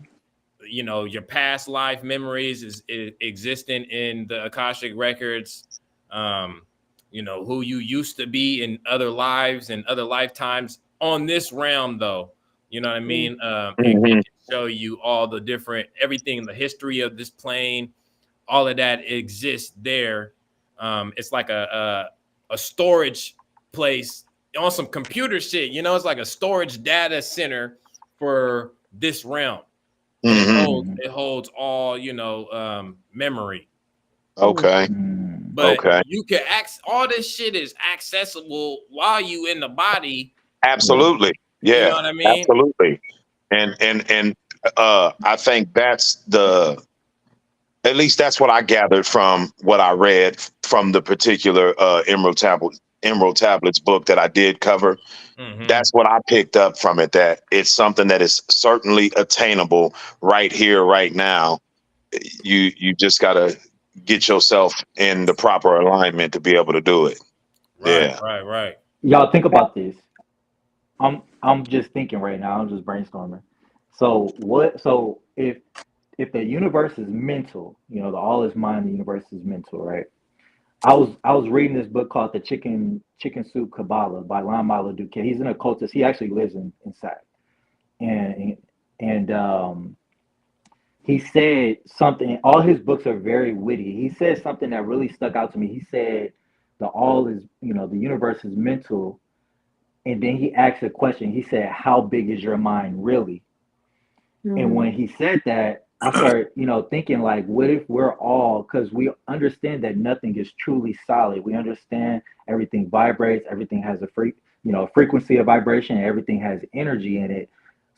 your past life memories is existing in the Akashic records. Who you used to be in other lives and other lifetimes on this realm, though. You know what I mean? It can show you all the different everything, the history of this plane, all of that exists there. It's like a storage place on some computer shit. It's like a storage data center for this realm. And it holds all memory. Okay. But you can all this shit is accessible while you in the body. Absolutely. You Yeah, know what I mean? absolutely. and I think at least that's what I gathered from what I read from the particular Emerald Tablets book that I did cover. That's what I picked up from it, that it's something that is certainly attainable right here, right now. You just gotta get yourself in the proper alignment to be able to do it. Yeah. Right. Y'all think about this. I'm just thinking right now. I'm just brainstorming. So what? So if the universe is mental, the all is mind, the universe is mental, right? I was reading this book called The Chicken Soup Kabbalah by Lama Duque. He's an occultist. He actually lives in Sac, and he said something. All his books are very witty. He said something that really stuck out to me. He said the all is, the universe is mental, and then he asked a question. He said, "How big is your mind really?" And when he said that, I started, thinking like, what if we're all, because we understand that nothing is truly solid. We understand everything vibrates, everything has a frequency of vibration, and everything has energy in it.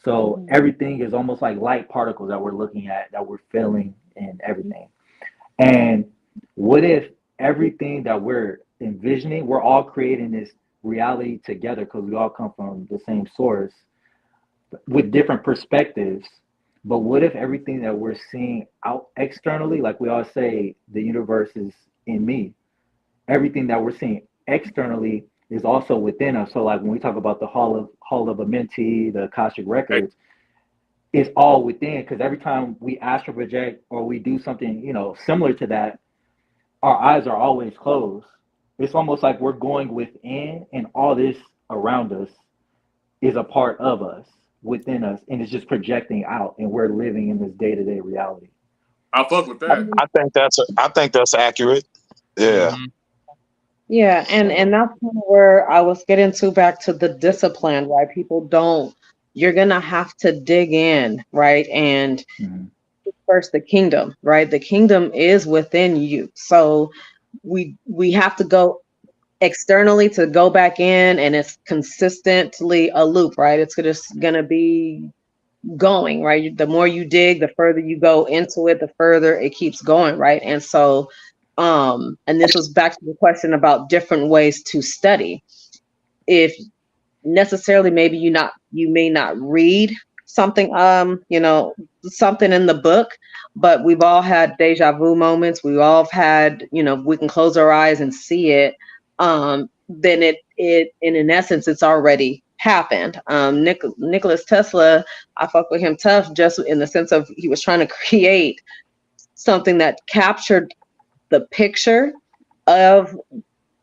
So everything is almost like light particles that we're looking at, that we're feeling, and everything. And what if everything that we're envisioning, we're all creating this reality together because we all come from the same source with different perspectives. But what if everything that we're seeing out externally, like we all say, the universe is in me, everything that we're seeing externally is also within us. So like when we talk about the Hall of Amenti, the Akashic Records, it's all within, because every time we astral project or we do something, similar to that, our eyes are always closed. It's almost like we're going within, and all this around us is a part of us, within us, and it's just projecting out, and we're living in this day-to-day reality. I fuck with that. I think that's accurate. Yeah. Yeah, and that's kind of where I was getting to, back to the discipline, right? You're gonna have to dig in, right? And first the kingdom, right? The kingdom is within you. So we have to go externally to go back in, and it's consistently a loop, right? It's just gonna be going, right? The more you dig, the further you go into it, the further it keeps going, right? And so and this was back to the question about different ways to study. If necessarily, maybe you may not read something, something in the book, but we've all had deja vu moments. We've all had, we can close our eyes and see it. Then it and in essence, it's already happened. Nicholas Tesla, I fuck with him tough, just in the sense of he was trying to create something that captured the picture of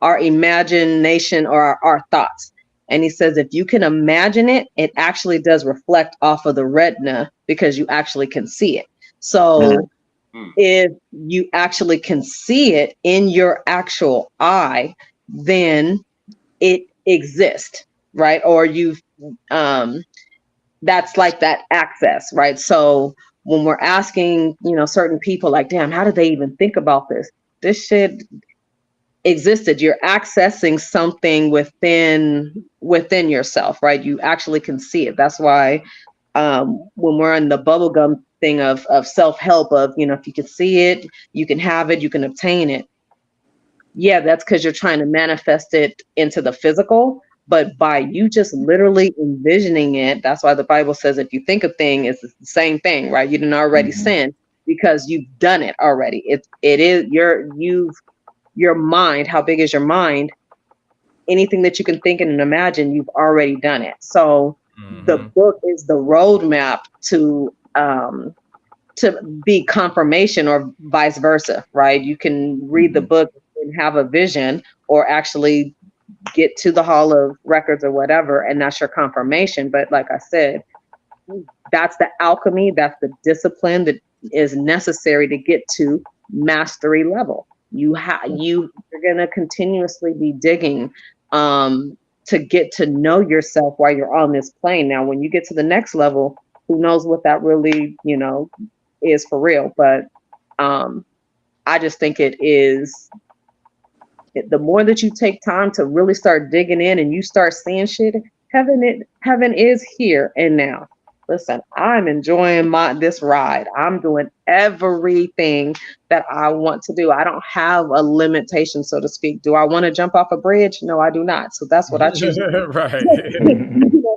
our imagination or our thoughts. And he says, if you can imagine it, it actually does reflect off of the retina, because you actually can see it. So if you actually can see it in your actual eye, then it exists, right? Or that's like that access, right? So when we're asking, certain people like, damn, how did they even think about this? This shit existed. You're accessing something within yourself, right? You actually can see it. That's why when we're in the bubblegum thing of self-help, of, if you can see it, you can have it, you can obtain it. Yeah, that's because you're trying to manifest it into the physical. But by you just literally envisioning it, that's why the Bible says if you think a thing, it's the same thing, right? You didn't already sin, because you've done it already. It is your mind. How big is your mind? Anything that you can think and imagine, you've already done it. So the book is the roadmap to be confirmation, or vice versa, right? You can read the book and have a vision, or actually get to the Hall of Records or whatever, and that's your confirmation. But like I said, that's the alchemy, that's the discipline that is necessary to get to mastery level. You're gonna continuously be digging to get to know yourself while you're on this plane. Now, when you get to the next level, who knows what that really, is for real. But I just think the more that you take time to really start digging in and you start seeing shit, heaven is here and now. listen, I'm enjoying this ride. I'm doing everything that I want to do. I don't have a limitation, so to speak. Do I want to jump off a bridge? No, I do not. So that's what I choose. Right.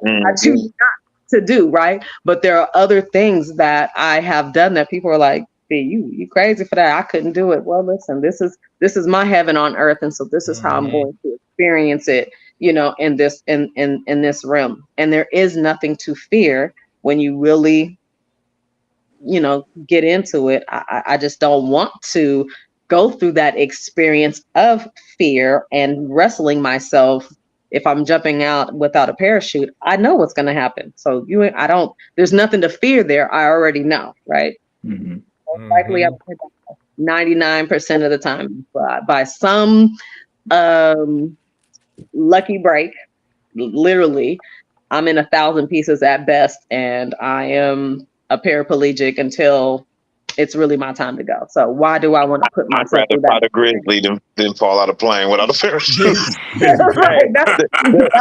I choose not to do, right? But there are other things that I have done that people are like, "Hey, you crazy for that? I couldn't do it." Well, listen, this is my heaven on earth, and so this is how I'm going to experience it, in this realm. And there is nothing to fear when you really, get into it. I just don't want to go through that experience of fear and wrestling myself. If I'm jumping out without a parachute, I know what's going to happen. So there's nothing to fear there. I already know, right? Mm-hmm. Most likely I'm 99% of the time by some lucky break, literally, I'm in 1,000 pieces at best, and I am a paraplegic until it's really my time to go. So why do I want to put I'd myself rather through that? fight a grizzly than fall out of plane without a parachute. Right, that's what I'm saying. So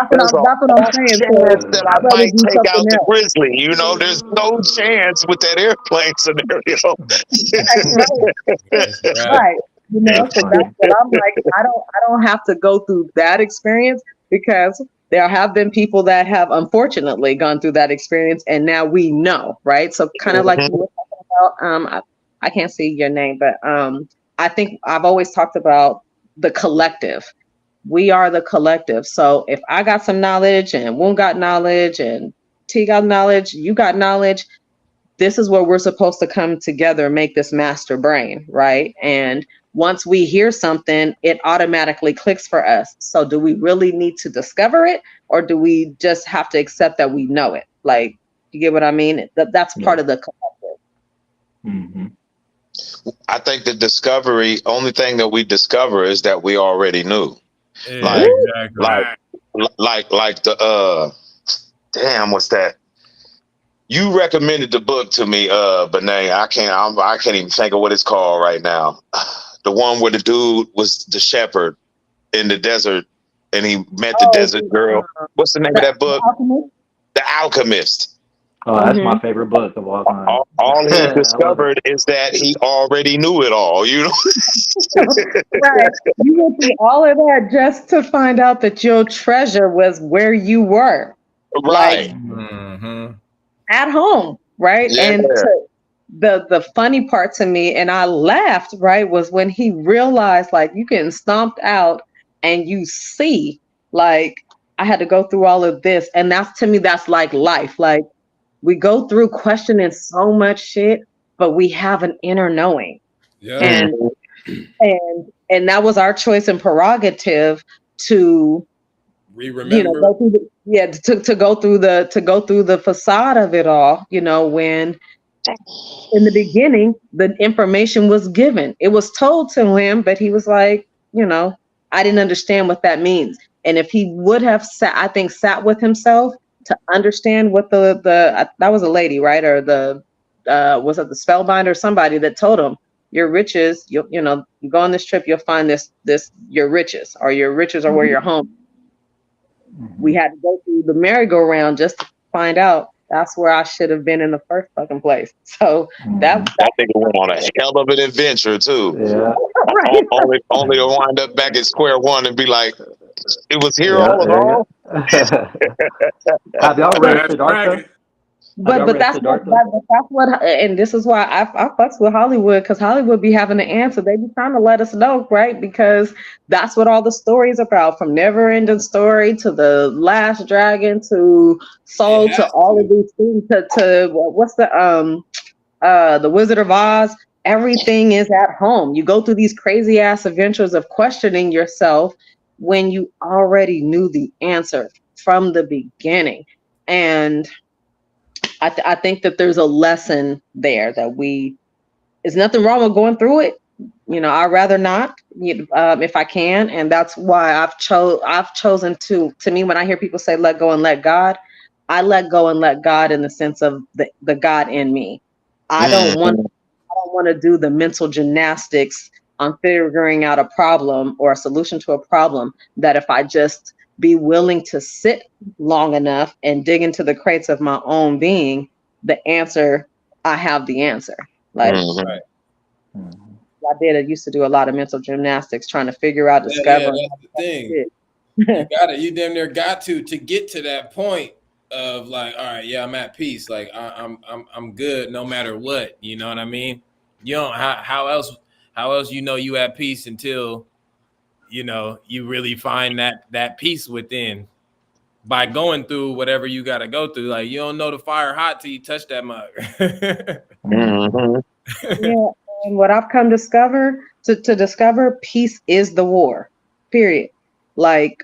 Chance that I I'd rather might do take something out the else. grizzly. There's no chance with that airplane scenario. Right. That's right. Right. That's So that's funny. what I'm like. I don't have to go through that experience, because there have been people that have unfortunately gone through that experience, and now we know, right? So kind of like you were talking about, I can't see your name, but I think I've always talked about the collective. We are the collective. So if I got some knowledge, and Woon got knowledge, and T got knowledge, you got knowledge, this is where we're supposed to come together and make this master brain, right? And once we hear something, it automatically clicks for us. So do we really need to discover it, or do we just have to accept that we know it? Like, you get what I mean? That's part of the collective. Mm-hmm. I think the only thing that we discover is that we already knew. Yeah, Like, exactly. like, Right. like the damn, what's that? You recommended the book to me, Benay. I can't even think of what it's called right now. The one where the dude was the shepherd in the desert, and he met the Oh, desert girl. What's the name of the that book? alchemist? The Alchemist. Oh, that's my favorite book of all time. All he I love it. discovered is that he already knew it all. Right. You went through all of that just to find out that your treasure was where you were, like Right. Mm-hmm. at home, right? Yeah. And the funny part to me, and I laughed, right, was when he realized, like, you getting stomped out, and you see, like, I had to go through all of this, and that's, to me, that's like life. Like, we go through questioning so much shit, but we have an inner knowing. Yeah. And that was our choice and prerogative to, We remember. go through to go through the facade of it all, when in the beginning the information was given. It was told to him, but he was like, I didn't understand what that means. And if he would have sat with himself to understand what that was a lady, right? Or was it the spellbinder, somebody that told him, your riches, you go on this trip, you'll find this your riches, or your riches are where your home. We had to go through the merry-go-round just to find out that's where I should have been in the first fucking place. So that nigga went on a hell of an adventure too. Yeah. right. Only to wind up back at square one and be like, it was here Yeah, all there along. you go. Have y'all read That's Siddhartha? bragging. Have y'all read That's Siddhartha? what, and this is why I fucks with Hollywood, because Hollywood be having the answer. They be trying to let us know, right? Because that's what all the stories about, from Never Ending Story to The Last Dragon to Soul, It to has all of to. these things, to what's the Wizard of Oz. Everything is at home. You go through these crazy ass adventures of questioning yourself when you already knew the answer from the beginning. And I think that there's a lesson there that there's nothing wrong with going through it. I'd rather not, if I can. And that's why I've chosen to me, when I hear people say, let go and let God, I let go and let God in the sense of the God in me. I don't want to do the mental gymnastics on figuring out a problem or a solution to a problem, that if I just be willing to sit long enough and dig into the crates of my own being, the answer, I have the answer. Like Mhm. Right. I used to do a lot of mental gymnastics trying to figure out, Yeah, discovering that's the thing. shit. You damn near got to get to that point of like, all right, yeah, I'm at peace. Like I'm good no matter what. You know what I mean? You don't how else you at peace until you really find that peace within by going through whatever you got to go through. Like you don't know the fire hot till you touch that mug. Mhm. Yeah, and what I've come to discover, peace is the war. Period. Like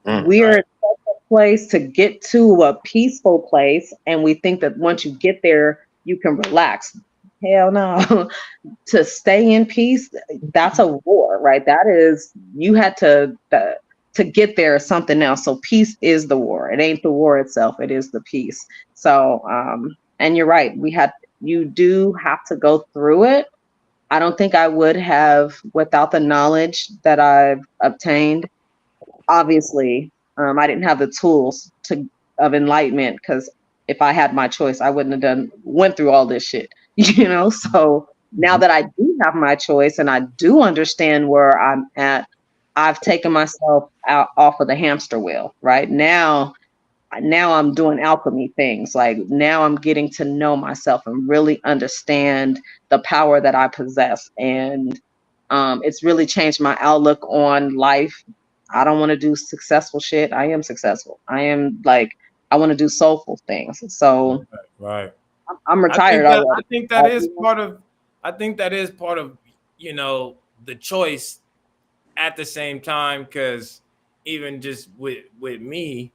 Mm. we're in such a place to get to a peaceful place, and we think that once you get there, you can relax. Hell no. To stay in peace, that's a war, right? That is, you had to get there is something else. So peace is the war. It ain't the war itself. It is the peace. So, and you're right. You do have to go through it. I don't think I would have without the knowledge that I've obtained. Obviously, I didn't have the tools of enlightenment, because if I had my choice, I wouldn't have went through all this shit. So now that I do have my choice and I do understand where I'm at, I've taken myself out off of the hamster wheel. Right now I'm doing alchemy things. Like now I'm getting to know myself and really understand the power that I possess. And it's really changed my outlook on life. I don't want to do successful shit. I am successful. I want to do soulful things. So Right. I'm I think retired that I already. think that is part of the choice at the same time, because even just with me,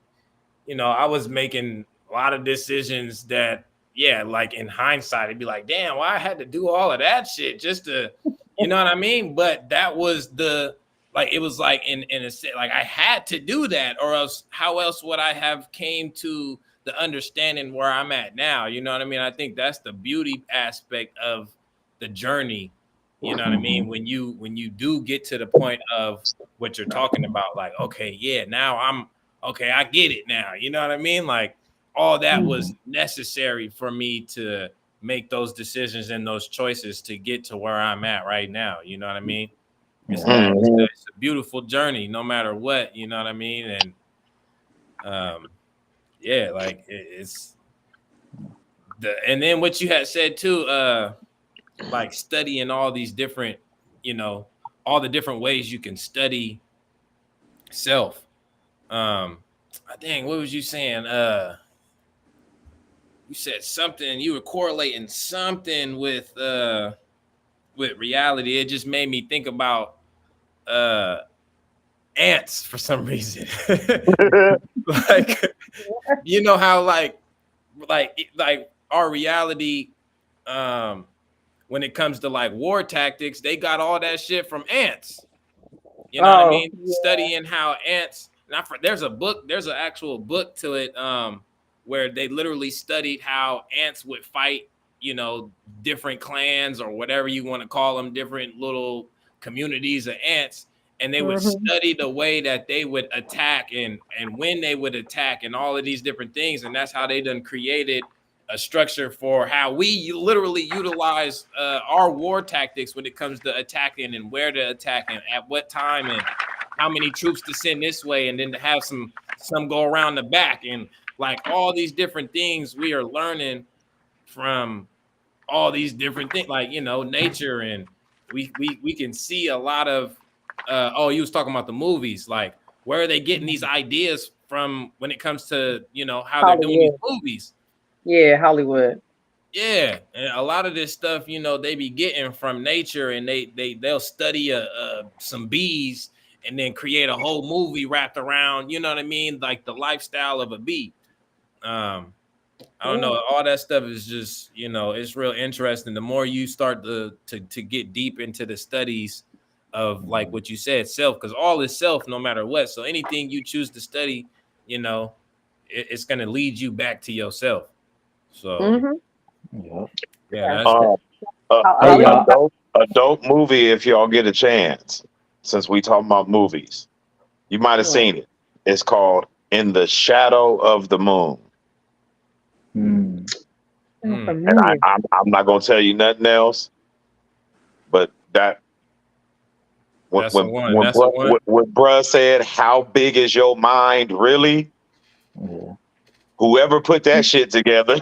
I was making a lot of decisions that, yeah, like in hindsight, it'd be like, damn, why I had to do all of that shit just to, you know what I mean? But that was it was like in a sense, like I had to do that, or else how else would I have came to the understanding where I'm at now? You know what I mean? I think that's the beauty aspect of the journey. You know what I mean? When you do get to the point of what you're talking about, like, okay, yeah, now okay, I get it now. You know what I mean? Like all that was necessary for me to make those decisions and those choices to get to where I'm at right now. You know what I mean? It's a beautiful journey, no matter what. You know what I mean? And yeah, like it's and then what you had said too, like studying all these different, all the different ways you can study self. Dang, what was you saying? You said something, you were correlating something with reality. It just made me think about uh ants for some reason. Like how like our reality, when it comes to like war tactics, they got all that shit from ants. You know what I Oh, mean? Studying how ants. There's an actual book to it, where they literally studied how ants would fight, different clans or whatever you want to call them, different little communities of ants, and they would study the way that they would attack and when they would attack and all of these different things, and that's how they done created a structure for how we literally utilize our war tactics when it comes to attacking and where to attack and at what time and how many troops to send this way, and then to have some go around the back, and like all these different things we are learning from all these different things, like nature, and we can see a lot of you was talking about the movies, like where are they getting these ideas from when it comes to how they're doing these Hollywood. movies. Yeah, Hollywood. Yeah, and a lot of this stuff, they be getting from nature, and they'll study some bees and then create a whole movie wrapped around, you know what I mean, like the lifestyle of a bee. I don't know. All that stuff is just, it's real interesting. The more you start to get deep into the studies of like what you said, self, because all is self, no matter what. So anything you choose to study, it's going to lead you back to yourself. So yeah, that's I Hey, love A dope movie if y'all get a chance. Since we talking about movies, you might have seen it. It's called In the Shadow of the Moon. Sounds And familiar. I'm not gonna tell you nothing else, but that when That's the when one. when That's the one. when bruh said, "How big is your mind, really?" Yeah. Whoever put that shit together,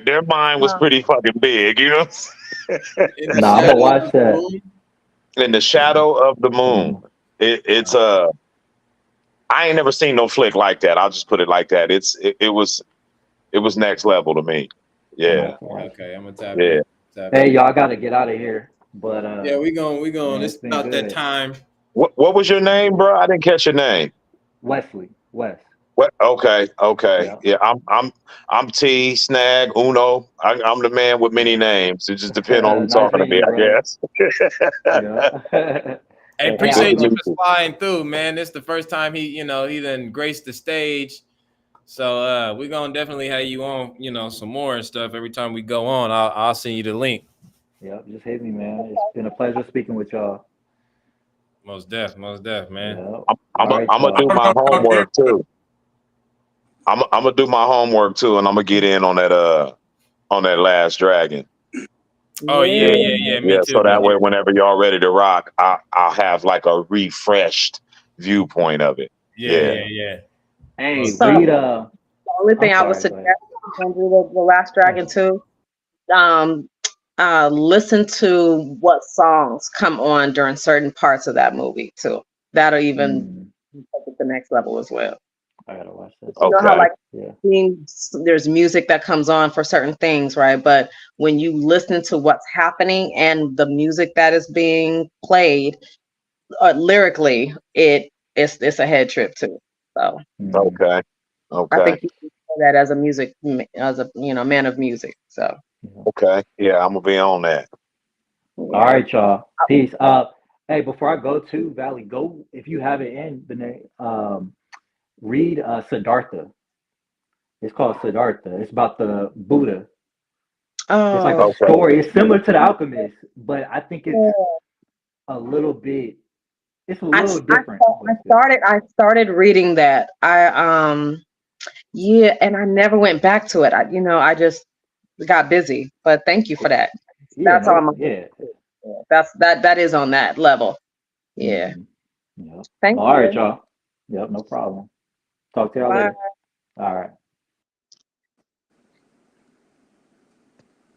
their mind was Um, pretty fucking big, you know. In the Nah, I'm shadow gonna of watch the that. moon. In the shadow of the moon, Mhm. it's I ain't never seen no flick like that. I'll just put it like that. It was next level to me. I'm gonna Yeah, have to watch it. Okay, I'm gonna tap yeah. in. Tap Hey, in. y'all, I gotta get out of here. But Yeah, we going. man, It's it's been about that good. time. What was your It's been name, good. bro? I didn't catch your name. Wesley, Wes. What? Okay, okay. Yeah. Yeah, I'm T Snag Uno. I'm the man with many names. It just depends on who's Nice talking to meeting me, you, I brother. guess. Yeah. Hey, Hey, I Good was to appreciate you meet gonna. for you. sliding through, man. This the first time he then graced the stage. So we're gonna definitely have you on, some more and stuff. Every time we go on, I'll send you the link. Yep, just hit me, man. It's been a pleasure speaking with y'all. Most def, man. Yep. I'm All right, gonna do y'all. my homework too. I'm gonna do my homework too, and I'm gonna get in on that Last Dragon. Oh Yeah, yeah, yeah. yeah, yeah. Me yeah. too, So me that way, too. whenever y'all ready to rock, I'll have like a refreshed viewpoint of it. Yeah, Yeah. yeah, yeah. Hey, Most So def. read. the only thing I'm I would sorry. Go suggest ahead. if you're gonna do the Last Go Dragon ahead. too, um, listen to what songs come on during certain parts of that movie too. That'll even Mm, take it to the next level as well. I gotta watch that You too. know how Okay. like Yeah. there's music that comes on for certain things, right? But when you listen to what's happening and the music that is being played lyrically, it's a head trip too. So Mm, Okay. I Okay. think you can say that as a as a man of music. So yeah. Okay. Yeah, I'm gonna be on that. All yeah. right, y'all. Peace. Hey, before I go to Valley, go if you have it in the name. Read Siddhartha. It's called Siddhartha. It's about the Buddha. It's like Oh, a Okay. story. It's similar to The Alchemist, but I think it's yeah. a little bit. It's a I, little s- I different, sta- but it's good. I started reading that. Yeah, and I never went back to it. I just got busy. But thank you for that. Yeah. That's No. on my Yeah. that is on that level. Yeah. Mm-hmm. Yep. Thank All right, you. y'all. Yep. No problem. Talk to y'all Bye. later. All right.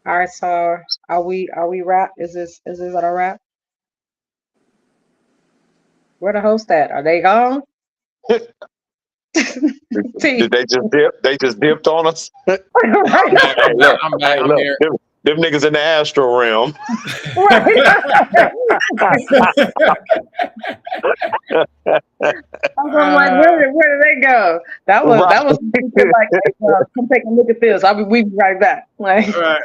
All right, so are we wrap? Is this a wrap? Where the host at? Are they gone? Did T. they just dip? They just dipped on us. I'm back. Hey, I'm back. look. I'm back. Hey, I'm look. here. Them niggas in the astral realm. Right. I'm like, Uh, where did they go? That was Right. that was like, hey, come take a look at this. We be right back. Like, right.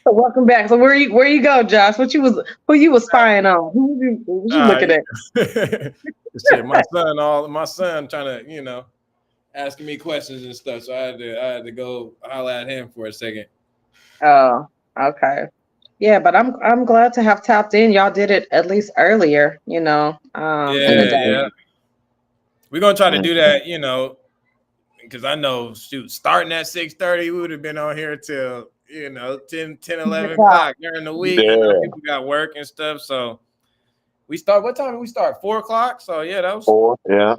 so welcome back. So where you go, Josh? Who you was spying on? Who you uh, looking at? shit, my son trying to, asking me questions and stuff. So I had to go holler at him for a second. Oh, okay. Yeah, but I'm glad to have tapped in. Y'all did it at least earlier, in the Yeah, day. yeah. We're gonna try to Mm. do that, because I know, shoot, starting at 6:30, we would have been on here till 10, 11 o'clock during the week. Yeah. People got work and stuff. So we start. What time did we start? 4 o'clock. So yeah, Four. Yeah.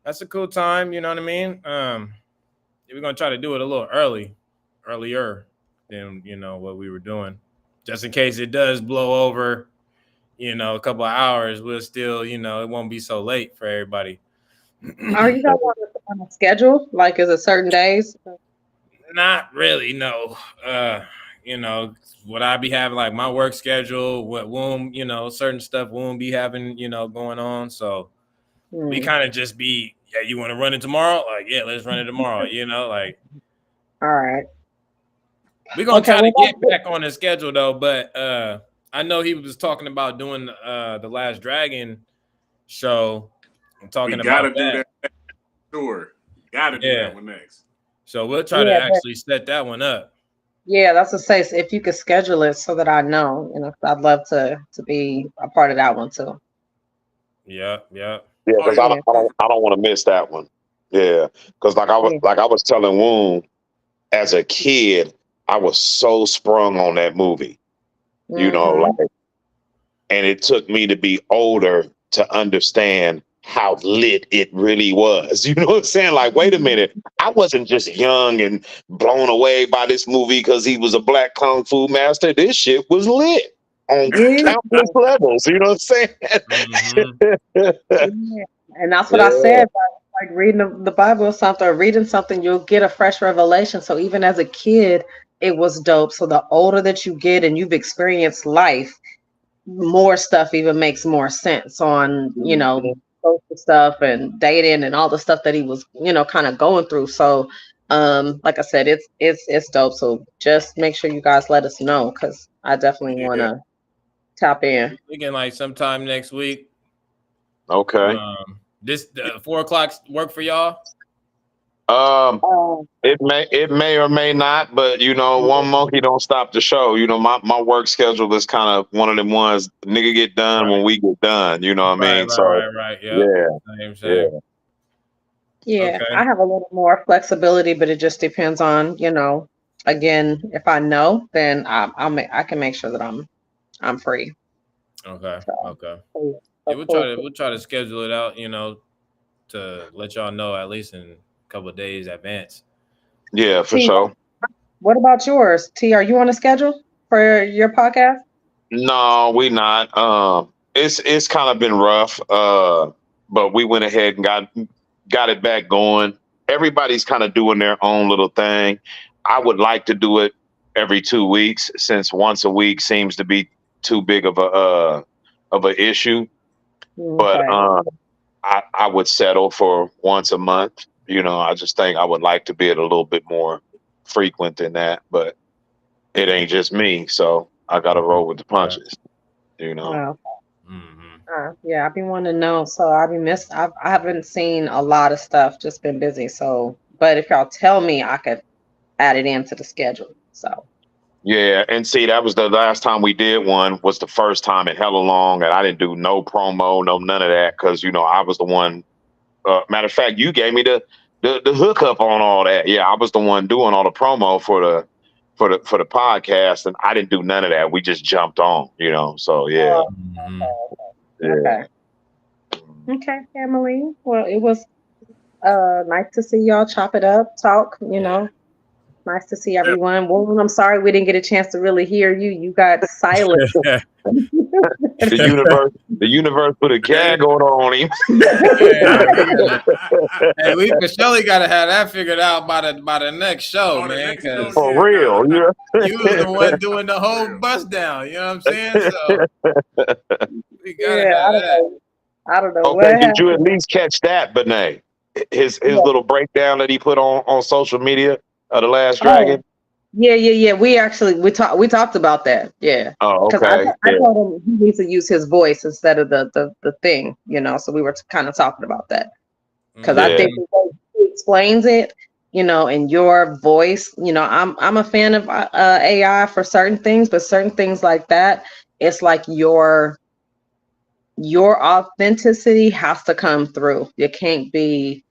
that's a cool time. You know what I mean? We're gonna try to do it a little earlier than what we were doing, just in case it does blow over. A couple of hours, we'll still, it won't be so late for everybody. Are you guys on a schedule? Like, is it certain days? Not really, no. Uh, what I be having like my work schedule, what Woon, certain stuff Woon be having, going on. So we Hmm. kind of just be, yeah, you want to run it tomorrow? Like, yeah, let's run it tomorrow. Like All right. we're gonna Okay. try to Well, get back on the schedule though, but I know he was talking about doing the Last Dragon show and We talking about gotta do that. that. Sure. Gotta do Yeah. that one next. So we'll try to yeah, actually set that one up. yeah. That's to say, if you could schedule it so that I know, 'cause I'd love to be a part of that one too. Yeah, yeah. Yeah, Oh because yeah, Yeah. sure. I don't want to miss that one. Yeah, because like I was telling Woon, as a kid, I was so sprung on that movie. You know, Mm-hmm. like, and it took me to be older to understand how lit it really was. You know what I'm saying? Like, wait a minute, I wasn't just young and blown away by this movie because he was a black kung fu master. This shit was lit on Yeah. countless levels. You know what I'm saying? Mm-hmm. Yeah. And that's what I Yeah. said. Like reading the Bible or something, or reading something, you'll get a fresh revelation. So even as a kid, it was dope. So the older that you get and you've experienced life, more stuff even makes more sense on, social stuff and dating and all the stuff that he was, kind of going through. So like I said, it's dope. So just make sure you guys let us know, because I definitely want to tap in. We can like sometime next week. Okay. This 4 o'clock work for y'all? It may or may not, but one monkey don't stop the show. My work schedule is kind of one of them ones. Nigga get done when we get done. You know what I mean? So Right. Yeah. yeah, Same. Yeah, Okay. I have a little more flexibility, but it just depends on, again, if I know, then I can make sure that I'm free. Okay. So, Yeah, so cool. we'll try to schedule it out, to let y'all know at least in a couple of days advance. yeah, for T, sure. what about yours? T, are you on a schedule for your podcast? No, we not. It's kind of been rough. But we went ahead and got it back going. Everybody's kind of doing their own little thing. I would like to do it every 2 weeks, since once a week seems to be too big of a issue. But Okay. I would settle for once a month. I just think I would like to be it a little bit more frequent than that. But it ain't just me, so I got to roll with the punches. Wow. Mm-hmm. Yeah, I've been wanting to know. So I haven't seen a lot of stuff, just been busy. So, but if y'all tell me, I could add it into the schedule. So, Yeah, and see, that was the last time we did one. Was the first time in hella long, and I didn't do no promo, no none of that, because I was the one. Matter of fact, you gave me the hookup on all that. Yeah, I was the one doing all the promo for the podcast, and I didn't do none of that. We just jumped on. So yeah, Mm-hmm. yeah. okay. Okay, family. Well, it was nice to see y'all chop it up, talk. Nice to see everyone. Well, I'm sorry we didn't get a chance to really hear you. You got silent. The universe put a gag order on him. Hey, we for surely got to have that figured out by the next show, man. Because For real, yeah. you was the one doing the whole bust down. You know what I'm saying? So we gotta Yeah, have that. I don't know what Okay, did you at happened. least catch that, Benet? His Yeah. little breakdown that he put on social media of the Last Oh, Dragon. yeah. We talked about that. Yeah, Oh, because okay. I Yeah. told him he needs to use his voice instead of the thing. So we were kind of talking about that, because I Yeah. think the way he explains it, in your voice, I'm a fan of AI for certain things, but certain things like that, it's like your authenticity has to come through. It can't be,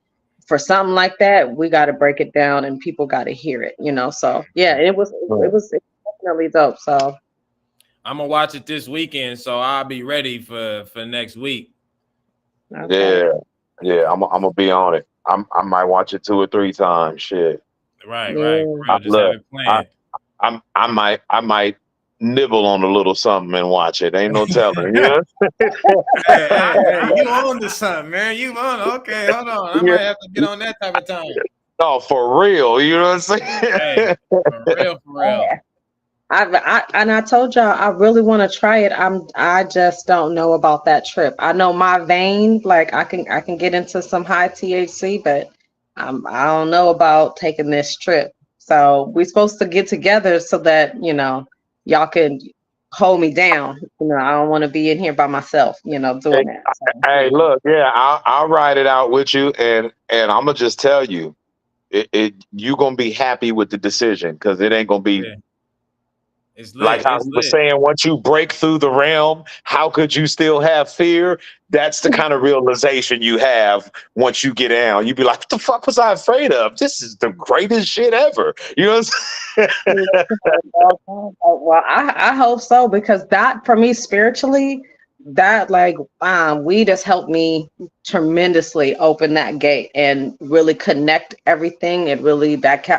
for something like that, we got to break it down and people got to hear it. So yeah, it was definitely dope. So I'm gonna watch it this weekend, so I'll be ready for next week. okay. Yeah. I'm gonna be on it. I might watch it 2 or 3 times. Shit. Right, Yeah. for real. Just have Look, it planned. I might nibble on a little something and watch it. Ain't no telling. Hey, you on to something, man. You on? Okay, hold on. I Yeah. might have to get on that type of time. No, for real. You know what I'm Hey, saying? for real, for real. I told y'all I really want to try it. I just don't know about that trip. I know my vein, like I can get into some high THC, but I don't know about taking this trip. So we're supposed to get together so that y'all can hold me down. I don't want to be in here by myself. Hey, Doing that. So, hey, look, yeah, I'll ride it out with you, and I'm gonna just tell you, you gonna be happy with the decision, because it ain't gonna be Yeah. It's Like lit. how It's he was lit. saying, once you break through the realm, how could you still have fear? That's the kind of realization you have once you get down. You be like, what the fuck was I afraid of? This is the greatest shit ever. You know what I'm saying? Well, I hope so, because that for me spiritually, that like weed has helped me tremendously open that gate and really connect everything. And really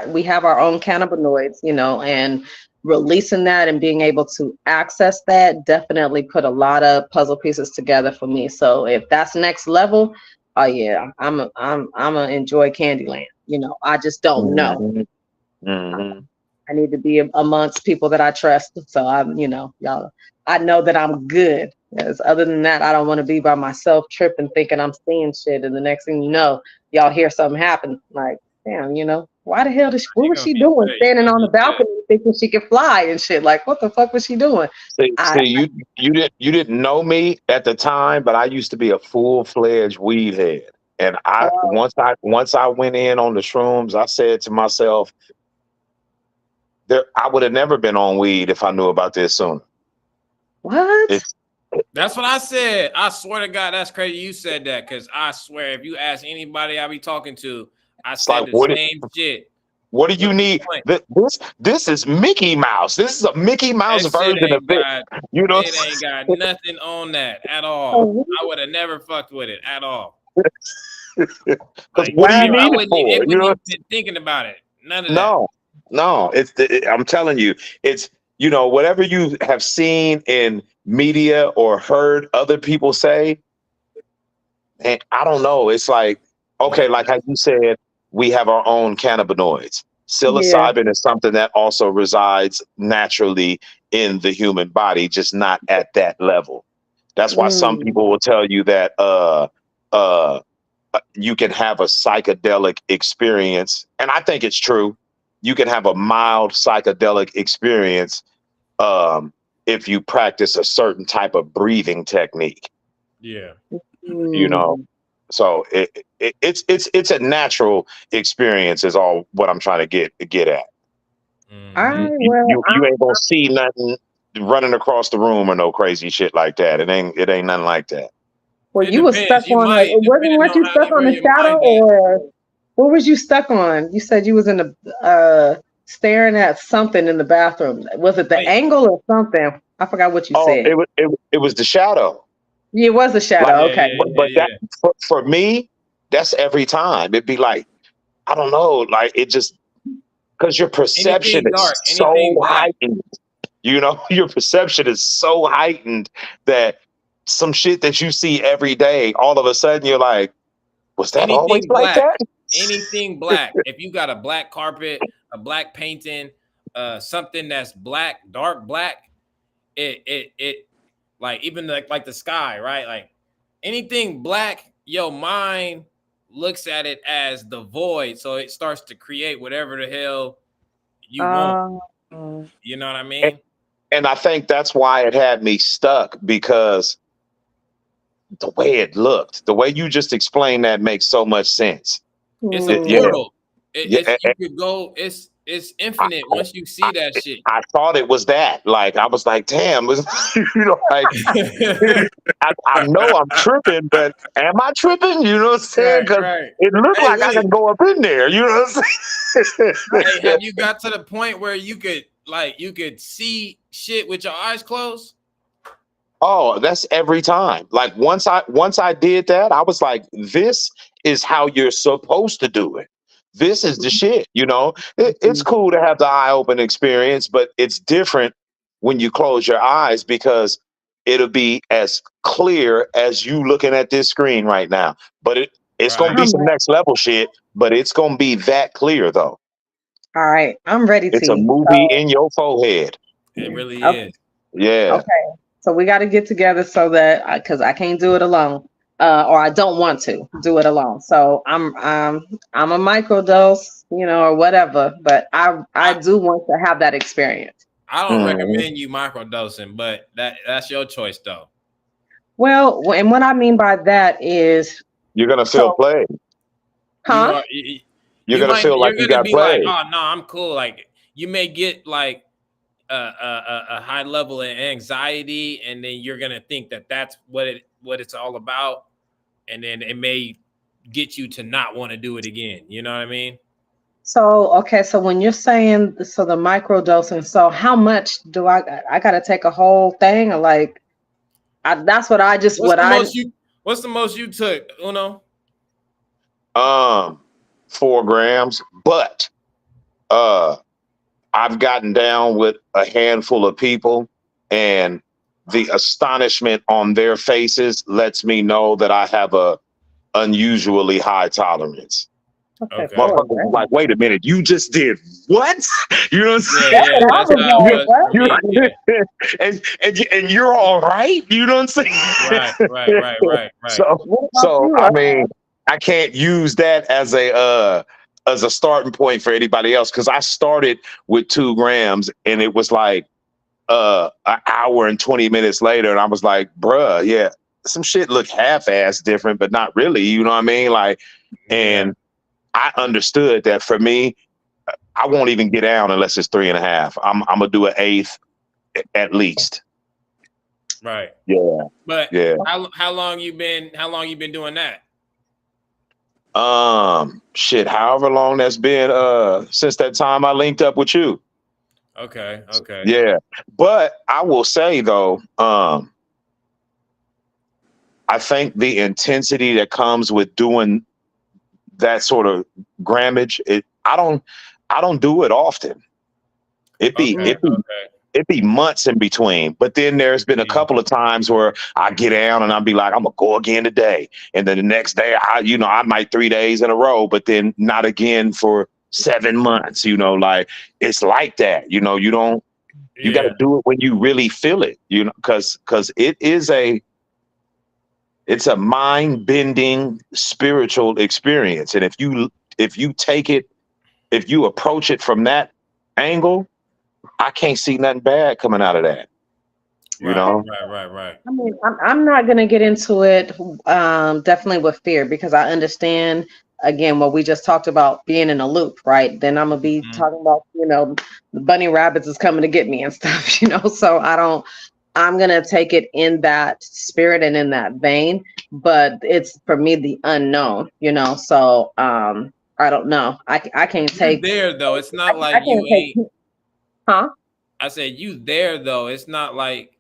we have our own cannabinoids, you know, and releasing that and being able to access that definitely put a lot of puzzle pieces together for me. So if that's next level, oh yeah, I'm gonna enjoy Candyland. You know, I just don't know. Mhm. Mhm. I need to be amongst people that I trust. So I'm, you know, y'all, I know that I'm good. Because other than that, I don't want to be by myself tripping, thinking I'm seeing shit. And the next thing you know, y'all hear something happen. Like, damn, you know, why the hell what You're was gonna she be doing? straight. You're Standing gonna on the be good. balcony thinking she could fly and shit. Like, what the fuck was she doing? I, See, you didn't know me at the time, but I used to be a full-fledged weed head. And I uh, once I went in on the shrooms, I said to myself, there I would have never been on weed if I knew about this sooner. what? It's That's what I said. I swear to God, that's crazy. You said that because I swear, if you ask anybody I be talking to, I it's like said the same shit. what do What's you the need? point? This is Mickey Mouse. This is a Mickey Mouse That shit version of ain't it. got You know, it ain't got nothing on that at all. Oh, I would have never fucked with it at all. because Like what do you I need it wouldn't. for? It You wouldn't know, even been thinking about it. None of that. no, no. I'm telling you, it's whatever you have seen in media or heard other people say. And I don't know. It's like, okay, like how you said, we have our own cannabinoids. yeah. Psilocybin is something that also resides naturally in the human body, just not at that level. That's why some Mm. people will tell you that uh, you can have a psychedelic experience. And I think it's true. You can have a mild psychedelic experience if you practice a certain type of breathing technique. Yeah. You know, Mm. so it's a natural experience is all what I'm trying to get at. All Mm-hmm. right. Well, You ain't gonna see nothing running across the room or no crazy shit like that. It ain't nothing like that. well, It you was stuck depends. You on might, depending weren't on you stuck on where the your shadow, mind at. or what was you stuck on? You said you was in the staring at something in the bathroom. Was it the Wait, angle or something? I forgot what you Oh, said. it was the shadow. Yeah, it was a Like, shadow. yeah, Okay. yeah, but yeah, that yeah. for me, that's every time. It'd be like, I don't know, like it just because your perception Anything is dark, so anything black. heightened. Your perception is so heightened that some shit that you see every day, all of a sudden you're like, was that always Anything like black, that? anything black. If you got a black carpet, a black painting, something that's black, dark black, it like even like the sky, right? Like anything black, your mind looks at it as the void, so it starts to create whatever the hell you want. Um, You know what I And, mean? and I think that's why it had me stuck because the way it looked, the way you just explained that makes so much sense. It's a Yeah, hmm. portal. It's yeah. you could go. It's I, infinite once you see that shit. I thought it was that. Like I was like, damn, like I know I'm tripping, but am I tripping? You know what I'm saying? Right, Because right. it looked Hey, like I wait. can go up in there. You know what I'm Hey, saying? have you got to the point where you could see shit with your eyes closed? Oh, that's every time. Like once I did that, I was like, this is how you're supposed to do it. This is the shit. It's cool to have the eye open experience, but it's different when you close your eyes because it'll be as clear as you looking at this screen right now. But it's gonna Right. be I'm some ready. next level shit, but it's gonna be that clear though. All right. I'm ready, It's a T. movie So, in your forehead. It really okay. is. Yeah. Okay. So we got to get together so that because I can't do it alone, or I don't want to do it alone. So I'm a microdose, you know, or whatever. But I I, do want to have that experience. I don't Mhm. recommend you microdosing, but that's your choice though. Well, and what I mean by that is, You're gonna feel so, play. You huh? are You're gonna feel like you're you gonna got be like, played. oh no, I'm cool. Like you may get like a high level of anxiety, and then you're gonna think that that's what it's all about, and then it may get you to not want to do it again. You know what I mean? So, okay, so when you're saying so the microdosing, so how much do I got to take a whole thing, or like that's what I just What's what the I most you What's the most you took, Uno? 4 grams, but I've gotten down with a handful of people, and the astonishment on their faces lets me know that I have a unusually high tolerance. okay, Okay. 4 Motherfuckers was grams. like, wait a minute, you just did what? You know what I'm Yeah, That's yeah, what I that's was how it like. was for What? me. Yeah. saying? And you're all right. You know what I'm saying? Right, right, right, right, right. What about So you? I mean, I can't use that as a starting point for anybody else, because I started with 2 grams and it was like an hour and 20 minutes later, and I was like, bruh, yeah, some shit look half-ass different, but not really. You know what I mean? Like, Yeah, and I understood that for me, I won't even get down unless it's 3.5. I'm gonna do an eighth at least. right. Yeah, But yeah. how long you been doing that? Shit, however long that's been since that time I linked up with you. Okay, okay. Yeah. But I will say though, I think the intensity that comes with doing that sort of grammage, I don't do it often. It be Okay, it be okay. it be months in between. But then there's been a Yeah. couple of times where I get down and I'll be like, I'm gonna go again today. And then the next day I might 3 days in a row, but then not again for 7 months, like it's like that. You got to Yeah. do it when you really feel it, because it's a mind bending spiritual experience. And if you approach it from that angle, I can't see nothing bad coming out of that. You Right, know, right, right, right. I mean, I'm not gonna get into it, definitely with fear, because I understand again what we just talked about, being in a loop, right? Then I'm gonna be Mhm. talking about, the bunny rabbits is coming to get me and stuff, So I'm gonna take it in that spirit and in that vein, but it's for me the unknown, So I don't know. I can't You take there though. It's not I like you can't take, ain't. huh? I said you there though. It's not like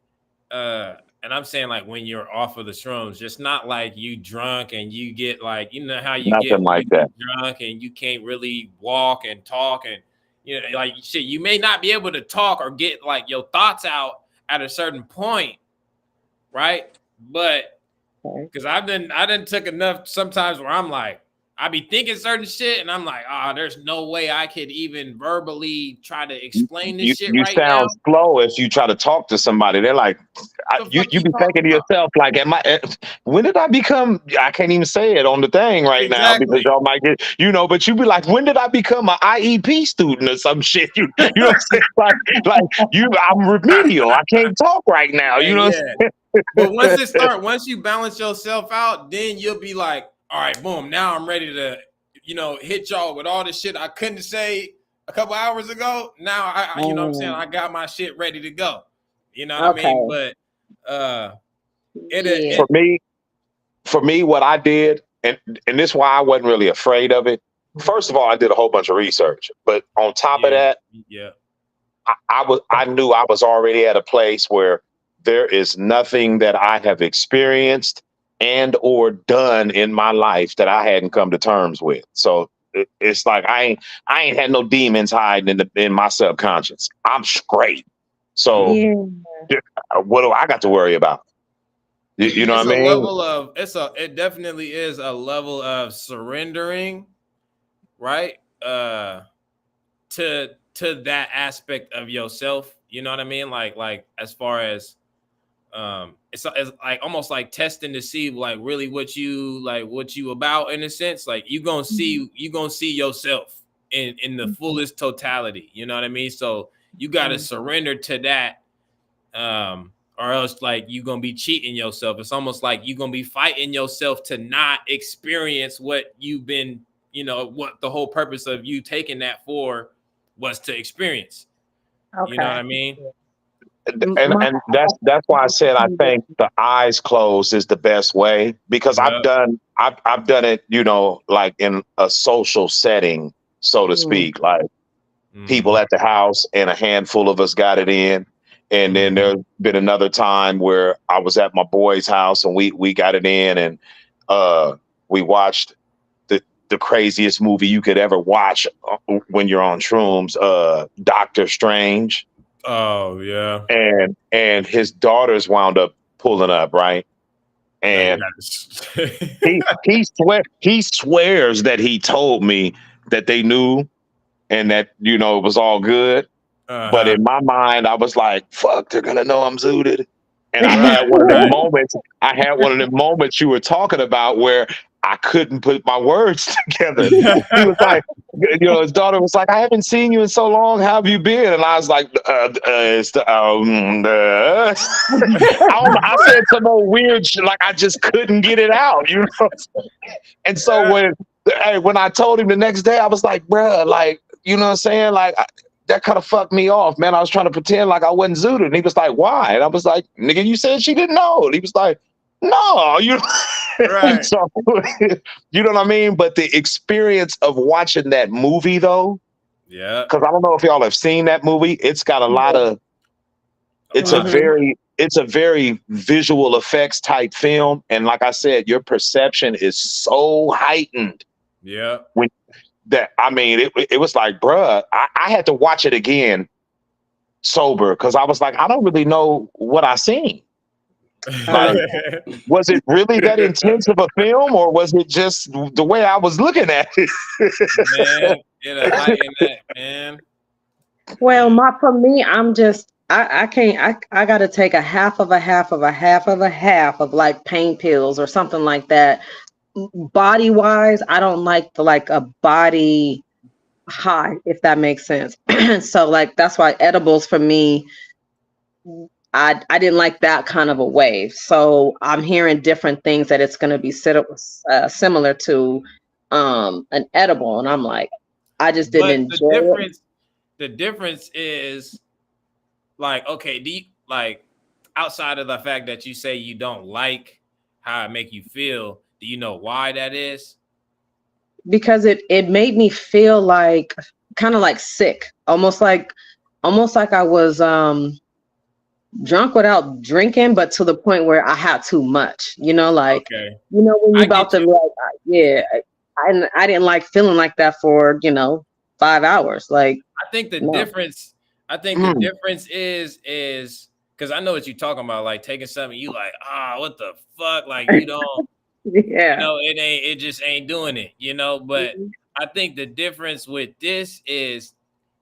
and I'm saying like when you're off of the shrooms, just not like you drunk and you get like, how you get nothing when like you that. get drunk and you can't really walk and talk, and like shit, you may not be able to talk or get like your thoughts out at a certain point, right? But Okay. because I didn't took enough sometimes where I'm like, I be thinking certain shit and I'm like, there's no way I could even verbally try to explain this shit You right now. sound slow if you try to talk to somebody. They're like, The fuck you you be thinking talking to about? yourself, like, when did I become, I can't even say it on the thing right now because Exactly. y'all might get, but you be like, when did I become an IEP student or some shit? You know what I'm saying? I'm remedial. I can't talk right now. You And know what yeah. I'm But saying? once you balance yourself out, then you'll be like, all right, boom, now I'm ready to, hit y'all with all the shit I couldn't say a couple hours ago. Now you know what I'm saying? I got my shit ready to go. You know what I mean? Okay. But Yeah. it For me, what I did, and this is why I wasn't really afraid of it. First of all, I did a whole bunch of research, but on top of yeah, that, yeah. I knew I was already at a place where there is nothing that I have experienced and or done in my life that I hadn't come to terms with. So it's like I ain't had no demons hiding in my subconscious. I'm straight. So Yeah. what do I got to worry about? You know It's what a I mean? level of it definitely is a level of surrendering, right? To that aspect of yourself. You know what I mean? Like as far as it's like almost like testing to see like really what you about, in a sense. Like you gonna see yourself in the fullest totality. You know what I mean? So you gotta surrender to that, or else like you gonna be cheating yourself. It's almost like you gonna be fighting yourself to not experience what you've been, what the whole purpose of you taking that for was to experience. Okay. You know what I mean? And that's why I said I think the eyes closed is the best way, because Yeah. I've done it, like in a social setting, so to speak, like people at the house and a handful of us got it in. And then there's been another time where I was at my boy's house and we got it in, and we watched the craziest movie you could ever watch when you're on shrooms, Doctor Strange. Oh yeah. And his daughters wound up pulling up, right? And he swears that he told me that they knew and that it was all good. But in my mind, I was like, "Fuck, they're gonna know I'm zooted." And I had one of them moments. I had one of the moments you were talking about where I couldn't put my words together. He was like, his daughter was like, "I haven't seen you in so long. How have you been?" And I was like, I said some old weird shit, like I just couldn't get it out, And so when I told him the next day, I was like, "Bruh, like, you know what I'm saying? Like, that kind of fucked me off, man. I was trying to pretend like I wasn't zooted." And he was like, "Why?" And I was like, "Nigga, you said she didn't know." And he was like, "No, you." Right. So, you know what I mean? But the experience of watching that movie, though, Yeah. because I don't know if y'all have seen that movie. It's got a lot of. It's a very visual effects type film, and like I said, your perception is so heightened. Yeah. When it was like, bruh, I had to watch it again sober, because I was like, I don't really know what I seen. Like, was it really that intense of a film, or was it just the way I was looking at it? Man, it'll heighten that, man. Well, for me, I can't I gotta take a half of a half of a half of a half of like pain pills or something like that. Body wise, I don't like a body high, if that makes sense. So like that's why edibles for me, I didn't like that kind of a wave. So I'm hearing different things that it's going to be similar to an edible, and I'm like, I just didn't But enjoy it. the difference is like, okay, like outside of the fact that you say you don't like how it make you feel, do you know why that is? Because it made me feel like kind of like sick, almost like I was drunk without drinking, but to the point where I had too much, like, Okay. when you I about get to you. like, yeah, I didn't like feeling like that for, 5 hours. Like, I think the no. difference, the difference is because I know what you're talking about, like taking something you like, what the fuck? Like you don't, Yeah. it just ain't doing it, but I think the difference with this is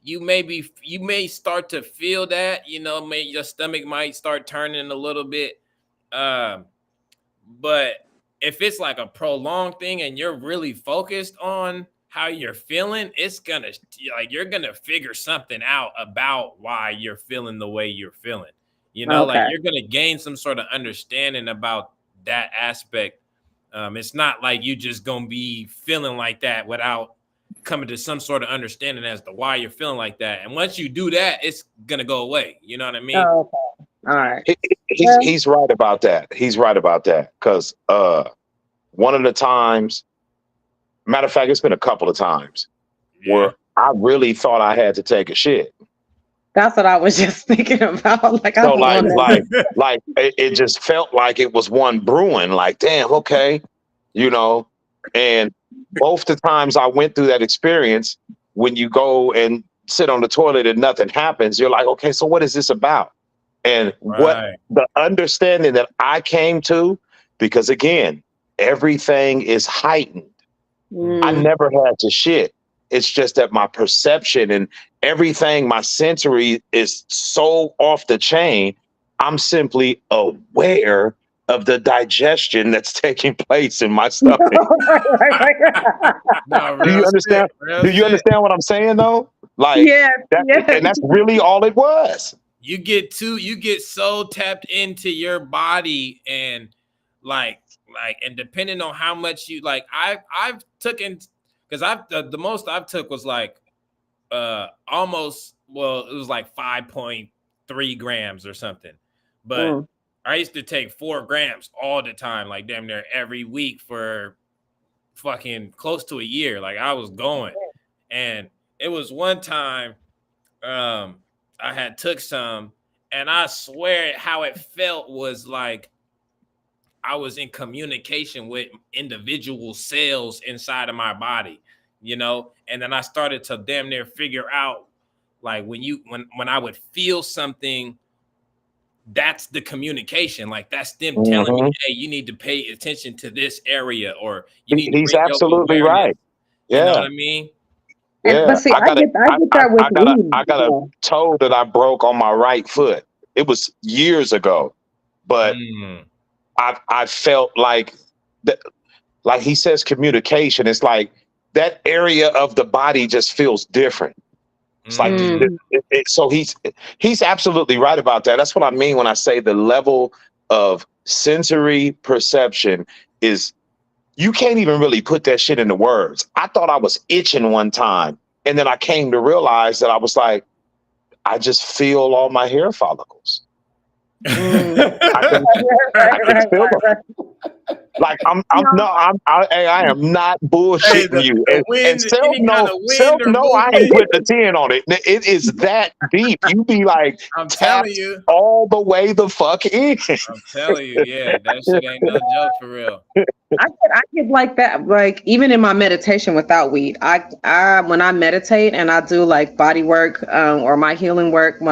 you may start to feel that, maybe your stomach might start turning a little bit. But if it's like a prolonged thing and you're really focused on how you're feeling, it's gonna you're gonna figure something out about why you're feeling the way you're feeling. Like Okay. you're gonna gain some sort of understanding about that aspect. It's not like you just gonna be feeling like that without coming to some sort of understanding as to why you're feeling like that. And once you do that, it's gonna go away. You know what I mean? Oh, okay. All right. He's right about that. He's right about that, because one of the times, matter of fact, it's been a couple of times where I really thought I had to take a shit. That's what I was just thinking about. Like, I So don't want to. like it just felt like it was one brewing. Like, damn, okay, And both the times I went through that experience, when you go and sit on the toilet and nothing happens, you're like, okay, so what is this about? And what the understanding that I came to, because again, everything is heightened. I never had to shit. It's just that my perception and everything, my sensory is so off the chain. I'm simply aware of the digestion that's taking place in my stomach. No, Do you understand? Do you understand what I'm saying though? Like, and that's really all it was. You get so tapped into your body and and depending on how much you like, I've taken, because the most I've took was like almost well, it was like 5.3 grams or something. But I used to take 4 grams all the time, like damn near every week for fucking close to a year. Like I was going. And it was one time I had took some, and I swear how it felt was like I was in communication with individual cells inside of my body, you know, and then I started to damn near figure out like when I would feel something, that's the communication. Like that's them telling me, hey, you need to pay attention to this area, or you need to He's bring your absolutely awareness. right. You know Yeah. what I mean? And but Yeah. see, I get that with weed. I got a toe that I broke on my right foot. It was years ago, but I felt like that, like he says, communication. It's like that area of the body just feels different. It's like so he's absolutely right about that. That's what I mean when I say the level of sensory perception is, you can't even really put that shit into words. I thought I was itching one time, and then I came to realize that I was like, I just feel all my hair follicles. I can feel them. Like I am not bullshitting you. And self know I ain't putting a 10 on it. It is that deep. You be like, I'm tapped telling you. all the way the fuck in. I'm telling you, yeah, that shit ain't no joke for real. I get like that, like even in my meditation without weed. I when I meditate and I do like body work or my healing work,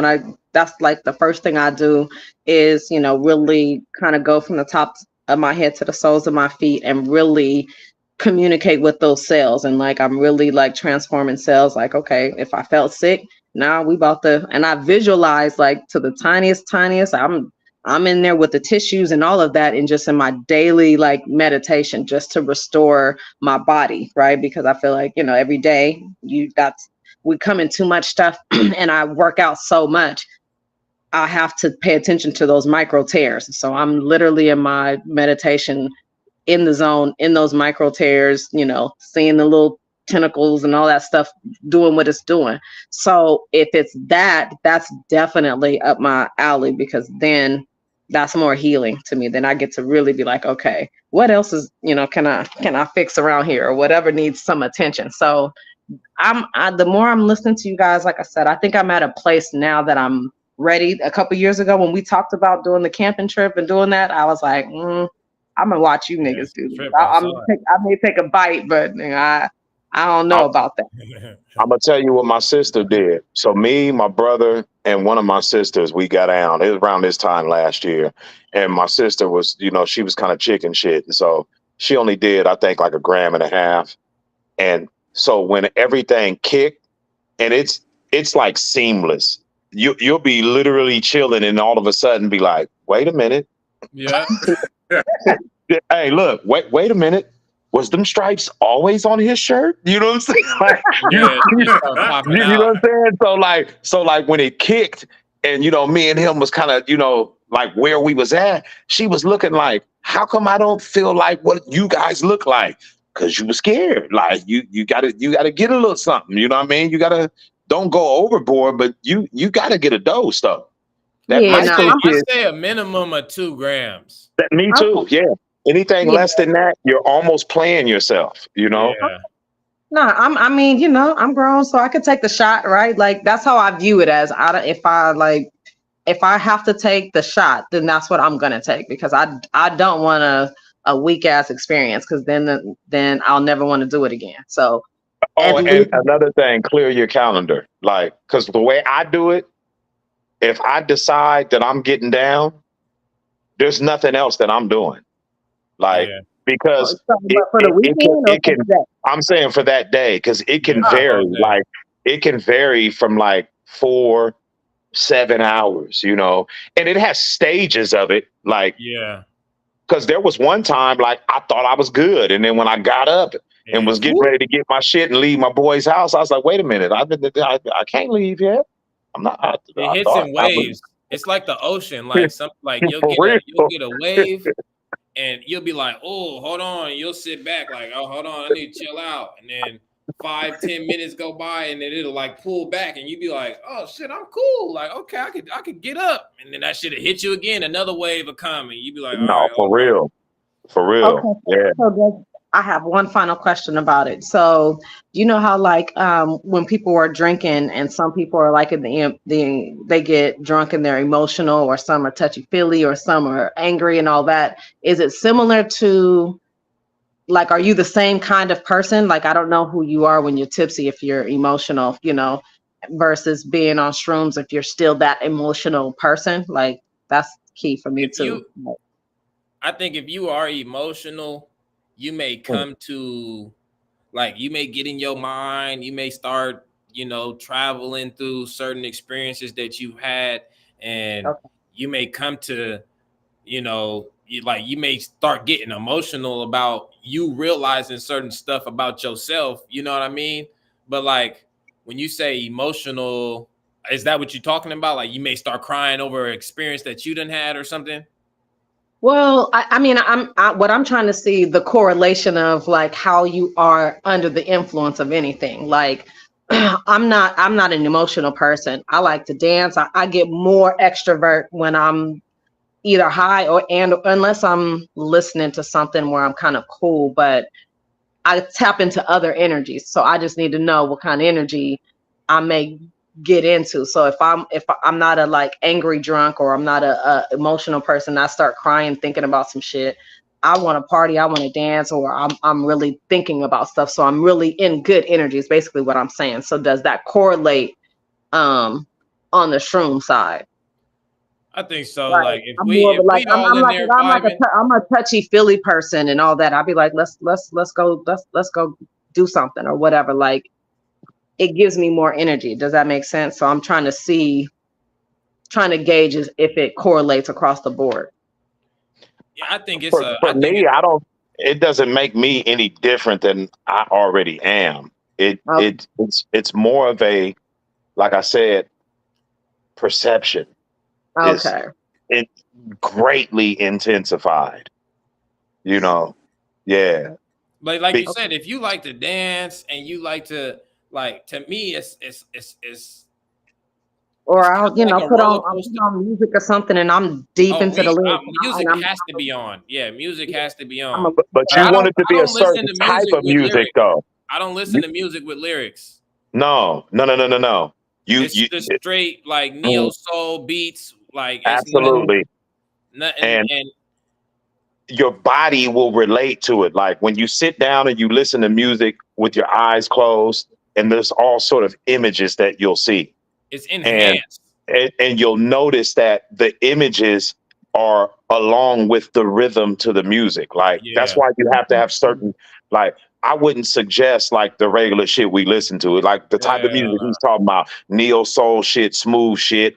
that's like the first thing I do is, you know, really kind of go from the top of my head to the soles of my feet and really communicate with those cells. And like I'm really like transforming cells. Like, okay, if I felt sick, now we about to, and I visualize like to the tiniest. I'm in there with the tissues and all of that, and just in my daily like meditation, just to restore my body, right? Because I feel like, you know, every day we come in too much stuff and I work out so much, I have to pay attention to those micro tears. So I'm literally in my meditation in the zone, in those micro tears, you know, seeing the little tentacles and all that stuff doing what it's doing. So if it's that's definitely up my alley, because then that's more healing to me. Then I get to really be like, okay, what else is, you know, can I fix around here, or whatever needs some attention. So the more I'm listening to you guys, like I said, I think I'm at a place now that I'm ready. A couple years ago when we talked about doing the camping trip and doing that, I was like, I'm gonna watch you niggas do this. I may take a bite, but you know, I don't know about that. I'm gonna tell you what my sister did. So me, my brother, and one of my sisters, we got down. It was around this time last year, and my sister was, you know, she was kind of chicken shit, and so she only did, I think, like 1.5 grams. And so when everything kicked, and it's like seamless. You'll be literally chilling, and all of a sudden be like, wait a minute. Yeah. Hey, look, wait a minute. Was them stripes always on his shirt? You know what I'm saying? Like, yeah, you know what I'm saying? So like when it kicked, and you know, me and him was kind of, you know, like where we was at, she was looking like, how come I don't feel like what you guys look like? Because you were scared. Like you gotta get a little something, you know what I mean? You gotta, don't go overboard, but you gotta get a dose though. That I say a minimum of 2 grams. Me too, yeah. Anything less than that, you're almost playing yourself, you know? Yeah. No, I mean, you know, I'm grown, so I could take the shot, right? Like that's how I view it as. If I have to take the shot, then that's what I'm gonna take, because I don't want a weak ass experience, because then I'll never want to do it again. So and another thing, clear your calendar. Like, because the way I do it, if I decide that I'm getting down, there's nothing else that I'm doing. Like, because it can, I'm saying for that day, because it can vary. Like, it can vary from like 4-7 hours, you know, and it has stages of it. Like, because there was one time, like, I thought I was good, and then when I got up and was getting ready to get my shit and leave my boy's house, I was like, wait a minute, I can't leave yet. I'm not. It hits in waves. It's like the ocean. Like you'll get a wave, and you'll be like, oh, hold on. You'll sit back like, oh, hold on, I need to chill out. And then 5-10 minutes go by, and then it'll like pull back, and you be like, "Oh shit, I'm cool." Like, okay, I could get up, and then that shit hit you again. Another wave of coming. You be like, "All No, right, for hold on." real. For real. Okay, Yeah. I have one final question about it. So, you know how like when people are drinking and some people are like in they get drunk and they're emotional, or some are touchy feely, or some are angry and all that. Is it similar to, like, are you the same kind of person? Like, I don't know who you are when you're tipsy, if you're emotional, versus being on shrooms, if you're still that emotional person. Like, that's key for me If too. you, I think if you are emotional, you may come to, like, you may get in your mind, you may start, traveling through certain experiences that you had, and Okay. you may come to, you may start getting emotional about you realizing certain stuff about yourself. You know what I mean? But like when you say emotional, is that what you're talking about? Like you may start crying over an experience that you done had or something? Well, I mean, what I'm trying to see the correlation of like how you are under the influence of anything. Like, I'm not an emotional person. I like to dance. I get more extrovert when I'm either high and unless I'm listening to something where I'm kind of cool, but I tap into other energies. So I just need to know what kind of energy I may get into. So if I'm not a like angry drunk, or I'm not a emotional person, I start crying thinking about some shit. I want to party, I want to dance, or I'm really thinking about stuff. So I'm really in good energy is basically what I'm saying. So does that correlate um on the shroom side? I think so. Like, Like if I'm we more of a, if like we all in there vibing, I'm a touchy feely person and all that. I'll be like, let's go do something or whatever. Like, it gives me more energy. Does that make sense? So I'm trying to gauge if it correlates across the board. yeah, I think it's For a. for I think me, it. I don't. It doesn't make me any different than I already am. It Okay. it it's more of a, like I said, perception is Okay. it greatly intensified. You know, yeah. Like you Be, said, if you like to dance and you like to, like, to me, it's Or kind I'll, of like a roller I'll coaster. put on music or something and I'm deep Oh, into the lyrics, music and has to be on. Yeah, music has to be I'm on. a, but But you yeah, want it to I be a don't listen certain to type music of with music, lyrics. though. I don't listen You, to music with lyrics. no, no, no, no, no, no. It's You just straight like neo mm, soul beats. Like it's absolutely. nothing. And And your body will relate to it. Like when you sit down and you listen to music with your eyes closed, and there's all sort of images that you'll see. it's And enhanced. and you'll notice that the images are along with the rhythm to the music. Like that's Yeah. why you have to have certain, like, I wouldn't suggest like the regular shit we listen to. Like the type of music Yeah. he's talking about, neo soul shit, smooth shit,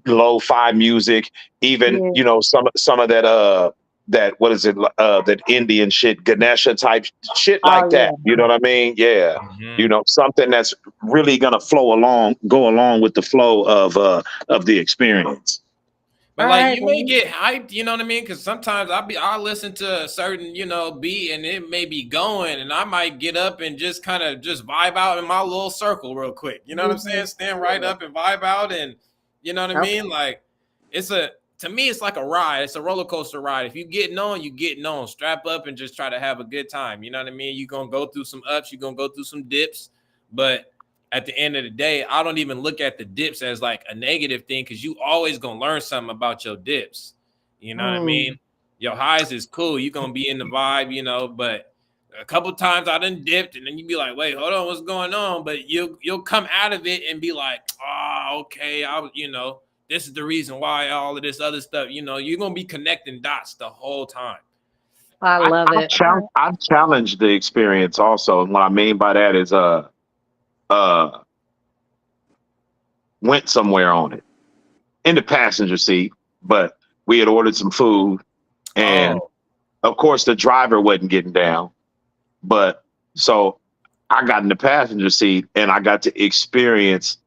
lo-fi music, even, yeah. some of that that, what is it, that Indian shit, Ganesha type shit, Oh like that. You know what I mean? Yeah. Mhm. Something that's really gonna go along with the flow of the experience. All But like right. you may get hyped, you know what I mean? Because sometimes I'll listen to a certain, beat and it may be going, and I might get up and just kind of just vibe out in my little circle real quick. You know what I'm saying? Stand right up and vibe out, and you know what I Okay. mean? Like to me, it's like a ride. It's a roller coaster ride. If you getting on, you getting on. Strap up and just try to have a good time. You know what I mean? You're gonna go through some ups, you're gonna go through some dips, but at the end of the day, I don't even look at the dips as like a negative thing, because you always gonna learn something about your dips. You know what I mean? Hmm. Your highs is cool. You're gonna be in the vibe, but a couple times I done dipped, and then you be like, wait, hold on, what's going on? But you'll come out of it and be like, okay, this is the reason why all of this other stuff, you're gonna be connecting dots the whole time. I I, love I've it. All challenged right. I've challenged the experience also. And what I mean by that is uh went somewhere on it in the passenger seat, but we had ordered some food, and Oh, of course the driver wasn't getting down. But so I got in the passenger seat and I got to experience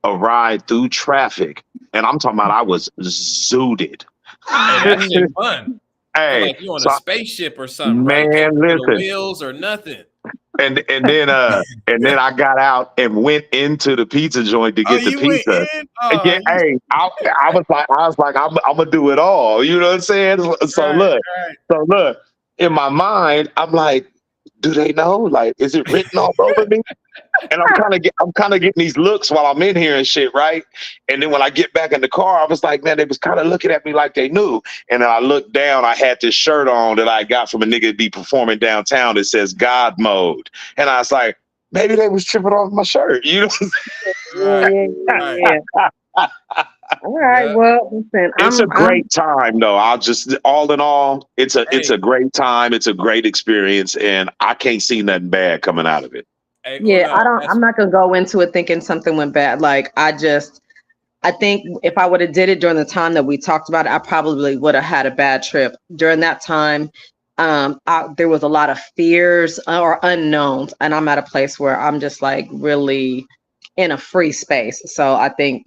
a ride through traffic. And I'm talking about I was zooted. hey, that shit fun. Feel Hey, like you on a so spaceship or something, right? Can't man, feel the listen, wheels or nothing. and then I got out and went into the pizza joint to get the you went pizza. in? Oh, Yeah, hey, I was like, I'm gonna do it all. You know what I'm saying? So right, look, right. so look, in my mind, I'm like, do they know? Like, is it written all over me? And I'm kind of getting these looks while I'm in here and shit, right? And then when I get back in the car, I was like, man, they was kind of looking at me like they knew. And then I looked down, I had this shirt on that I got from a nigga to be performing downtown that says God mode. And I was like, maybe they was tripping off my shirt, you know? Right, right. Yeah. All right. Yeah. Well, listen, It's a I'm great time though. All in all, it's Hey, a great time. It's a great experience, and I can't see nothing bad coming out of it. hey, yeah, Uno, I'm that's not gonna go into it thinking something went bad. Like I think if I would have did it during the time that we talked about it, I probably would have had a bad trip. During that time, there was a lot of fears or unknowns, and I'm at a place where I'm just like really in a free space. So I think,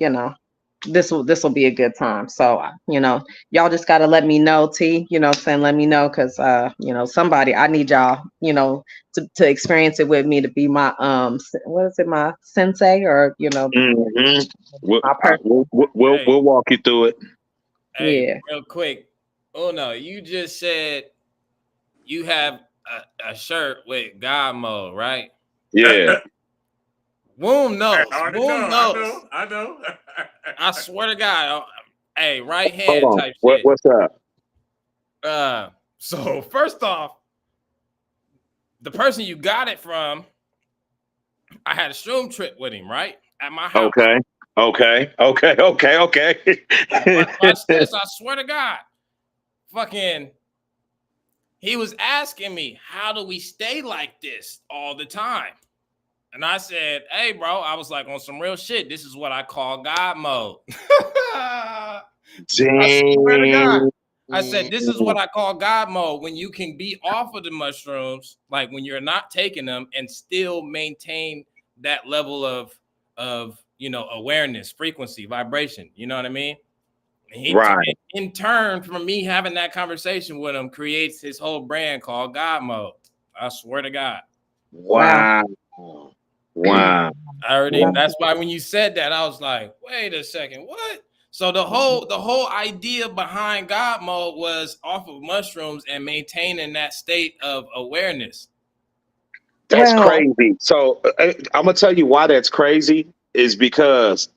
this will be a good time. So, y'all just got to let me know, T, what I'm saying, let me know, because somebody, I need y'all, to experience it with me, to be my what is it, my sensei, or Hmm We'll, my I, person. hey, we'll walk you through it. hey, Yeah. real quick. Uno, you just said you have a shirt with God mode, right? Yeah. Woon I knows. already know. Woon I knows. know. I know. I swear to God. Hey, right Hold hand on. type shit. What's up? So first off, the person you got it from, I had a shroom trip with him, right? At my house. Okay. Okay. Watch this. I swear to God. Fucking, he was asking me, how do we stay like this all the time? And I said, hey, bro, I was like, on some real shit, this is what I call God mode. I swear to God. Dang. I said, this is what I call God mode, when you can be off of the mushrooms, like when you're not taking them, and still maintain that level of awareness, frequency, vibration. You know what I mean? Right. In turn, from me having that conversation with him, creates his whole brand called God mode. I swear to God. Wow. Wow. Wow. Wow. That's why when you said that, I was like, wait a second, what? So the whole idea behind God mode was off of mushrooms and maintaining that state of awareness. That's Well, crazy. So I'm gonna tell you why that's crazy is because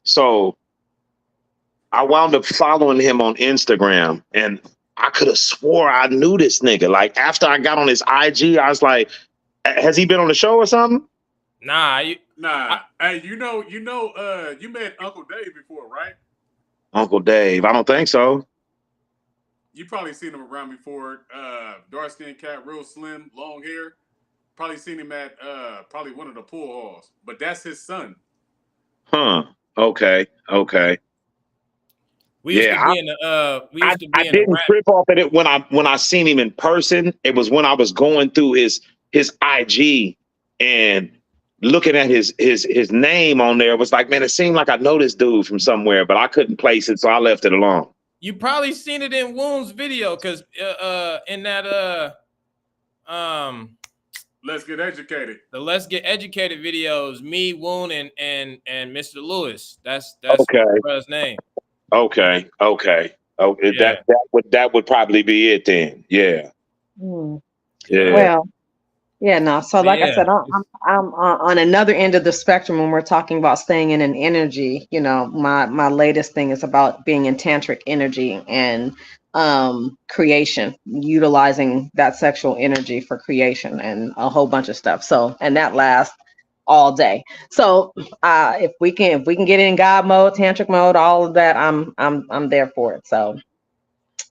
I wound up following him on Instagram, and I could have swore I knew this nigga. Like after I got on his IG, I was like, has he been on the show or something? Nah, Nah. Hey, you met Uncle Dave before, right? Uncle Dave. I don't think so. You probably seen him around before. Dark skinned cat, real slim, long hair. Probably seen him at probably one of the pool halls. But that's his son. Huh. Okay. Okay. we used to Yeah. be in the I didn't rap. trip off at it when I seen him in person. It was when I was going through his IG and looking at his name on there. It was like, man, it seemed like I know this dude from somewhere, but I couldn't place it, so I left it alone. You probably seen it in Woon's video, because in that Let's get educated. the Let's Get Educated videos, me, Woon, and Mr. Lewis. That's Okay. his name. Okay. Oh, Yeah. that would probably be it then. Yeah. Yeah. well, yeah, no. So, But like I yeah, said, I'm on another end of the spectrum when we're talking about staying in an energy. My latest thing is about being in tantric energy and creation, utilizing that sexual energy for creation and a whole bunch of stuff. So, and that lasts all day. So, if we can get in God mode, tantric mode, all of that, I'm there for it. So,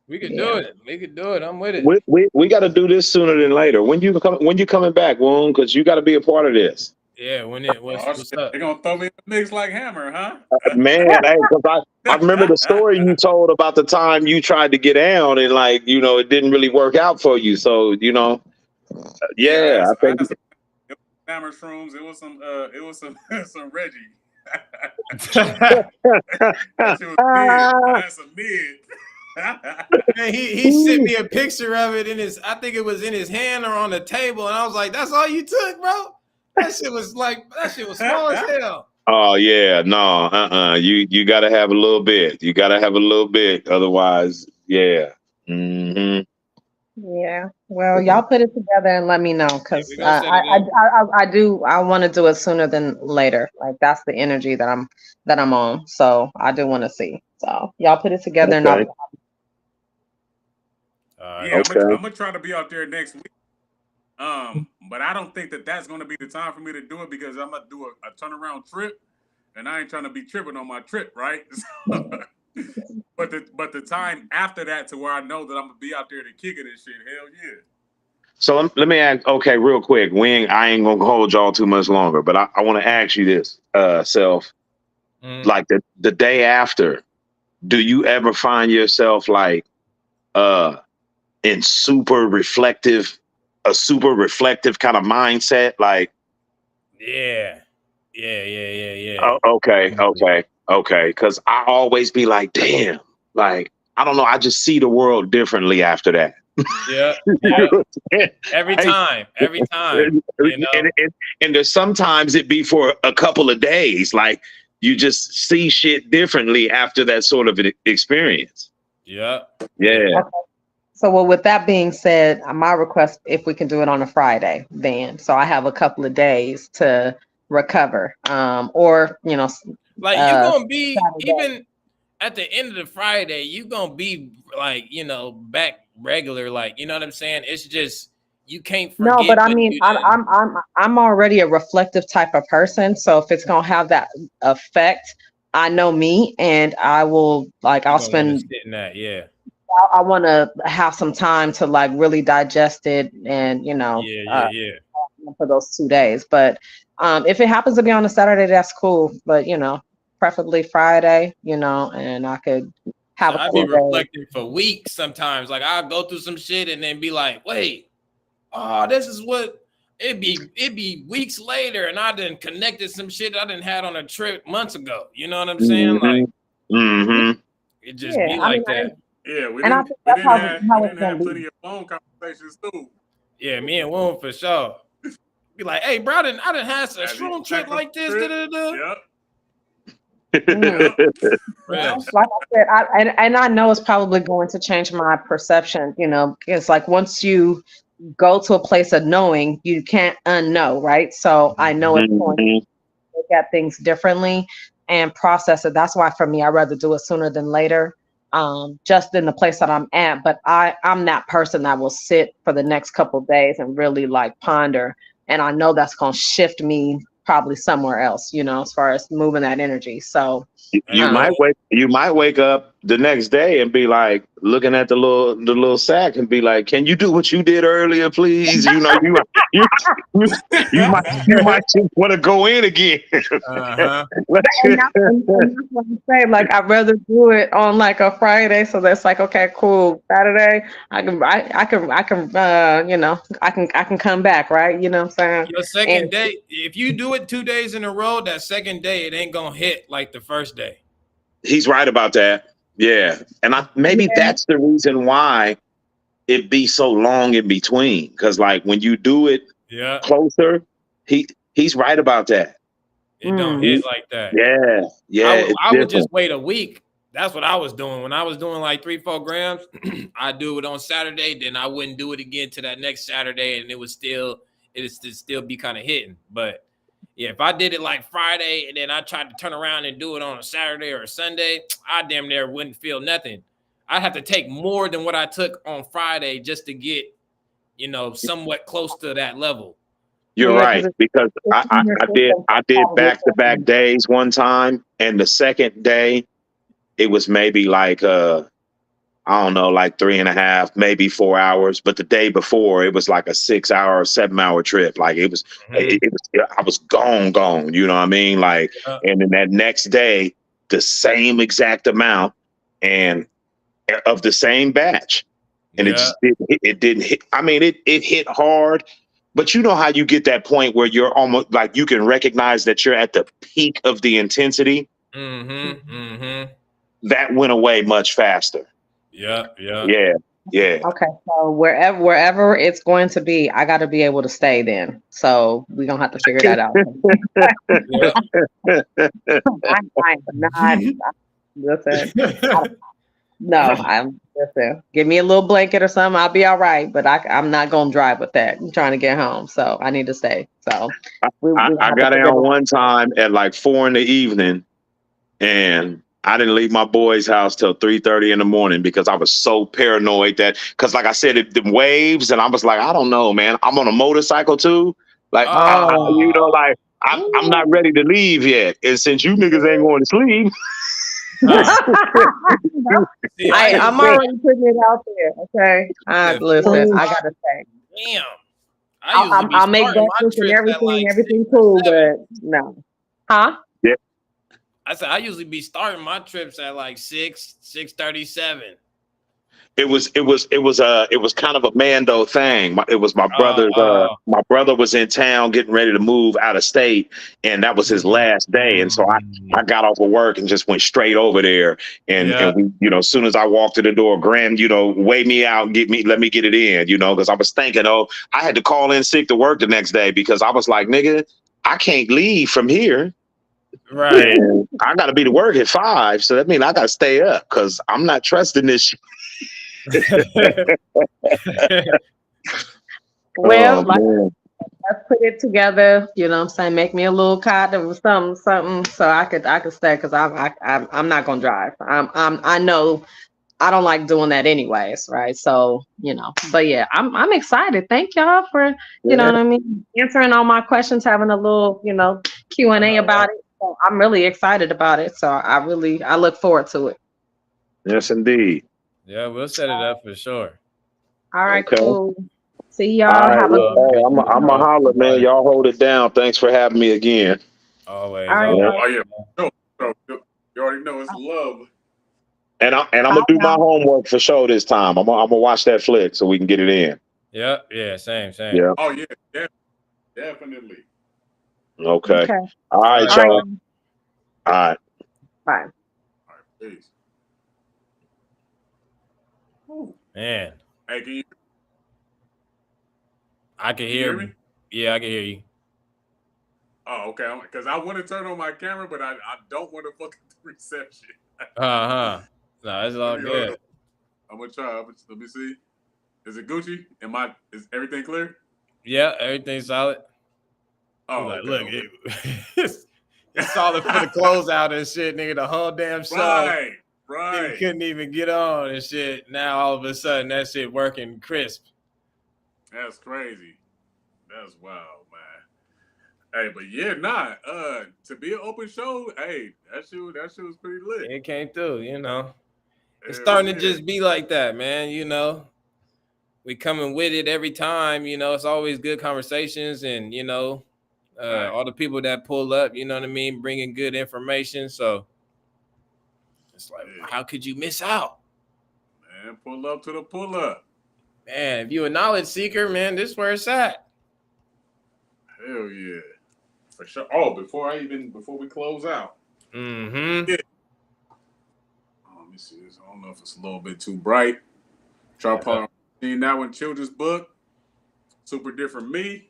we could yeah. do it. We could do it. I'm with it. We got to do this sooner than later. When you coming back, Woon? Because you got to be a part of this. Yeah. Oh, What's shit. up? They're going to throw me in the mix like Hammer, huh? Man, hey, 'cause I remember the story you told about the time you tried to get down and it didn't really work out for you. So, Yeah, yeah, I I had some it was Hammer shrooms. It was some some Reggie. think That shit was mid. I had some mid. Man, he sent me a picture of it I think it was in his hand or on the table, and I was like, "That's all you took, bro? That shit was small as hell." Oh yeah, no, You gotta have a little bit. You gotta have a little bit, otherwise, yeah. Mm-hmm. Yeah. Well, y'all put it together and let me know, Yeah, because we gonna set it up. I want to do it sooner than later. Like that's the energy that I'm on. So I do want to see. So y'all put it together and Okay. Yeah, Okay. I'm gonna try to be out there next week. But I don't think that's gonna be the time for me to do it because I'm gonna do a turnaround trip, and I ain't trying to be tripping on my trip, right? But the time after that to where I know that I'm gonna be out there to kick it and shit, hell yeah. So let me ask, okay, real quick. I ain't gonna hold y'all too much longer, but I want to ask you this, Self. Like the day after, do you ever find yourself like in a super reflective kind of mindset? Like, Yeah. oh, okay. Because I always be like, damn, like I don't know. I just see the world differently after that. Yeah. Every time, you know. And there's sometimes it be for a couple of days. Like you just see shit differently after that sort of an experience. Yeah. Yeah. Okay. So, well, with that being said, my request, if we can do it on a Friday, then, so I have a couple of days to recover, or Like you gonna be Saturday. even at the end of the Friday, you gonna be like back regular, like you know what I'm saying. It's just you can't forget. No, but I mean, I'm already a reflective type of person, so if it's gonna have that effect, I know me, and I will I'll spend. Sit in that, yeah. I want to have some time to like really digest it, and yeah. for those 2 days. But if it happens to be on a Saturday, that's cool. But preferably Friday, and I could have a I'd cool be day. reflecting for weeks sometimes. Like I'll go through some shit and then be like, wait, this is what it'd be weeks later, and I done connected some shit I done had on a trip months ago. You know what I'm saying? Like it just be like that. Yeah, we didn't have plenty of phone conversations too. Yeah, me and Woon for sure. Be like, hey, bro, I done had a shroom trip like this. Yep. Well, like I said, I know it's probably going to change my perception, because like once you go to a place of knowing, you can't unknow, right? So I know it's going to look at things differently and process it. That's why for me, I'd rather do it sooner than later. Just in the place that I'm at, but I'm that person that will sit for the next couple of days and really like ponder, and I know that's going to shift me probably somewhere else, as far as moving that energy. So you might wake up the next day and be like looking at the little sack and be like, "Can you do what you did earlier, please?" You might just want to go in again. And that's what I say. Like I'd rather do it on like a Friday, so that's like okay, cool. Saturday, I can come back, right? You know what I'm saying? Your second day, if you do it 2 days in a row, that second day it ain't gonna hit like the first day. He's right about that. Yeah, and maybe that's the reason why it be so long in between. Because like when you do it closer, he's right about that. It don't hit like that. Yeah. I would just wait a week. That's what I was doing. When I was doing like 3-4 grams, I do it on Saturday, then I wouldn't do it again to that next Saturday, and it'd still be kind of hitting. But yeah, if I did it like Friday and then I tried to turn around and do it on a Saturday or a Sunday, I damn near wouldn't feel nothing. I'd have to take more than what I took on Friday just to get, somewhat close to that level. You're right, because I did back-to-back days one time, and the second day it was maybe like I don't know, like 3.5, maybe 4 hours. But the day before, it was like a 6-hour, 7-hour trip. Like it was, I was gone. You know what I mean? Like, and then that next day, the same exact amount and of the same batch, and it didn't hit. I mean, it hit hard. But you know how you get that point where you're almost like you can recognize that you're at the peak of the intensity. That went away much faster. Yeah. Yeah. Okay, so wherever it's going to be, I got to be able to stay then. So we're gonna have to figure that out. Yep. I'm not. Listen, no, I'm listen. Give me a little blanket or something. I'll be all right. But I'm not gonna drive with that. I'm trying to get home, so I need to stay. So we I have to got figure on that one time at like 4 PM, and I didn't leave my boy's house till 3:30 in the morning because I was so paranoid that because like I said, the waves, and I was like, I don't know, man. I'm on a motorcycle too. Like Oh. like I'm not ready to leave yet. And since you niggas ain't going to sleep, Huh. See, I'm already putting it out there. Okay, at 4 listen, I o'clock. gotta say, Damn. I usually be I'll make starting my breakfast and trips at like 6 everything or cool, 7. but no, huh? yeah, I said I usually be starting my trips at like 6:37. it was kind of a Mando thing. It was my Oh, brother's. oh. My brother was in town getting ready to move out of state, and that was his last day. And so I got off of work and just went straight over there. Yeah. And we, as soon as I walked to the door, Graham, weigh me out and let me get it in, because I was thinking, I had to call in sick to work the next day because I was like, nigga, I can't leave from here. Right. And I got to be to work at 5, so that means I got to stay up because I'm not trusting this shit. Well, Oh, man. let's put it together. You know what I'm saying? Make me a little cot or something, so I could stay because I'm not gonna drive. I know I don't like doing that anyways, right? So but yeah, I'm excited. Thank y'all for Yeah. what I mean, answering all my questions, having a little Q&A about it. So I'm really excited about it. So I look forward to it. Yes, indeed. Yeah, we'll set it up for sure. All right, Okay. cool. See y'all. All right. Have a Well, good hey, I'm a holler, man. Y'all hold it down. Thanks for having me again. Always. all right. Always. Oh yeah. So, you already know it's love. And I'm gonna do my homework for sure this time. I'm gonna watch that flick so we can get it in. Yeah. Yeah. Same. Yeah. Oh yeah, definitely. Okay. Okay. All right, All right. y'all. All right. Bye. All right, peace. Man, Hey, can you I can hear hear. me? Yeah, I can hear you. Oh, okay. Because I want to turn on my camera, but I don't want to fuck the reception. No, it's all good. I'm gonna try. Let me see. Is it Gucci? Is everything clear? Yeah, everything's solid. Oh, Like, okay, look, okay. it's solid for the closeout and shit, nigga. The whole damn show. Nigga Right. couldn't even get on and shit. Now all of a sudden that shit working crisp. That's crazy. That's wild, man. Hey, but yeah, to be an open show, hey, that shit was pretty lit. It came through, It's Hell starting to yeah. just be like that, man. We coming with it every time. It's always good conversations, and Right. all the people that pull up. You know what I mean, bringing good information. So it's like, how could you miss out? Man, pull up to the pull up. Man, if you a knowledge seeker, man, this is where it's at. Hell yeah. For sure. Oh, before we close out. Mm-hmm. Yeah. Oh, let me see this. I don't know if it's a little bit too bright. Try to seen that one, children's book. Super different me.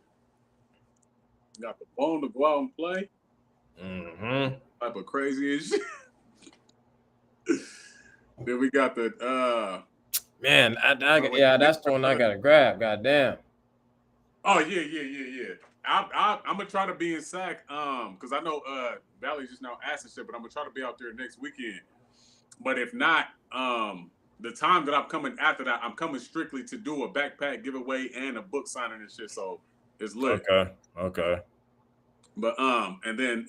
Got the bone to go out and play. Mm-hmm. Type of crazy as shit. Then we got the man, that's the one I gotta grab. Goddamn. Oh yeah. I'm gonna try to be in SAC because I know Valley's just now asking shit, but I'm gonna try to be out there next weekend. But if not, the time that I'm coming after that, I'm coming strictly to do a backpack giveaway and a book signing and shit. So it's lit. Okay. But and then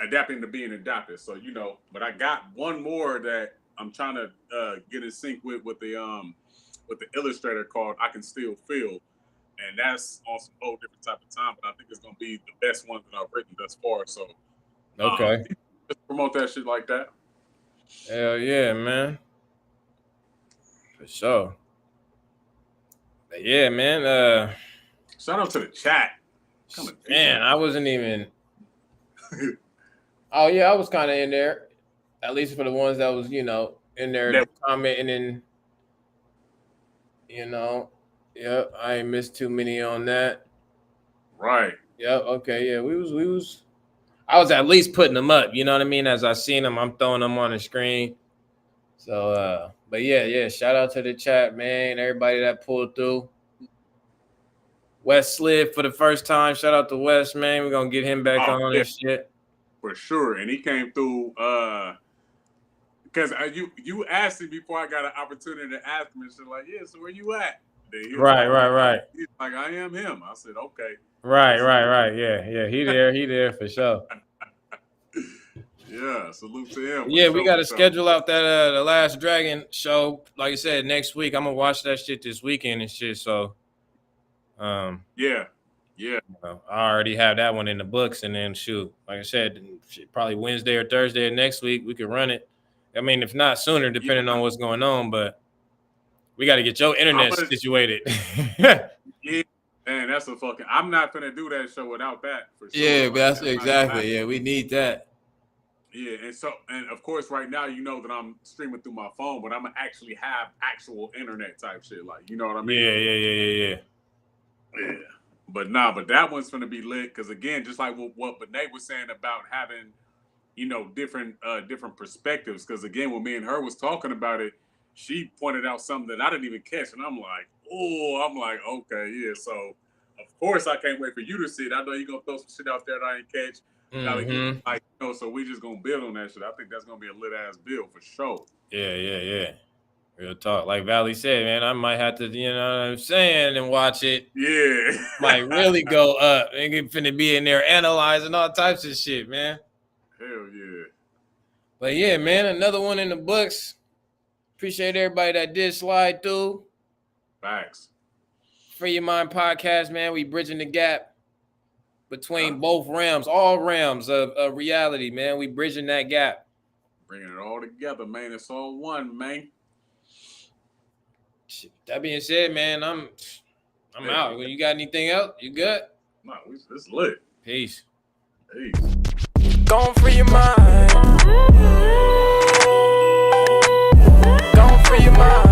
adapting to being adopted. So but I got one more that I'm trying to get in sync with the illustrator called I Can Still Feel. And that's on some whole different type of time, but I think it's gonna be the best one that I've written thus far. So, Okay. just promote that shit like that. Hell yeah, man. For sure. But yeah, man. Shout out to the chat. Man, I wasn't even. Oh yeah, I was kind of in there, at least for the ones that was in there commenting and yep, I ain't missed too many on that. Right. Yep. Okay. Yeah, we was. I was at least putting them up. You know what I mean? As I seen them, I'm throwing them on the screen. So, but yeah. Shout out to the chat, man. Everybody that pulled through. Wes slid for the first time. Shout out to Wes, man. We're gonna get him back on and shit. For sure. And he came through because you asked him before I got an opportunity to ask him and shit like, yeah, so where you at? Right. He's like, I am him. I said, okay. Right. Yeah. He there for sure. Yeah, salute to him. Yeah, we got to schedule out that the Last Dragon show. Like I said, next week. I'm gonna watch that shit this weekend and shit. So, yeah. I already have that one in the books, and then shoot, like I said, probably Wednesday or Thursday of next week we could run it. I mean, if not sooner, depending on what's going on. But we got to get your internet situated. Yeah, man, that's a fucking. I'm not gonna do that show without that. For sure. Yeah, that's exactly. Yeah, we need that. Yeah, and of course, right now you know that I'm streaming through my phone, but I'm gonna actually have actual internet type shit, like you know what I mean? Yeah. But that one's gonna be lit because again, just like what Benet was saying about having, different perspectives. Because again, when me and her was talking about it, she pointed out something that I didn't even catch, and I'm like, okay, yeah. So of course I can't wait for you to see it. I know you're gonna throw some shit out there that I ain't catch. Mm-hmm. So we just gonna build on that shit. I think that's gonna be a lit ass build for sure. Yeah. Real talk. Like Valley said, man, I might have to, you know what I'm saying, and watch it. Yeah. Might really go up. Ain't finna be in there analyzing all types of shit, man. Hell yeah. But yeah, man, another one in the books. Appreciate everybody that did slide through. Facts. Free Your Mind podcast, man. We bridging the gap between both realms, all realms of reality, man. We bridging that gap. Bringing it all together, man. It's all one, man. That being said, man, I'm out. When you got anything else? You good? No, it's lit. Peace. Gon' free your mind. Gon' free your mind.